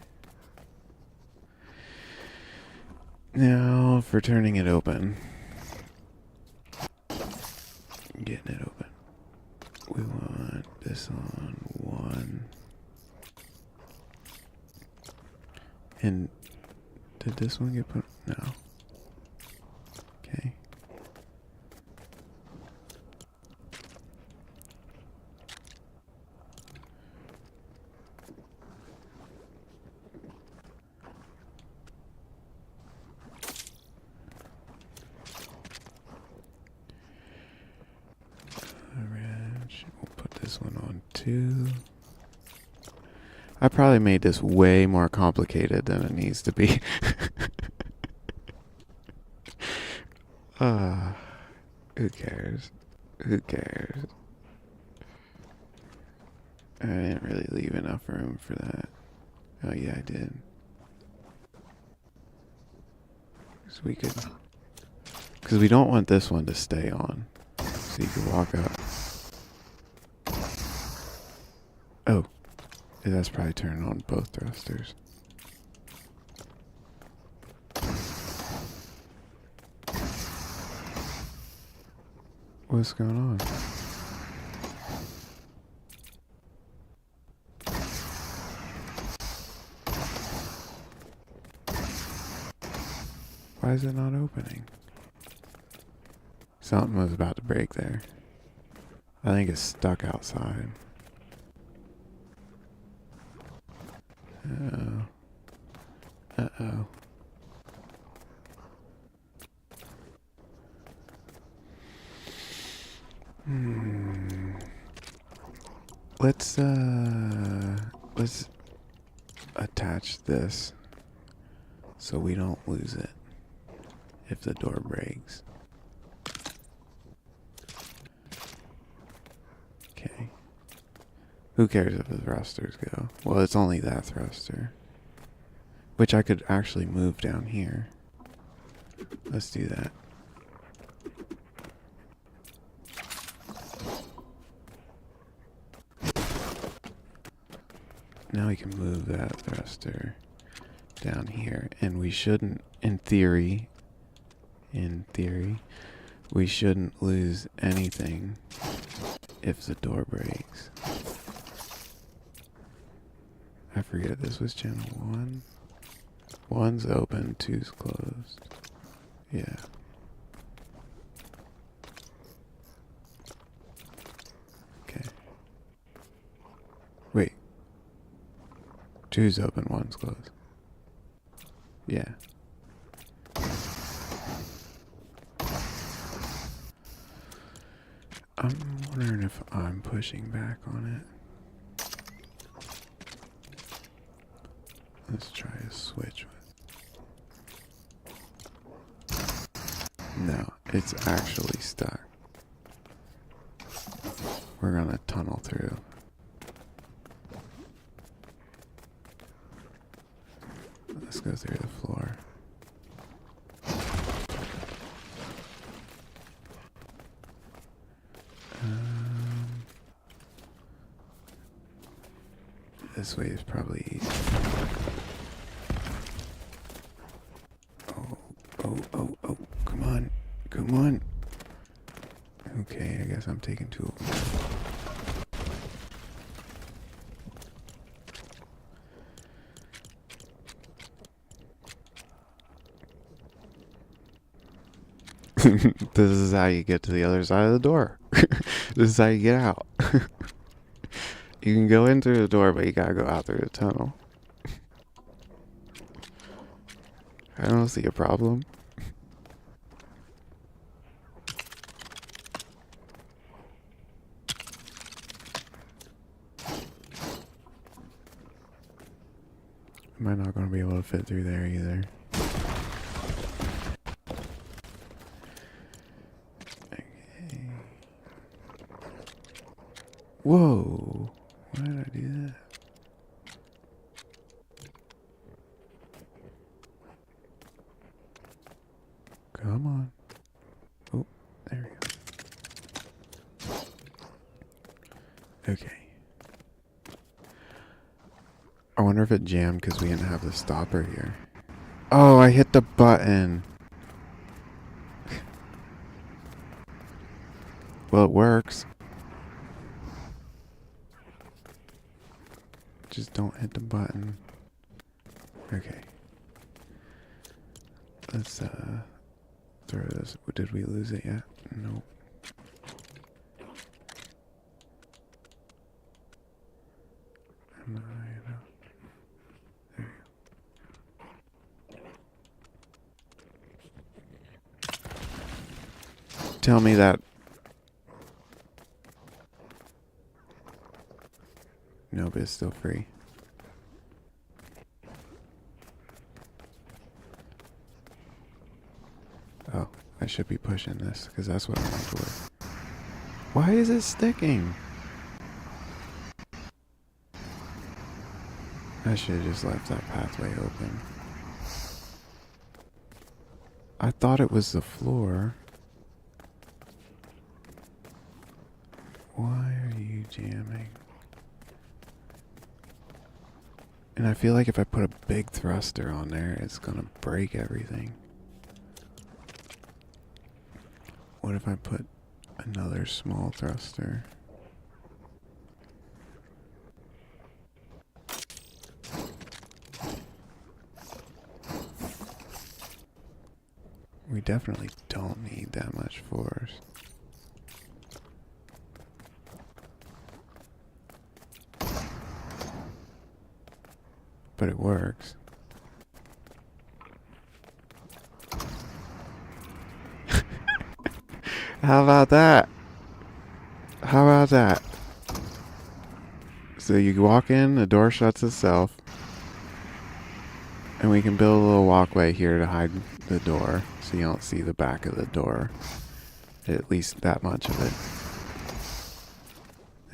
Now for turning it open. Getting it open. We want this on 1. And did this one get put? No. Okay. We'll put this one on 2. I probably made this way more complicated than it needs to be. Who cares? Who cares? I didn't really leave enough room for that. Oh yeah, I did. So we could, because we don't want this one to stay on. So you can walk up. Oh, that's probably turning on both thrusters. What's going on? Why is it not opening? Something was about to break there. I think it's stuck outside. Uh-oh. Uh-oh. Let's attach this so we don't lose it if the door breaks. Okay. Who cares if the thrusters go? Well, it's only that thruster, which I could actually move down here. Let's do that. Now we can move that thruster down here, and we shouldn't, in theory, we shouldn't lose anything if the door breaks. I forget, this was channel 1. 1's open, 2's closed. Yeah. Two's open, one's closed. Yeah. I'm wondering if I'm pushing back on it. Let's try a switch. No, it's actually stuck. We're gonna tunnel through. Let's go through the floor. This way is probably easy. Oh, come on. Come on. Okay, I guess I'm taking two of them. This is how you get to the other side of the door. This is how you get out. You can go in through the door, but you gotta go out through the tunnel. I don't see a problem. Am I not gonna be able to fit through there either? Okay. Whoa! Why did I do that? Come on. Oh, there we go. Okay. I wonder if it jammed because we didn't have the stopper here. Oh, I hit the button. Well, it works. Just don't hit the button. Okay. Let's throw this. Did we lose it yet? Nope. I'm not, there you go. Tell me that. Nope, it's still free. Oh, I should be pushing this because that's what I want to work. Why is it sticking? I should have just left that pathway open. I thought it was the floor. Why are you jamming? And I feel like if I put a big thruster on there, it's gonna break everything. What if I put another small thruster? We definitely don't need that much force. But it works. How about that? How about that? So you walk in, the door shuts itself, and we can build a little walkway here to hide the door so you don't see the back of the door. At least that much of it.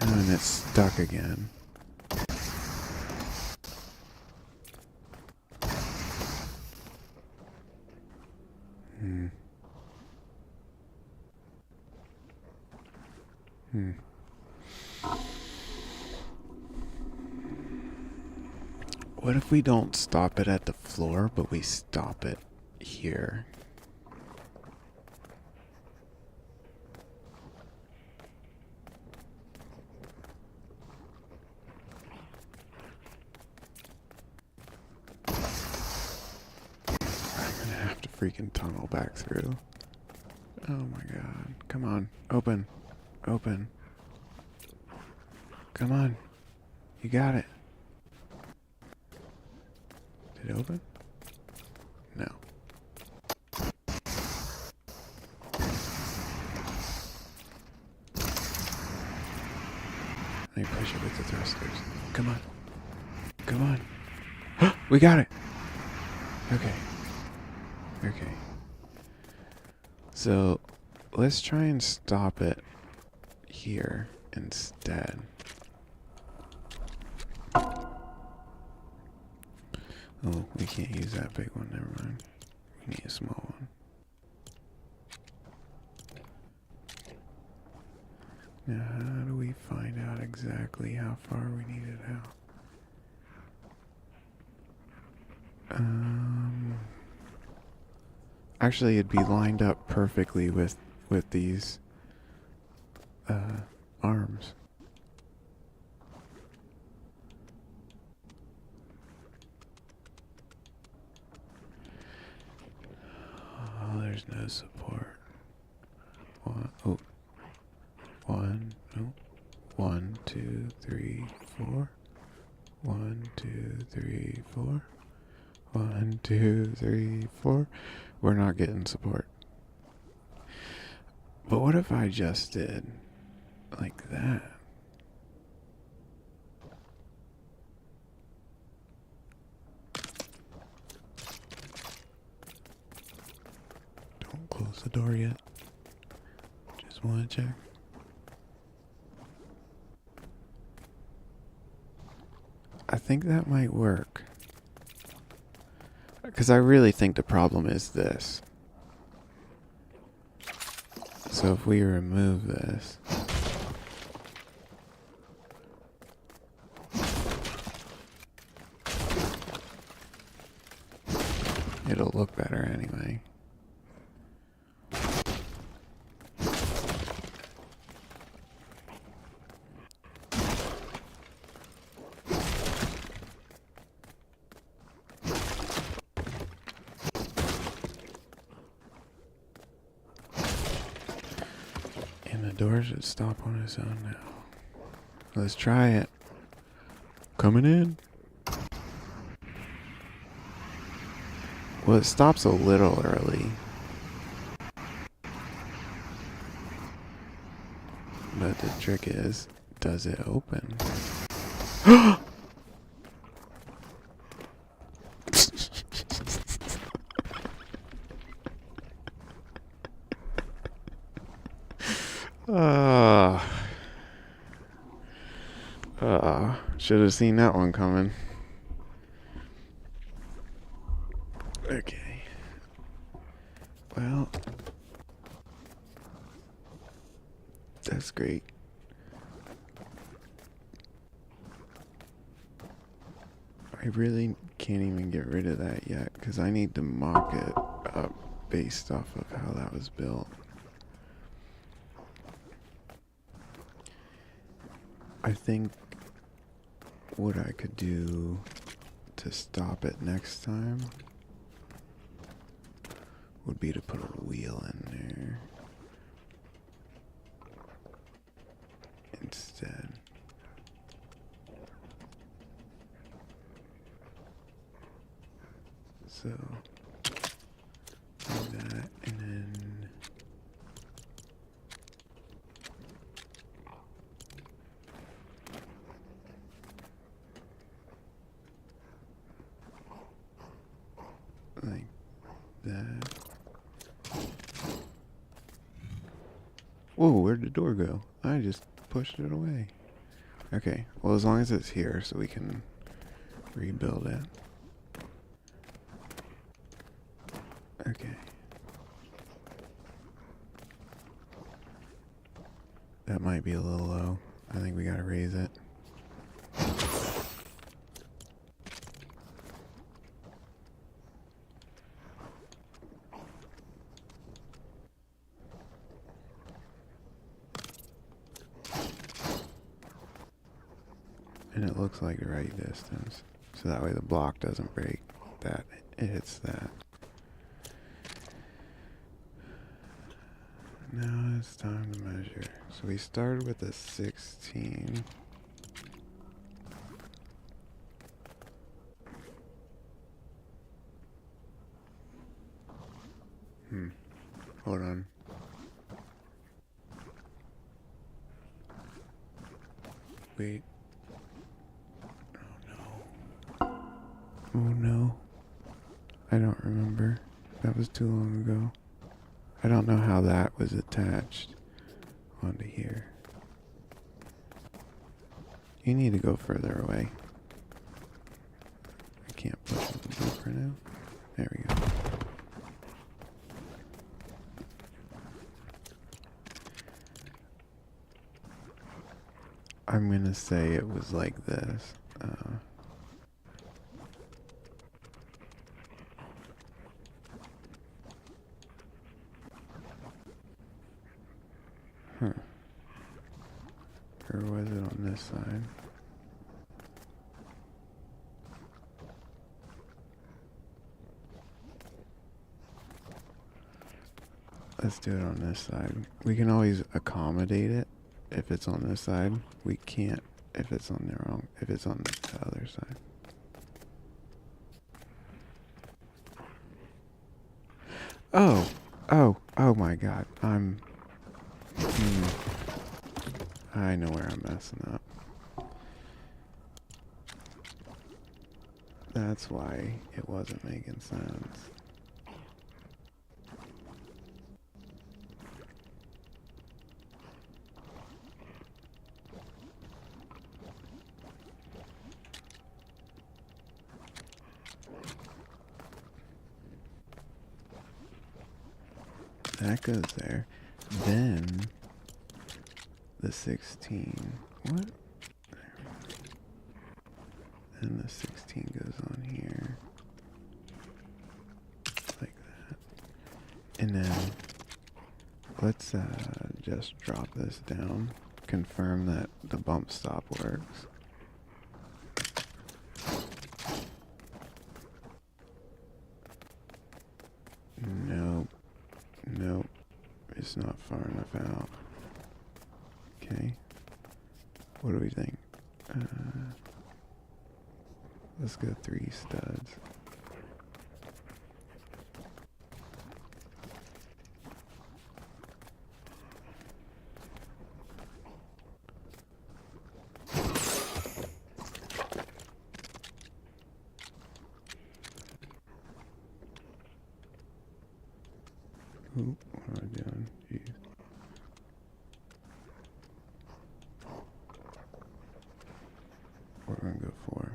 And then it's stuck again. What if we don't stop it at the floor, but we stop it here? I'm gonna have to freaking tunnel back through. Oh my god. Come on. Open. Open. Come on. You got it. Did it open? No. Let me push it with the thrusters. Come on. Come on. We got it. Okay. Okay. So let's try and stop it here instead. Oh, we can't use that big one. Never mind. We need a small one. Now, how do we find out exactly how far we need it out? Actually, it'd be lined up perfectly with these arms. Oh, there's no support. One, two, three, four. 1, 2, 3, 4. 1, 2, 3, 4. We're not getting support. But what if I just did like that? Don't close the door yet. Just want to check. I think that might work. Because I really think the problem is this. So if we remove this, it'll look better anyway. The door should stop on its own now. Let's try it. Coming in. Well, it stops a little early. But the trick is, does it open? Should have seen that one coming. Okay. Well, that's great. I really can't even get rid of that yet because I need to mock it up based off of how that was built. I think what I could do to stop it next time would be to put a wheel in there instead. So do that, and then like that. Whoa, where'd the door go? I just pushed it away. Okay, well, as long as it's here so we can rebuild it. Okay. That might be a little low. I think we gotta raise it. And it looks like the right distance. So that way the block doesn't break. That it hits that. Now it's time to measure. So we started with a 16. Hold on. Wait. Oh no. I don't remember. That was too long ago. I don't know how that was attached onto here. You need to go further away. I can't push it deeper now. There we go. I'm gonna say it was like this. Huh. Or was it on this side? Let's do it on this side. We can always accommodate it if it's on this side. We can't if it's on if it's on the other side. Oh my god. I know where I'm messing up. That's why it wasn't making sense. That goes there. Then the 16. What? Then the 16 goes on here. Like that. And then let's just drop this down. Confirm that the bump stop works. Nope. It's not far enough out. Okay. What do we think? Let's go 3 studs. Oop, what am I doing? Jeez. What am I gonna go for?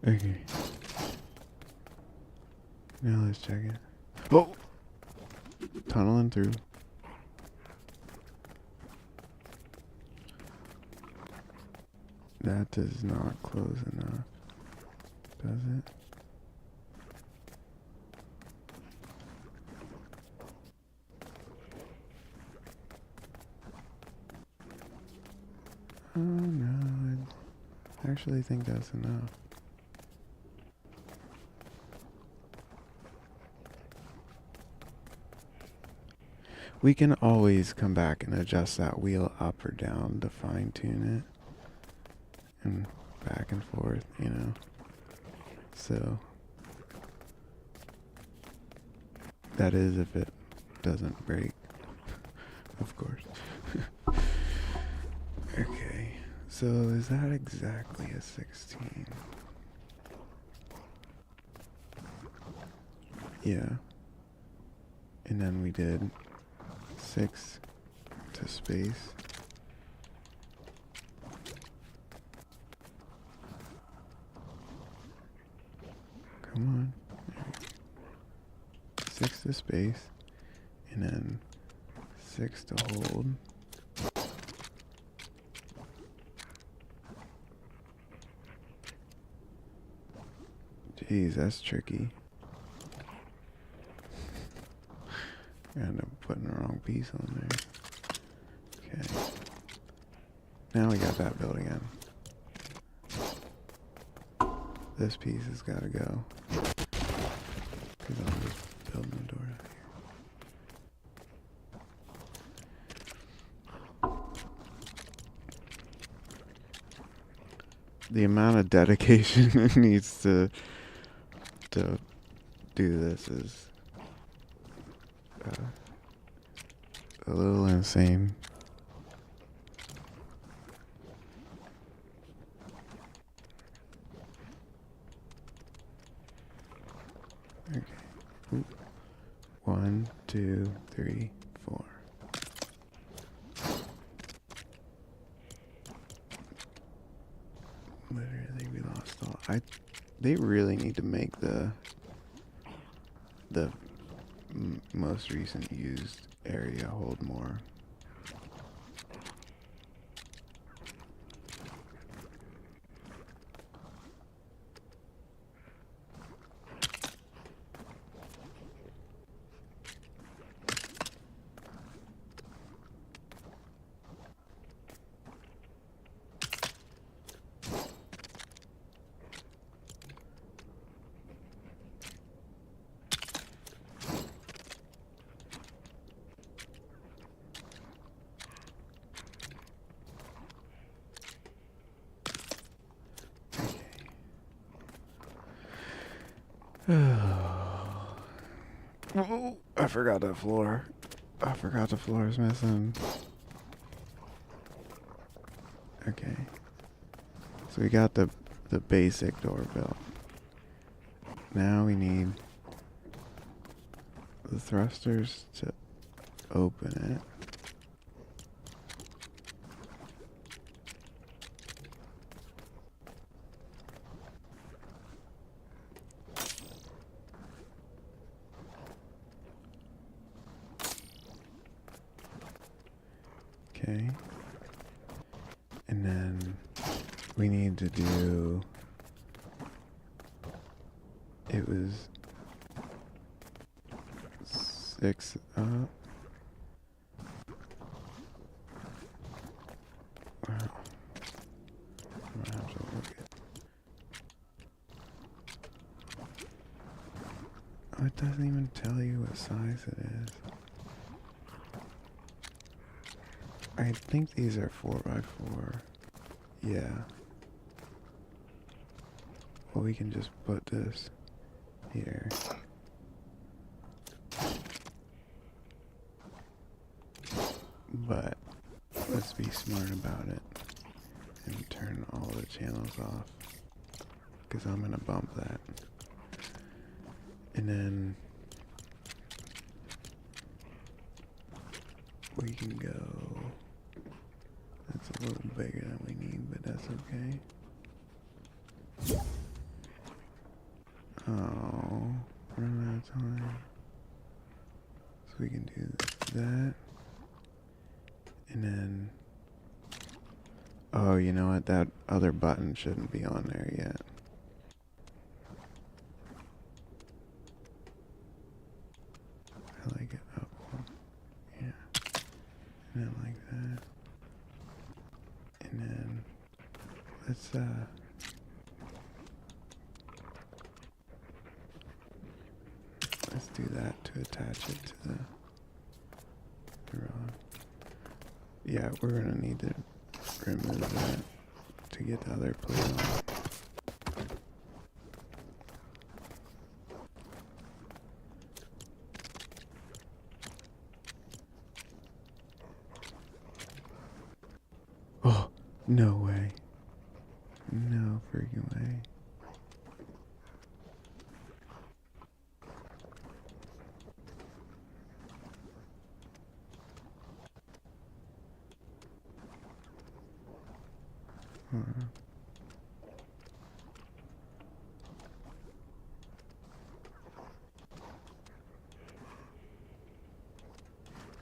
Okay. Now let's check it. Oh! Tunneling through. That does not close enough. Does it? Oh no, I actually think that's enough. We can always come back and adjust that wheel up or down to fine tune it. And back and forth, you know. So, that is if it doesn't break. Of course. Okay, so is that exactly a 16? Yeah. And then we did 6 to space. Come on. 6 to space. And then 6 to hold. Jeez, that's tricky. I ended up putting the wrong piece on there. Okay. Now we got that building in. This piece has got to go. Because I'm just building the door out here. The amount of dedication it needs to do this is a little insane. Okay. Ooh. 1, 2, 3, 4. Literally, we lost all. They really need to make the most recent used area hold more. Oh, I forgot the floor. I forgot the floor is missing. Okay. So we got the basic door built. Now we need the thrusters to open it. Okay. And then we need to do, it was 6 up. Wow. I'm gonna have to look at. Oh, it doesn't even tell you what size it is. I think these are 4x4. Yeah. Well, we can just put this here. But let's be smart about it and turn all the channels off, because I'm gonna bump that. And then we can go. That's a little bigger than we need, but that's okay. Oh, run out of time. So we can do that. And then, oh, you know what? That other button shouldn't be on there yet. I like it up one. Yeah. And then like that. And then let's do that to attach it to the rod. Yeah, we're gonna need to remove that to get the other plate on. Oh, no way. No freaking way.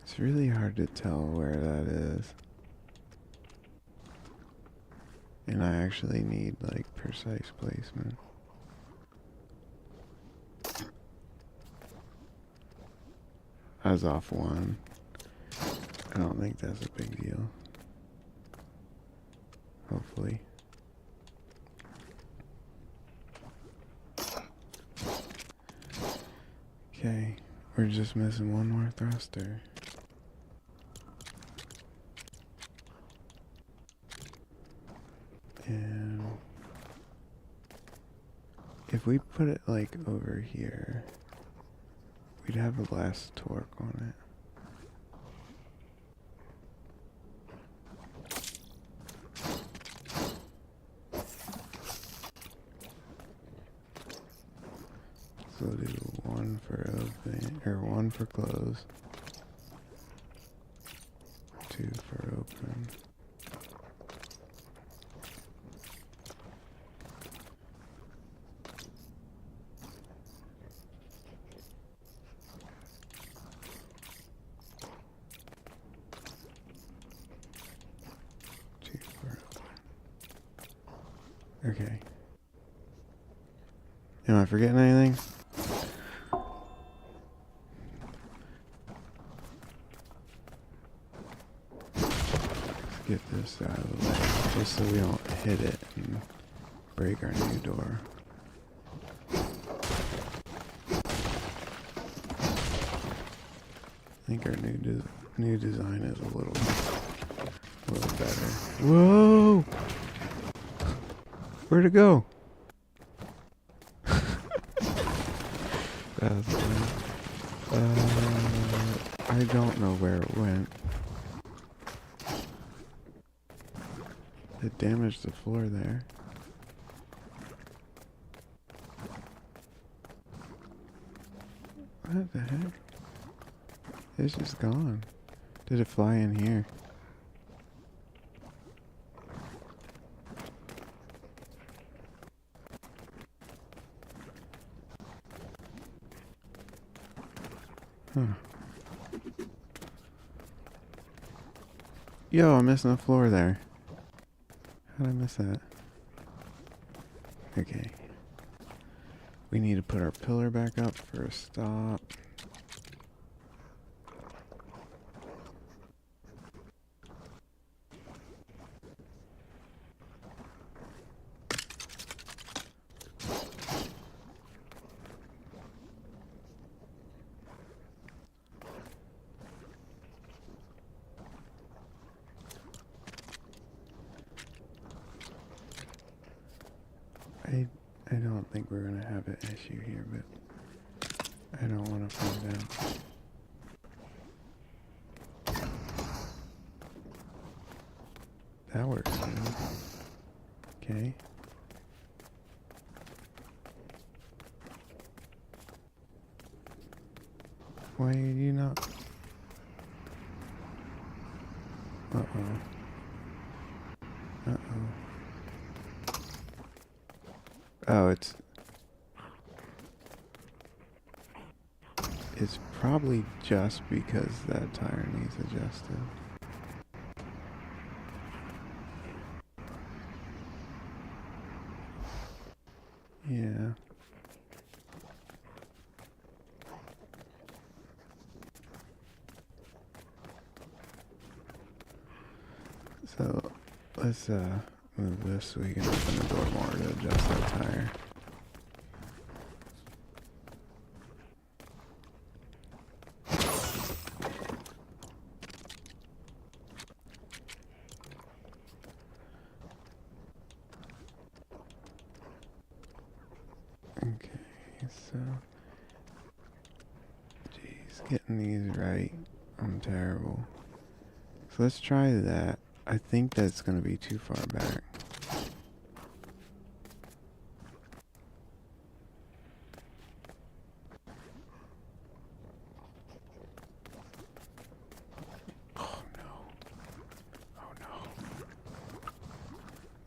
It's really hard to tell where that is. And I actually need like precise placement. I was off one. I don't think that's a big deal. Hopefully. Okay, we're just missing one more thruster. And if we put it like over here, we'd have less torque on it. So we'll do one for open, or one for close, two for open. Two for open. Okay. Am I forgetting anything? Get this out of the way, just so we don't hit it and break our new door. I think our new design is a little better. Whoa! Where'd it go? That was funny. I don't know where it went. It damaged the floor there. What the heck? It's just gone. Did it fly in here? Huh. Yo, I'm missing the floor there. How did I miss that? Okay. We need to put our pillar back up for a stop. I don't think we're gonna have an issue here, but I don't want to find out. That works good. Okay. Why are you not? Uh-oh. Uh-oh. Oh, it's probably just because that tire needs adjusted. Yeah. So let's move this so we can open the door more to adjust that tire. Okay, so geez, getting these right, I'm terrible. So let's try that. I think that's gonna be too far back. Oh no. Oh no.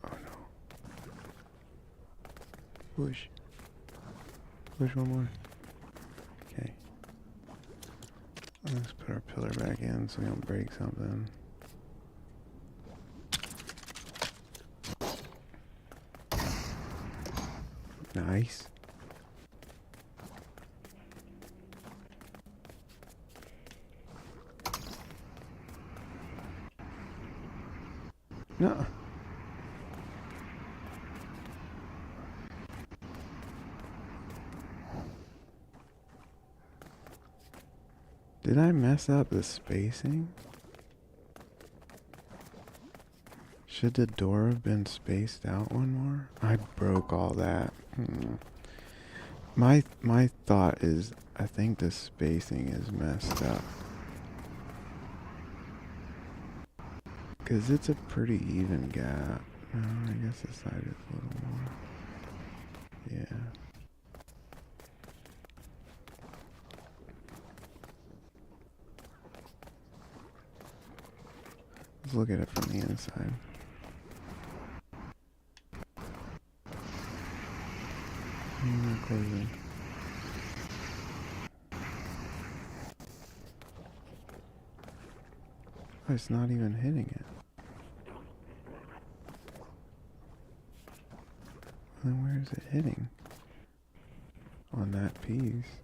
Oh no. Push. Push one more. Okay. Let's put our pillar back in so we don't break something. Nice. No. Did I mess up the spacing? Should the door have been spaced out one more? I broke all that. My thought is I think the spacing is messed up. Cause it's a pretty even gap. No, I guess this side is a little more. Yeah. Let's look at it from the inside. Not closing. Oh, it's not even hitting it. Then where is it hitting? On that piece,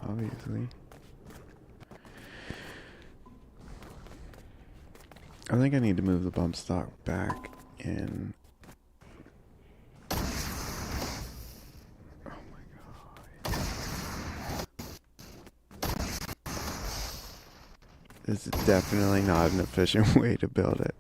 obviously. I think I need to move the bump stock back in. Oh my god. This is definitely not an efficient way to build it.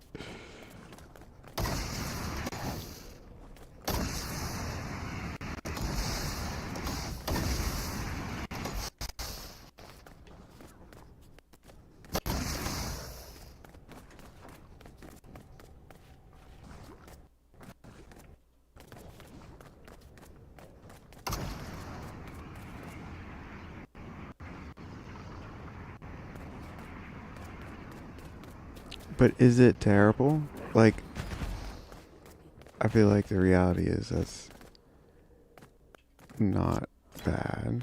But is it terrible? Like, I feel like the reality is that's not bad.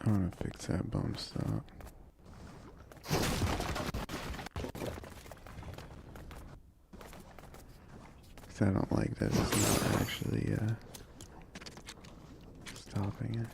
I want to fix that bump stop. Because I don't like that it's not actually stopping it.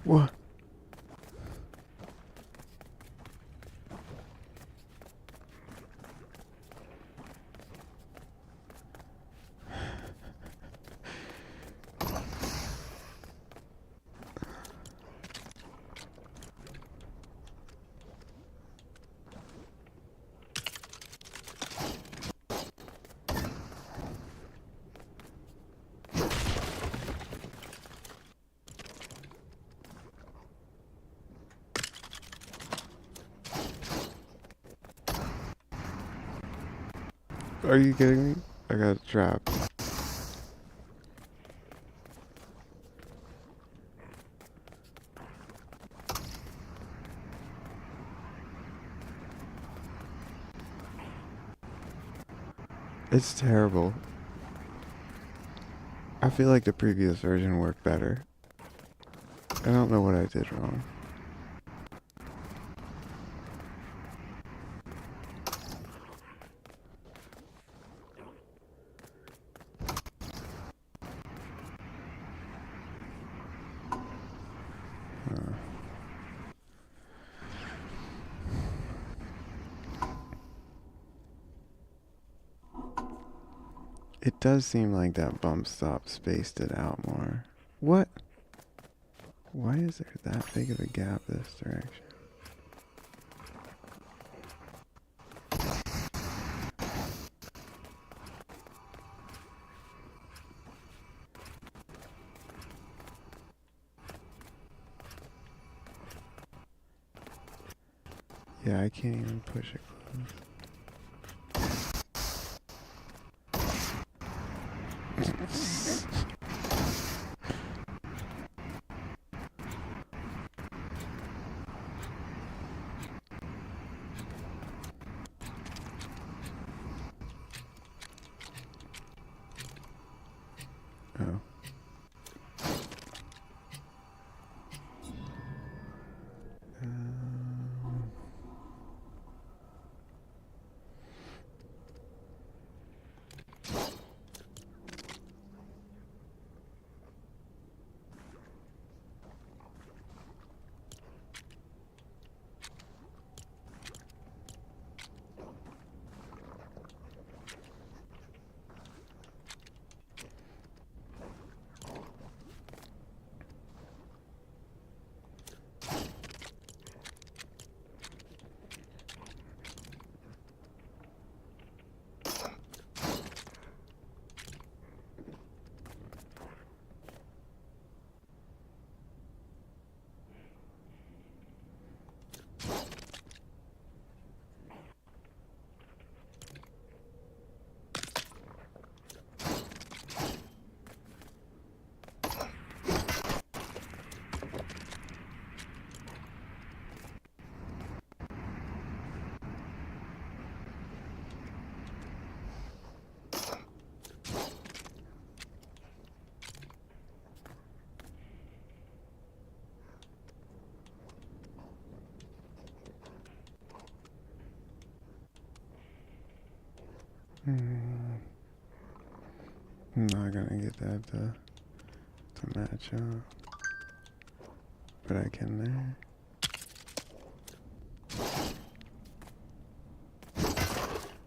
What? Are you kidding me? I got trapped. It's terrible. I feel like the previous version worked better. I don't know what I did wrong. It does seem like that bump stop spaced it out more. What? Why is there that big of a gap this direction? Yeah, I can't even push it close. Oh. I'm not gonna get that to match up, but I can there.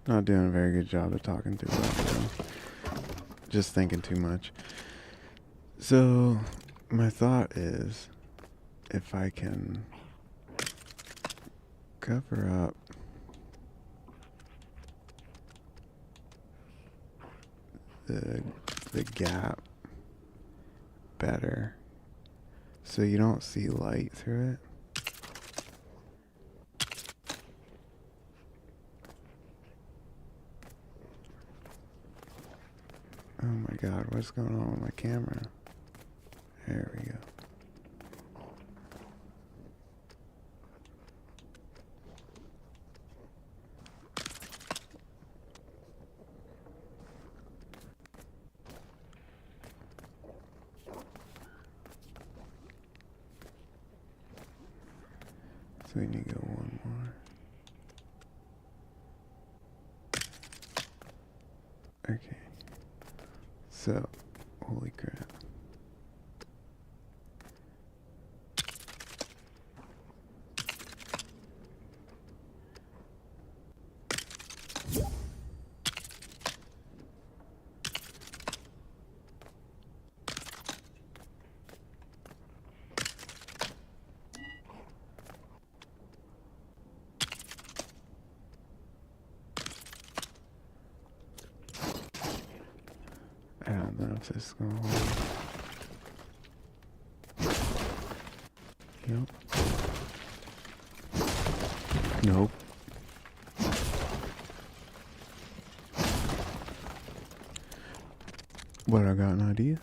Not doing a very good job of talking through that, though. Just thinking too much. So, my thought is, if I can cover up the gap better, so you don't see light through it. Oh my god, what's going on with my camera? There we go. So we need to go one more. Okay. So, holy crap. I don't know if this is gonna hold. Yep. Nope. But I got an idea.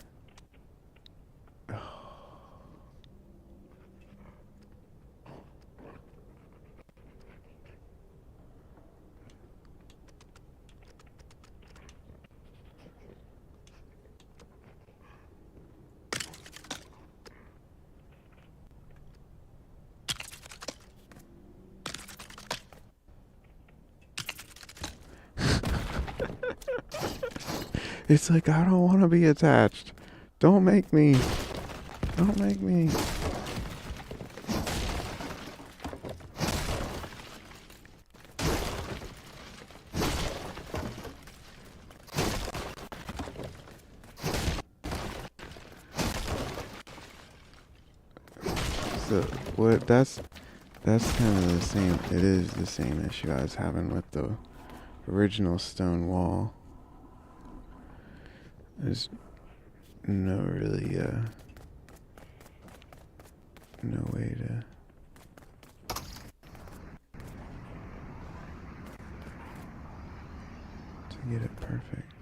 It's like, I don't want to be attached. Don't make me. Don't make me. So, what, that's kind of the same, it is the same issue I was having with the original stone wall. There's no really, no way to get it perfect.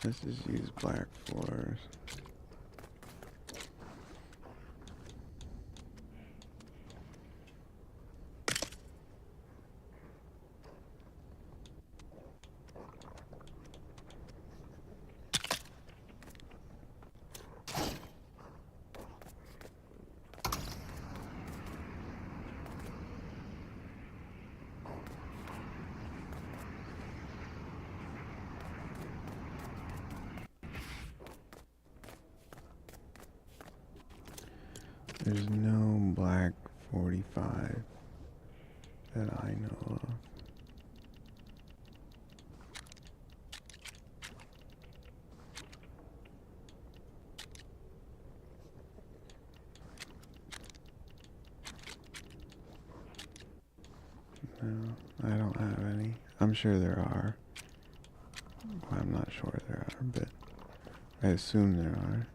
Let's just use black floors. There's no black 45 that I know of. No, I don't have any. I'm sure there are. I'm not sure there are, but I assume there are.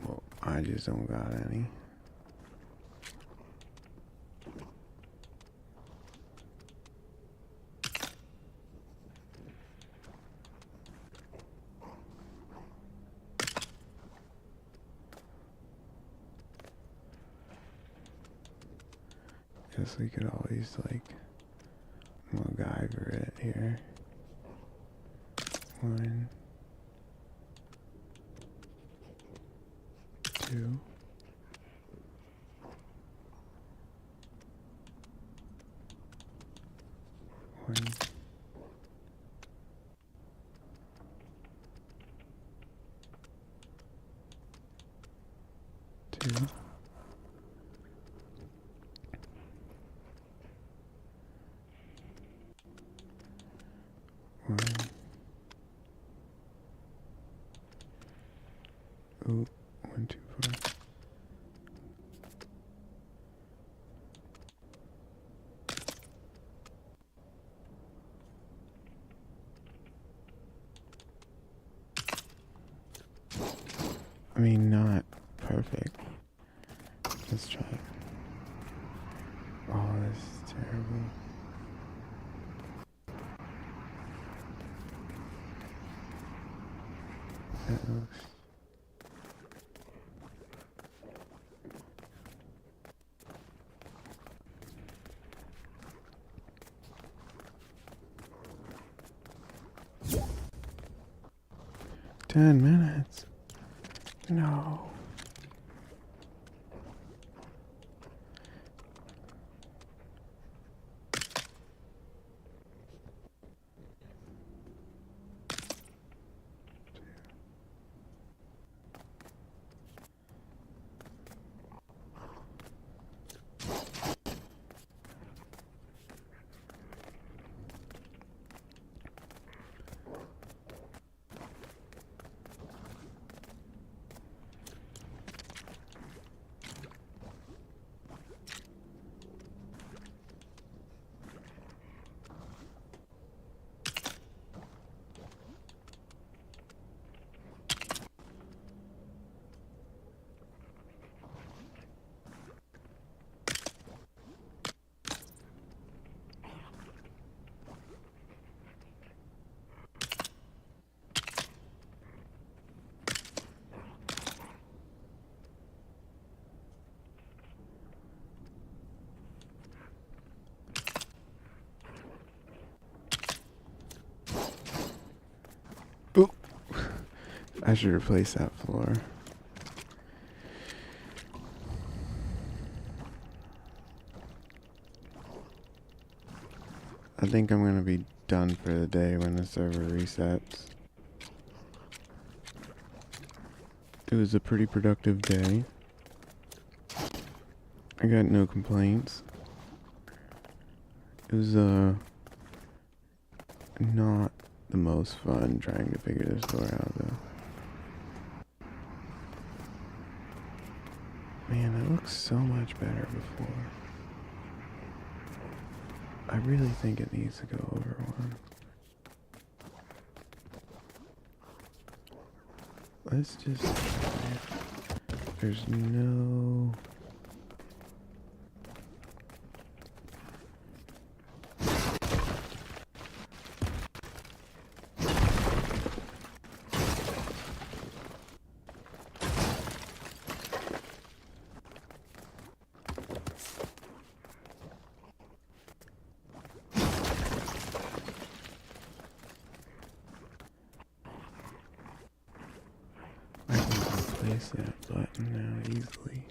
Well, I just don't got any. Guess we could always, like, MacGyver it here. 1, 2. 1, 2. 1. Oh, 1, 2, 4. I mean, not perfect. Let's try it. Oh, this is terrible. That looks... 10 minutes. No. Oop. I should replace that floor. I think I'm gonna be done for the day when the server resets. It was a pretty productive day. I got no complaints. It was not the the most fun trying to figure this door out, though. Man, it looks so much better before. I really think it needs to go over one. Let's just... There's no... Place that button now easily.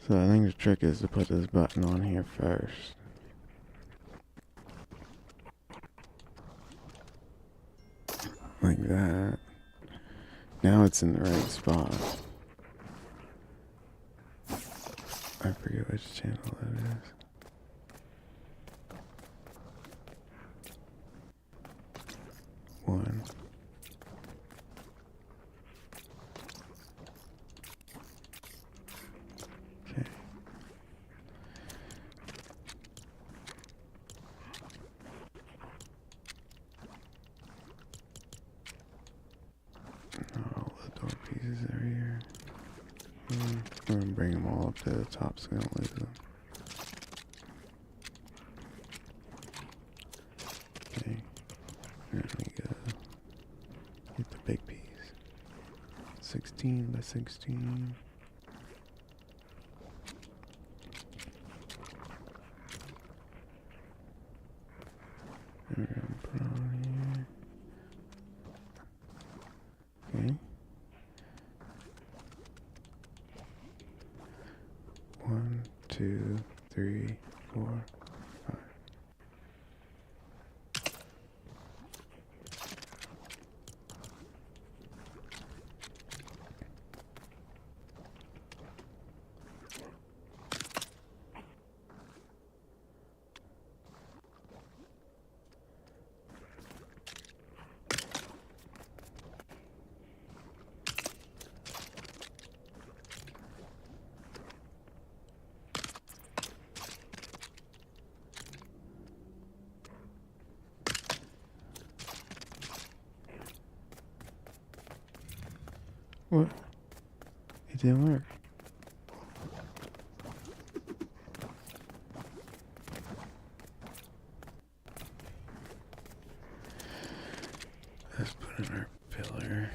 So I think the trick is to put this button on here first. Like that. Now it's in the right spot. I forget which channel that is. One. We're gonna bring them all up to the top so we don't lose them. Okay. There we go. Get the big piece. 16 by 16. And we're gonna put on here. Okay. 1, 2, 3, 4, 5. What? It didn't work. Let's put in our pillar.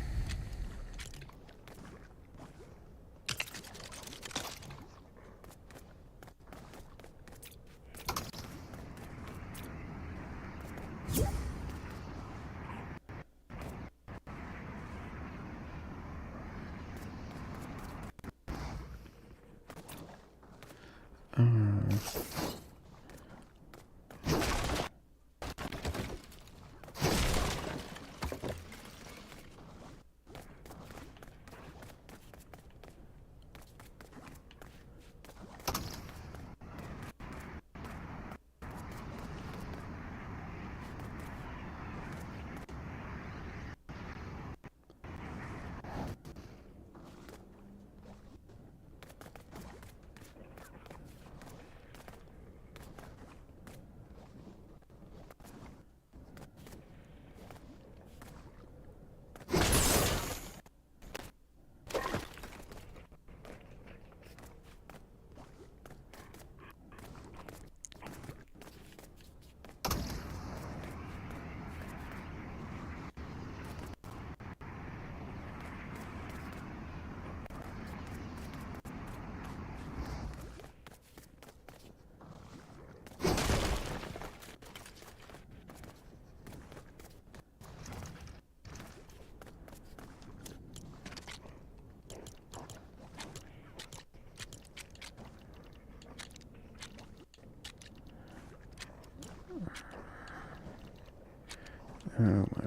Oh my.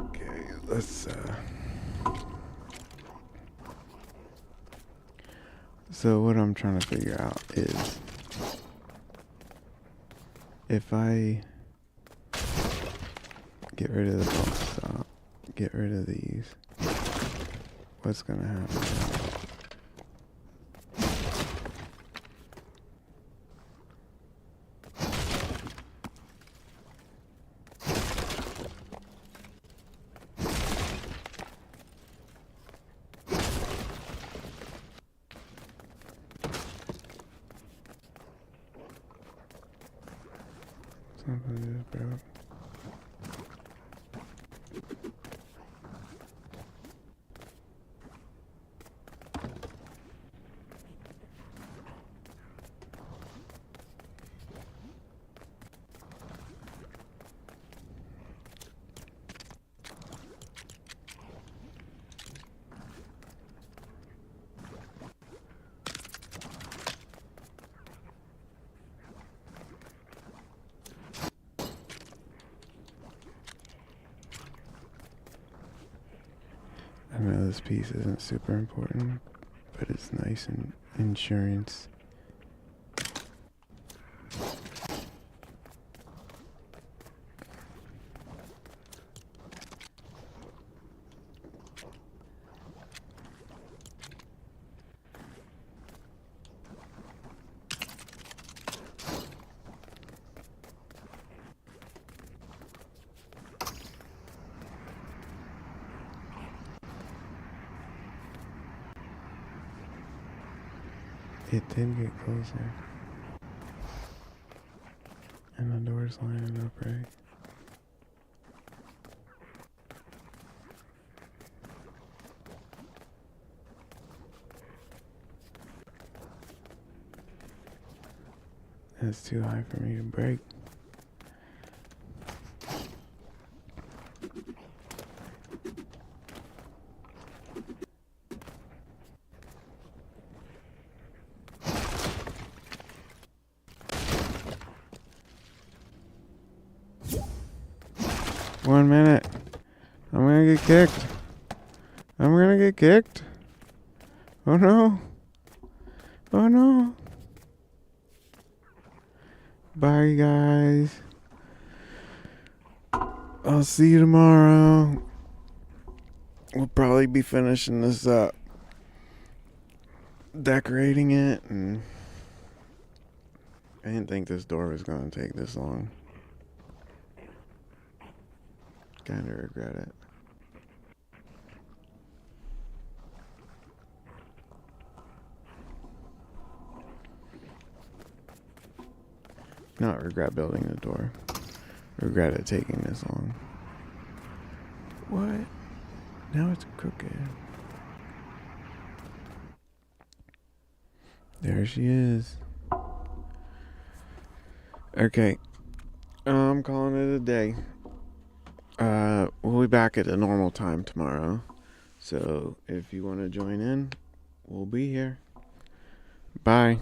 Okay, let's so what I'm trying to figure out is if I Get rid of the bulk stop. Get rid of these. What's gonna happen? Something just broke. I know this piece isn't super important, but it's nice and insurance. It did get closer. And the door's lining up right. That's too high for me to break. One minute. I'm gonna get kicked. I'm gonna get kicked. Oh no. Oh no. Bye guys. I'll see you tomorrow. We'll probably be finishing this up. Decorating it, and I didn't think this door was gonna take this long. Kinda regret it. Not regret building the door. Regret it taking this long. What? Now it's crooked. There she is. Okay. I'm calling it a day. We'll be back at a normal time tomorrow. So if you want to join in, we'll be here. Bye.